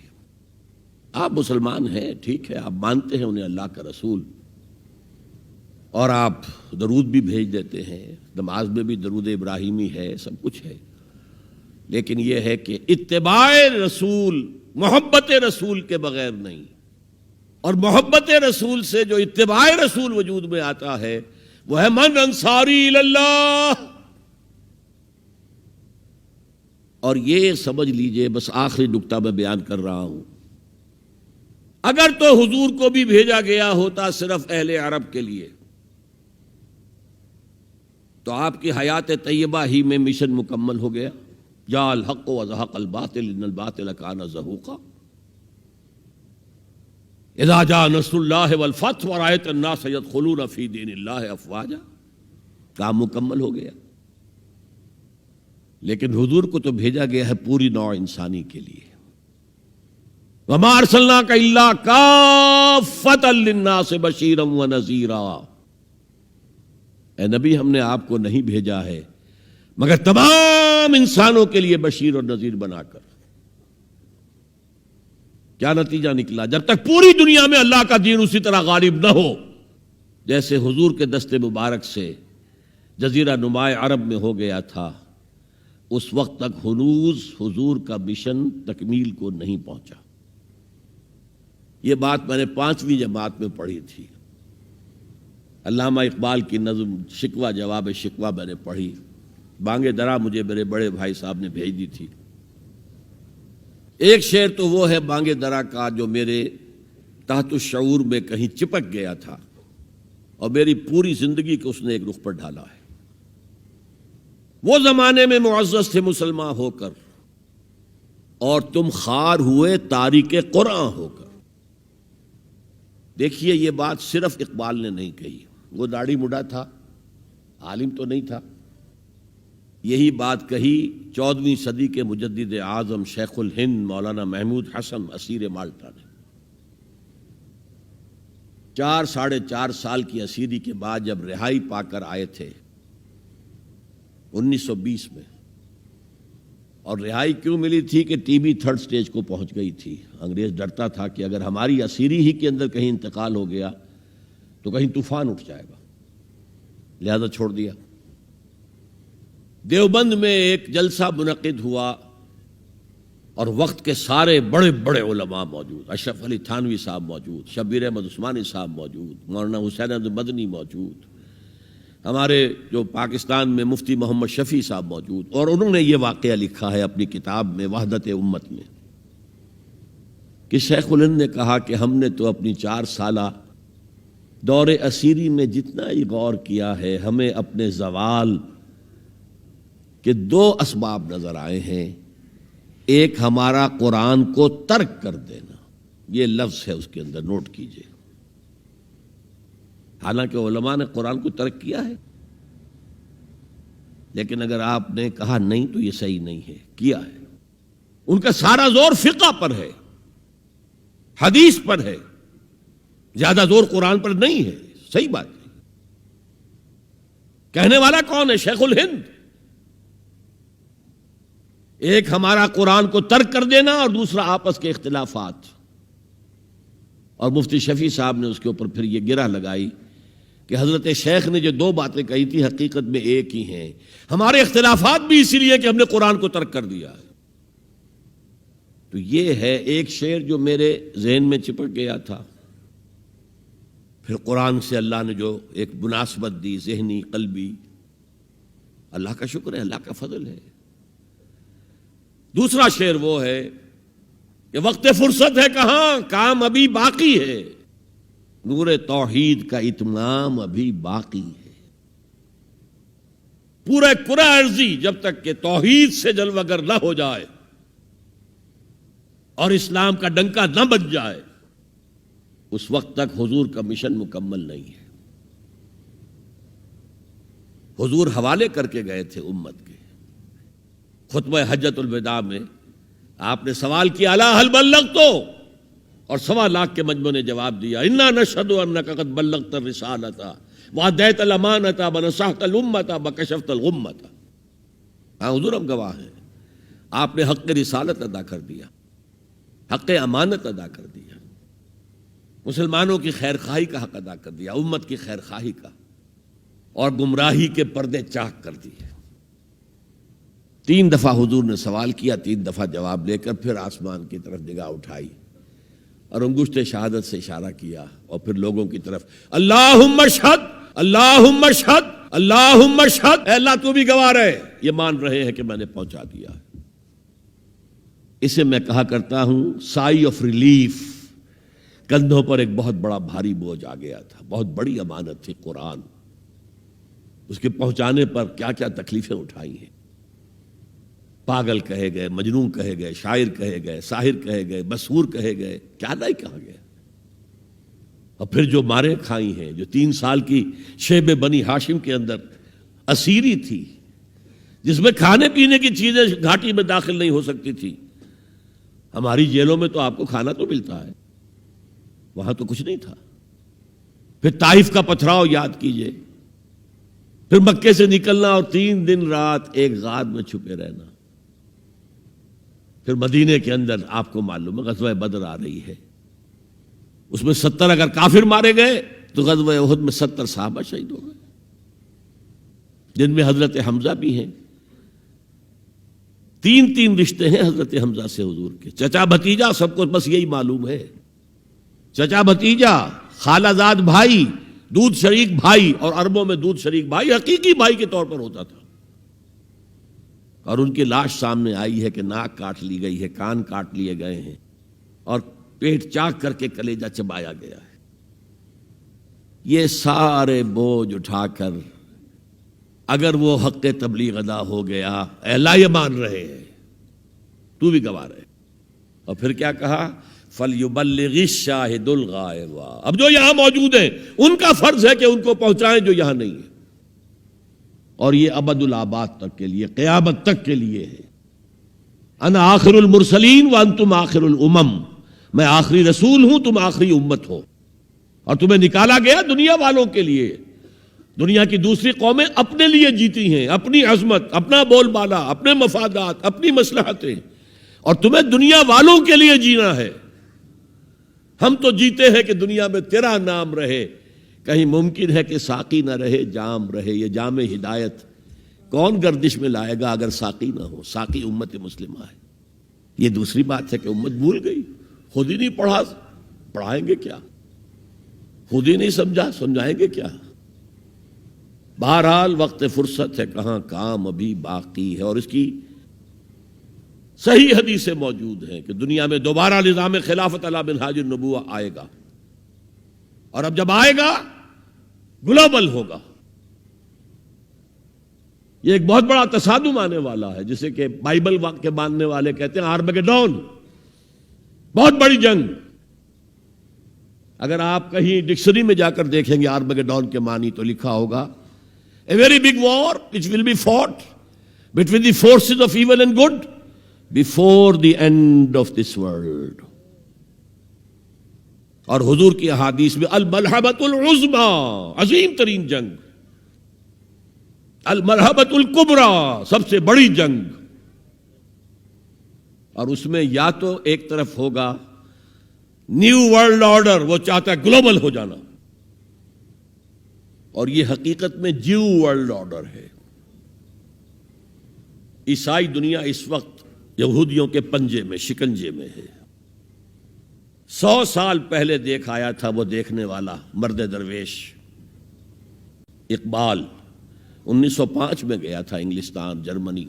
Speaker 1: آپ مسلمان ہیں، ٹھیک ہے، آپ مانتے ہیں انہیں اللہ کا رسول، اور آپ درود بھی بھیج دیتے ہیں، نماز میں بھی درود ابراہیمی ہے، سب کچھ ہے. لیکن یہ ہے کہ اتباع رسول، محبت رسول کے بغیر نہیں. اور محبت رسول سے جو اتباع رسول وجود میں آتا ہے وہ ہے من انصاری اللہ. اور یہ سمجھ لیجئے، بس آخری نکتہ میں بیان کر رہا ہوں، اگر تو حضور کو بھی بھیجا گیا ہوتا صرف اہل عرب کے لیے تو آپ کی حیات طیبہ ہی میں مشن مکمل ہو گیا. جاء الحق وزهق الباطل ان الباطل کان زہوقا. اذا جاء نصر اللہ والفتح ورأیت الناس يدخلون فی دین اللہ افواجا. کام مکمل ہو گیا. لیکن حضور کو تو بھیجا گیا ہے پوری نوع انسانی کے لیے. وما ارسلناک الا کافۃ للناس بشیرا ونذیرا. اے نبی، ہم نے آپ کو نہیں بھیجا ہے مگر تمام انسانوں کے لیے بشیر اور نذیر بنا کر. کیا نتیجہ نکلا؟ جب تک پوری دنیا میں اللہ کا دین اسی طرح غالب نہ ہو جیسے حضور کے دست مبارک سے جزیرہ نماء عرب میں ہو گیا تھا، اس وقت تک ہنوز حضور کا مشن تکمیل کو نہیں پہنچا۔ یہ بات میں نے 5ویں جماعت میں پڑھی تھی۔ علامہ اقبال کی نظم شکوہ جواب شکوہ میں نے پڑھی، بانگ درا مجھے میرے بڑے بھائی صاحب نے بھیج دی تھی۔ ایک شعر تو وہ ہے بانگ درا کا جو میرے تحت الشعور میں کہیں چپک گیا تھا اور میری پوری زندگی کو اس نے ایک رخ پر ڈھالا ہے۔ وہ زمانے میں معزز تھے مسلمان ہو کر، اور تم خار ہوئے تاریک قرآن ہو کر۔ دیکھیے یہ بات صرف اقبال نے نہیں کہی، وہ داڑھی مڈا تھا، عالم تو نہیں تھا۔ یہی بات کہی 14ویں صدی کے مجدد اعظم شیخ الہند مولانا محمود حسن اسیر مالٹا نے۔ 4 سال کی اسیری کے بعد جب رہائی پا کر آئے تھے 1920 میں، اور رہائی کیوں ملی تھی کہ ٹی بی 3rd سٹیج کو پہنچ گئی تھی۔ انگریز ڈرتا تھا کہ اگر ہماری اسیری ہی کے اندر کہیں انتقال ہو گیا تو کہیں طوفان اٹھ جائے گا، لہذا چھوڑ دیا۔ دیوبند میں ایک جلسہ منعقد ہوا اور وقت کے سارے بڑے بڑے علماء موجود، اشرف علی تھانوی صاحب موجود، شبیر احمد عثمانی صاحب موجود، مولانا حسین احمد مدنی موجود، ہمارے جو پاکستان میں مفتی محمد شفیع صاحب موجود، اور انہوں نے یہ واقعہ لکھا ہے اپنی کتاب میں وحدت امت میں کہ شیخ الہند نے کہا کہ ہم نے تو اپنی 4 سالہ دور اسیری میں جتنا ہی غور کیا ہے، ہمیں اپنے زوال کے 2 اسباب نظر آئے ہیں۔ ایک ہمارا قرآن کو ترک کر دینا، یہ لفظ ہے اس کے اندر، نوٹ کیجئے۔ حالانکہ علماء نے قرآن کو ترک کیا ہے، لیکن اگر آپ نے کہا نہیں تو یہ صحیح نہیں ہے، کیا ہے۔ ان کا سارا زور فقہ پر ہے، حدیث پر ہے، زیادہ زور قرآن پر نہیں ہے۔ صحیح بات ہے۔ کہنے والا کون ہے؟ شیخ الہند۔ ایک ہمارا قرآن کو ترک کر دینا اور دوسرا آپس کے اختلافات، اور مفتی شفیع صاحب نے اس کے اوپر پھر یہ گرہ لگائی کہ حضرت شیخ نے جو 2 باتیں کہی تھی حقیقت میں ایک ہی ہیں، ہمارے اختلافات بھی اسی لیے کہ ہم نے قرآن کو ترک کر دیا ہے۔ تو یہ ہے ایک شعر جو میرے ذہن میں چپک گیا تھا، پھر قرآن سے اللہ نے جو ایک مناسبت دی ذہنی قلبی، اللہ کا شکر ہے، اللہ کا فضل ہے۔ دوسرا شعر وہ ہے کہ وقت فرصت ہے کہاں، کام ابھی باقی ہے، نور توحید کا اتمام ابھی باقی ہے۔ پورے کرہ ارضی جب تک کہ توحید سے جلوگر نہ ہو جائے اور اسلام کا ڈنکا نہ بج جائے، اس وقت تک حضور کا مشن مکمل نہیں ہے۔ حضور حوالے کر کے گئے تھے امت کے۔ خطبہ حجۃ الوداع میں آپ نے سوال کیا الا هل بلغت، اور 1.25 لاکھ کے مجمع نے جواب دیا انا نشهد انک قد بلغت الرسالۃ وادیت الامانۃ ونصحت الامۃ وکشفت الغمۃ۔ ہاں حضور ہم گواہ ہیں، آپ نے حق رسالت ادا کر دیا، حق امانت ادا کر دیا، مسلمانوں کی خیر خواہی کا حق ادا کر دیا، امت کی خیر خواہی کا، اور گمراہی کے پردے چاک کر دیے۔ 3 دفعہ حضور نے سوال کیا، 3 دفعہ جواب لے کر پھر آسمان کی طرف نگاہ اٹھائی اور انگشت شہادت سے اشارہ کیا، اور پھر لوگوں کی طرف اللہم اشہد اللہم اشہد اللہم اشہد، اے اللہ تو بھی گواہ رہے، یہ مان رہے ہیں کہ میں نے پہنچا دیا ہے۔ اسے میں کہا کرتا ہوں سائی آف ریلیف۔ کندھوں پر ایک بہت بڑا بھاری بوجھ آ گیا تھا، بہت بڑی امانت تھی قرآن، اس کے پہنچانے پر کیا کیا تکلیفیں اٹھائی ہیں۔ پاگل کہے گئے، مجنون کہے گئے، شاعر کہے گئے، ساحر کہے گئے، مسحور کہے گئے، کیا نہیں کہا گیا۔ اور پھر جو مارے کھائی ہیں، جو 3 سال کی شیب بنی ہاشم کے اندر اسیری تھی، جس میں کھانے پینے کی چیزیں گھاٹی میں داخل نہیں ہو سکتی تھی۔ ہماری جیلوں میں تو آپ کو کھانا تو ملتا ہے، وہاں تو کچھ نہیں تھا۔ پھر طائف کا پتھراؤ یاد کیجئے، پھر مکے سے نکلنا اور 3 دن رات ایک غار میں چھپے رہنا، پھر مدینے کے اندر آپ کو معلوم ہے غزوہ بدر آ رہی ہے، اس میں 70 اگر کافر مارے گئے تو غزوہ احد میں 70 صحابہ شہید ہو گئے، جن میں حضرت حمزہ بھی ہیں۔ 3 رشتے ہیں حضرت حمزہ سے حضور کے، چچا بھتیجا، سب کو بس یہی معلوم ہے، چچا بھتیجا، خالہ زاد بھائی، دودھ شریک بھائی، اور عربوں میں دودھ شریک بھائی حقیقی بھائی کے طور پر ہوتا تھا۔ اور ان کی لاش سامنے آئی ہے کہ ناک کاٹ لی گئی ہے، کان کاٹ لیے گئے ہیں، اور پیٹ چاک کر کے کلیجہ چبایا گیا ہے۔ یہ سارے بوجھ اٹھا کر اگر وہ حق تبلیغ ادا ہو گیا، اے اللہ یہ مان رہے ہیں، تو بھی گواہ رہے، اور پھر کیا کہا؟ فَلْيُبَلِّغِ الشَّاهِدُ الْغَائِبَ، اب جو یہاں موجود ہیں ان کا فرض ہے کہ ان کو پہنچائیں جو یہاں نہیں ہے، اور یہ ابد الآباد تک کے لیے، قیامت تک کے لیے ہے۔ انا آخر المرسلین وانتم آخر الامم، میں آخری رسول ہوں، تم آخری امت ہو، اور تمہیں نکالا گیا دنیا والوں کے لیے۔ دنیا کی دوسری قومیں اپنے لیے جیتی ہیں، اپنی عظمت، اپنا بول بالا، اپنے مفادات، اپنی مصلحتیں، اور تمہیں دنیا والوں کے لیے جینا ہے۔ ہم تو جیتے ہیں کہ دنیا میں تیرا نام رہے، کہیں ممکن ہے کہ ساقی نہ رہے جام رہے۔ یہ جام ہدایت کون گردش میں لائے گا اگر ساقی نہ ہو؟ ساقی امت مسلمہ ہے۔ یہ دوسری بات ہے کہ امت بھول گئی، خود ہی نہیں پڑھا، پڑھائیں گے کیا؟ خود ہی نہیں سمجھا، سمجھائیں گے کیا؟ بہرحال وقت فرصت ہے، کہاں کام ابھی باقی ہے، اور اس کی صحیح حدیثیں موجود ہیں کہ دنیا میں دوبارہ نظام خلافت علی منہاج النبوہ آئے گا، اور اب جب آئے گا گلوبل ہوگا۔ یہ ایک بہت بڑا تصادم آنے والا ہے، جسے کہ بائبل کے ماننے والے کہتے ہیں آرمگیڈون، بہت بڑی جنگ۔ اگر آپ کہیں ڈکشنری میں جا کر دیکھیں گے آرمگیڈون کے معنی تو لکھا ہوگا A very big war which will be fought between the forces of evil and good before the end of this world۔ اور حضور کی احادیث میں الملحمۃ العظمی، عظیم ترین جنگ، الملحمۃ الکبریٰ، سب سے بڑی جنگ، اور اس میں یا تو ایک طرف ہوگا نیو ورلڈ آرڈر، وہ چاہتا ہے گلوبل ہو جانا، اور یہ حقیقت میں جیو ورلڈ آرڈر ہے۔ عیسائی دنیا اس وقت یہودیوں کے پنجے میں، شکنجے میں ہے۔ 100 سال پہلے دیکھ آیا تھا وہ دیکھنے والا مرد درویش اقبال، 1905 میں گیا تھا انگلستان، جرمنی،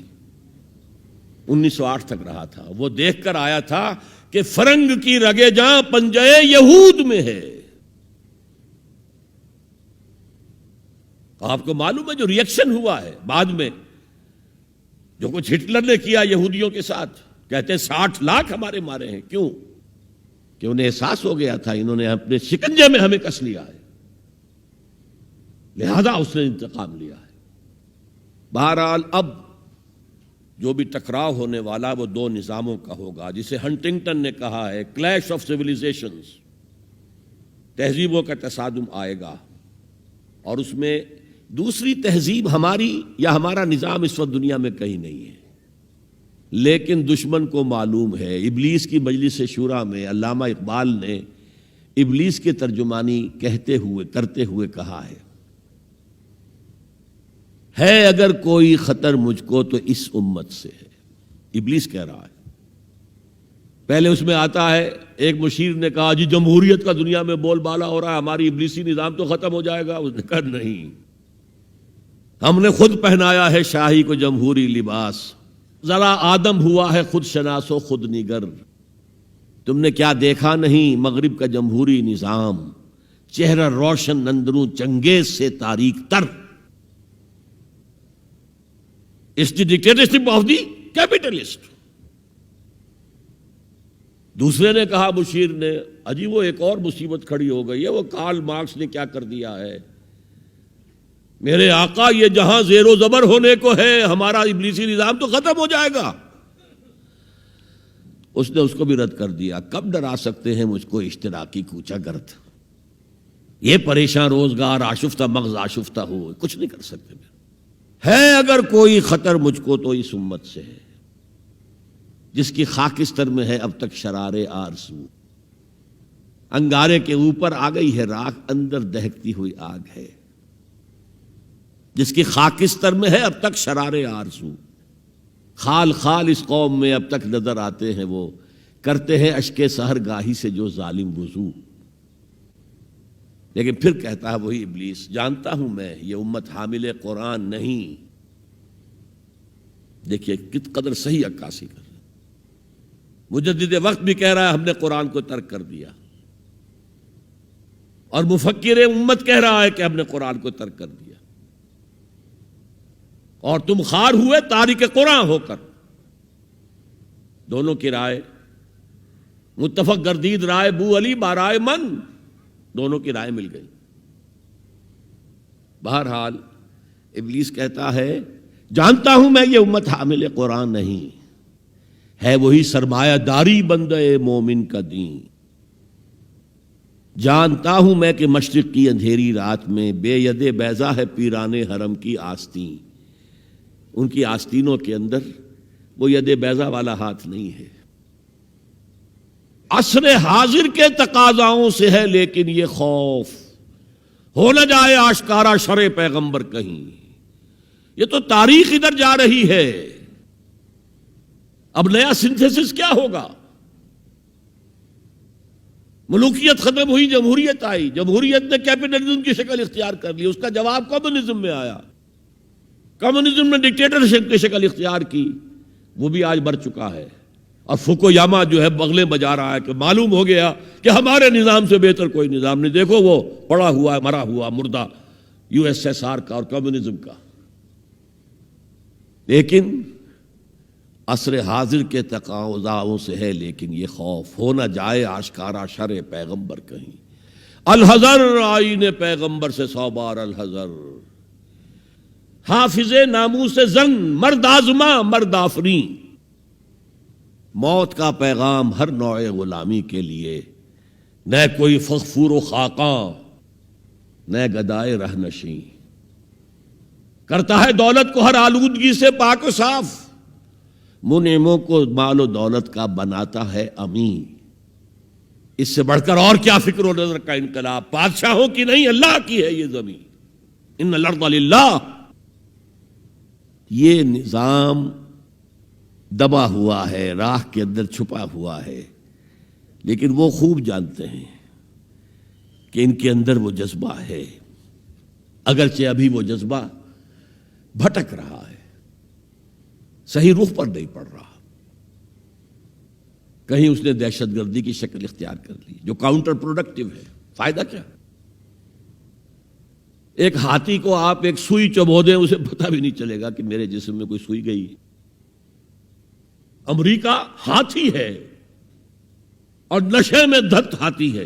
Speaker 1: 1908 تک رہا تھا۔ وہ دیکھ کر آیا تھا کہ فرنگ کی رگے جاں پنجے یہود میں ہے۔ آپ کو معلوم ہے جو ریئیکشن ہوا ہے بعد میں، جو کچھ ہٹلر نے کیا یہودیوں کے ساتھ، کہتے ہیں 60 لاکھ ہمارے مارے ہیں۔ کیوں؟ کہ انہیں احساس ہو گیا تھا انہوں نے اپنے شکنجے میں ہمیں کس لیا ہے، لہذا اس نے انتقام لیا ہے۔ بہرحال اب جو بھی ٹکراؤ ہونے والا وہ 2 نظاموں کا ہوگا، جسے ہنٹنگٹن نے کہا ہے کلیش آف سیویلائزیشنز، تہذیبوں کا تصادم آئے گا، اور اس میں دوسری تہذیب ہماری یا ہمارا نظام اس وقت دنیا میں کہیں نہیں ہے، لیکن دشمن کو معلوم ہے۔ ابلیس کی مجلس شورا میں علامہ اقبال نے ابلیس کے ترجمانی کرتے ہوئے کہا ہے اگر کوئی خطر مجھ کو تو اس امت سے ہے۔ ابلیس کہہ رہا ہے۔ پہلے اس میں آتا ہے ایک مشیر نے کہا جی جمہوریت کا دنیا میں بول بالا ہو رہا ہے، ہماری ابلیسی نظام تو ختم ہو جائے گا۔ اس نے کہا نہیں، ہم نے خود پہنایا ہے شاہی کو جمہوری لباس، ذرا آدم ہوا ہے خود شناس و خود نگر۔ تم نے کیا دیکھا نہیں مغرب کا جمہوری نظام، چہرہ روشن اندروں چنگیز سے تاریک تر۔ It's the dictatorship of the capitalist۔ دوسرے نے کہا مشیر نے اجی وہ ایک اور مصیبت کھڑی ہو گئی ہے، وہ کارل مارکس نے کیا کر دیا ہے، میرے آقا یہ جہاں زیر و زبر ہونے کو ہے ہمارا ابلیسی نظام تو ختم ہو جائے گا۔ اس نے اس کو بھی رد کر دیا۔ کب ڈرا سکتے ہیں مجھ کو اشتراکی کوچہ گرد، یہ پریشان روزگار آشفتہ مغز آشفتہ ہو، کچھ نہیں کر سکتے۔ ہے اگر کوئی خطر مجھ کو تو اس امت سے ہے جس کی خاکستر میں ہے اب تک شرار آرزو۔ انگارے کے اوپر آ گئی ہے راکھ، اندر دہکتی ہوئی آگ ہے، جس کی خاکستر میں ہے اب تک شرار آرزو۔ خال خال اس قوم میں اب تک نظر آتے ہیں وہ، کرتے ہیں اشک سحر گاہی سے جو ظالم وضو۔ لیکن پھر کہتا ہے وہی ابلیس، جانتا ہوں میں یہ امت حامل قرآن نہیں۔ دیکھیے کت قدر صحیح عکاسی کر رہے، مجدد وقت بھی کہہ رہا ہے ہم نے قرآن کو ترک کر دیا، اور مفکر امت کہہ رہا ہے کہ ہم نے قرآن کو ترک کر دیا، اور تم خار ہوئے تارک قرآن ہو کر۔ دونوں کی رائے متفق گردید رائے بو علی بارائے من، دونوں کی رائے مل گئی۔ بہرحال ابلیس کہتا ہے جانتا ہوں میں یہ امت حامل قرآن نہیں ہے، وہی سرمایہ داری بندے مومن کا دین۔ جانتا ہوں میں کہ مشرق کی اندھیری رات میں بے ید بیضا ہے پیران حرم کی آستین، ان کی آستینوں کے اندر وہ ید بیضا والا ہاتھ نہیں ہے۔ عصر حاضر کے تقاضاؤں سے ہے لیکن یہ خوف، ہو نہ جائے آشکارا شرع پیغمبر کہیں۔ یہ تو تاریخ ادھر جا رہی ہے، اب نیا سنتھیسس کیا ہوگا؟ ملوکیت ختم ہوئی، جمہوریت آئی، جمہوریت نے کیپٹلزم کی شکل اختیار کر لی، اس کا جواب کمیونزم میں آیا، کمیونزم نے ڈکٹیٹرشپ کی شکل اختیار کی، وہ بھی آج بڑھ چکا ہے۔ اور فوکویاما جو ہے بغلیں بجا رہا ہے کہ معلوم ہو گیا کہ ہمارے نظام سے بہتر کوئی نظام نہیں، دیکھو وہ پڑا ہوا ہے مرا ہوا مردہ یو ایس ایس آر کا اور کمیونزم کا۔ لیکن عصر حاضر کے تقاضاؤں سے ہے لیکن یہ خوف، ہو نہ جائے آشکارا شرع پیغمبر کہیں۔ الحذر آئین پیغمبر سے 100 بار الحذر، حافظ ناموس زن مرد آزما مرد آفرین۔ موت کا پیغام ہر نوع غلامی کے لیے، نہ کوئی فغفور و خاقاں نہ گدائے رہنشیں، کرتا ہے دولت کو ہر آلودگی سے پاک و صاف، منعموں کو مال و دولت کا بناتا ہے امین۔ اس سے بڑھ کر اور کیا فکر و نظر کا انقلاب، بادشاہوں کی نہیں اللہ کی ہے یہ زمین، ان الارض للہ۔ یہ نظام دبا ہوا ہے، راہ کے اندر چھپا ہوا ہے، لیکن وہ خوب جانتے ہیں کہ ان کے اندر وہ جذبہ ہے، اگرچہ ابھی وہ جذبہ بھٹک رہا ہے، صحیح رخ پر نہیں پڑ رہا، کہیں اس نے دہشت گردی کی شکل اختیار کر لی جو کاؤنٹر پروڈکٹیو ہے۔ فائدہ کیا؟ ایک ہاتھی کو آپ ایک سوئی چبو دیں، اسے پتہ بھی نہیں چلے گا کہ میرے جسم میں کوئی سوئی گئی۔ امریکہ ہاتھی ہے اور نشے میں دھت ہاتھی ہے،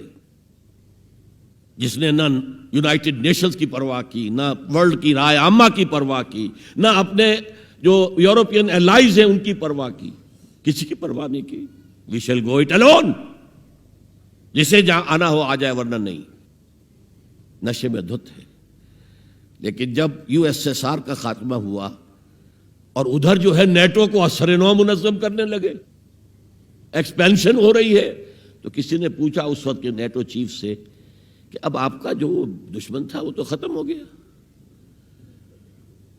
Speaker 1: جس نے نہ یونائٹڈ نیشنز کی پرواہ کی، نہ ورلڈ کی رائے عامہ کی پرواہ کی، نہ اپنے جو یورپین الائز ہیں ان کی پرواہ کی، کسی کی پرواہ نہیں کی۔ We shall go it alone, جسے جہاں آنا ہو آ جائے ورنہ نہیں، نشے میں دھت ہے۔ لیکن جب یو ایس ایس آر کا خاتمہ ہوا اور ادھر جو ہے نیٹو کو اثر نو منظم کرنے لگے، ایکسپینشن ہو رہی ہے، تو کسی نے پوچھا اس وقت کے نیٹو چیف سے کہ اب آپ کا جو دشمن تھا وہ تو ختم ہو گیا،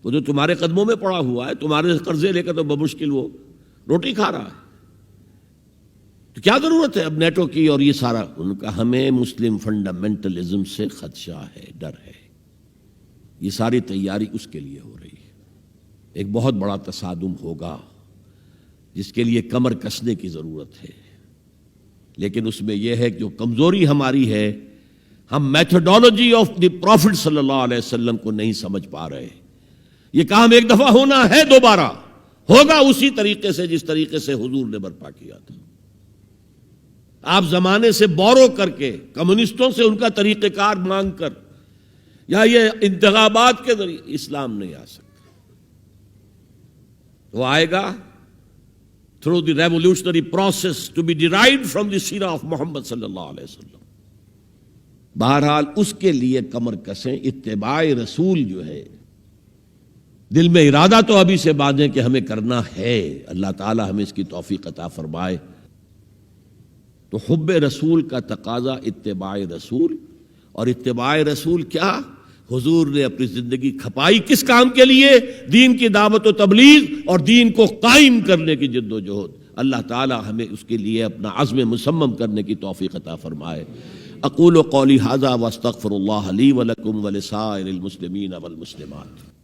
Speaker 1: وہ جو تمہارے قدموں میں پڑا ہوا ہے، تمہارے قرضے لے کر تو بمشکل وہ روٹی کھا رہا ہے، تو کیا ضرورت ہے اب نیٹو کی اور یہ سارا؟ ان کا ہمیں مسلم فنڈامنٹلزم سے خدشہ ہے، ڈر ہے، یہ ساری تیاری اس کے لیے ہو رہی ہے۔ ایک بہت بڑا تصادم ہوگا جس کے لیے کمر کسنے کی ضرورت ہے، لیکن اس میں یہ ہے کہ جو کمزوری ہماری ہے، ہم میتھڈالوجی آف دی پروفٹ صلی اللہ علیہ وسلم کو نہیں سمجھ پا رہے۔ یہ کام ایک دفعہ ہونا ہے، دوبارہ ہوگا اسی طریقے سے جس طریقے سے حضور نے برپا کیا تھا۔ آپ زمانے سے بورو کر کے، کمیونسٹوں سے ان کا طریقہ کار مانگ کر، یا یہ انتخابات کے ذریعے اسلام نہیں آ سکتا۔ وہ آئے گا through the revolutionary process to be derived from the سیرہ of محمد صلی اللہ علیہ وسلم۔ بہرحال اس کے لیے کمر کسیں، اتباع رسول جو ہے، دل میں ارادہ تو ابھی سے باندھیں کہ ہمیں کرنا ہے، اللہ تعالی ہمیں اس کی توفیق عطا فرمائے۔ تو حب رسول کا تقاضا اتباع رسول، اور اتباع رسول کیا؟ حضور نے اپنی زندگی کھپائی کس کام کے لیے؟ دین کی دعوت و تبلیغ اور دین کو قائم کرنے کی جد و جہد۔ اللہ تعالی ہمیں اس کے لیے اپنا عزم مصمم کرنے کی توفیق عطا فرمائے۔ اقول قولی ھذا واستغفر اللہ لی ولکم ولسائر المسلمین والمسلمات۔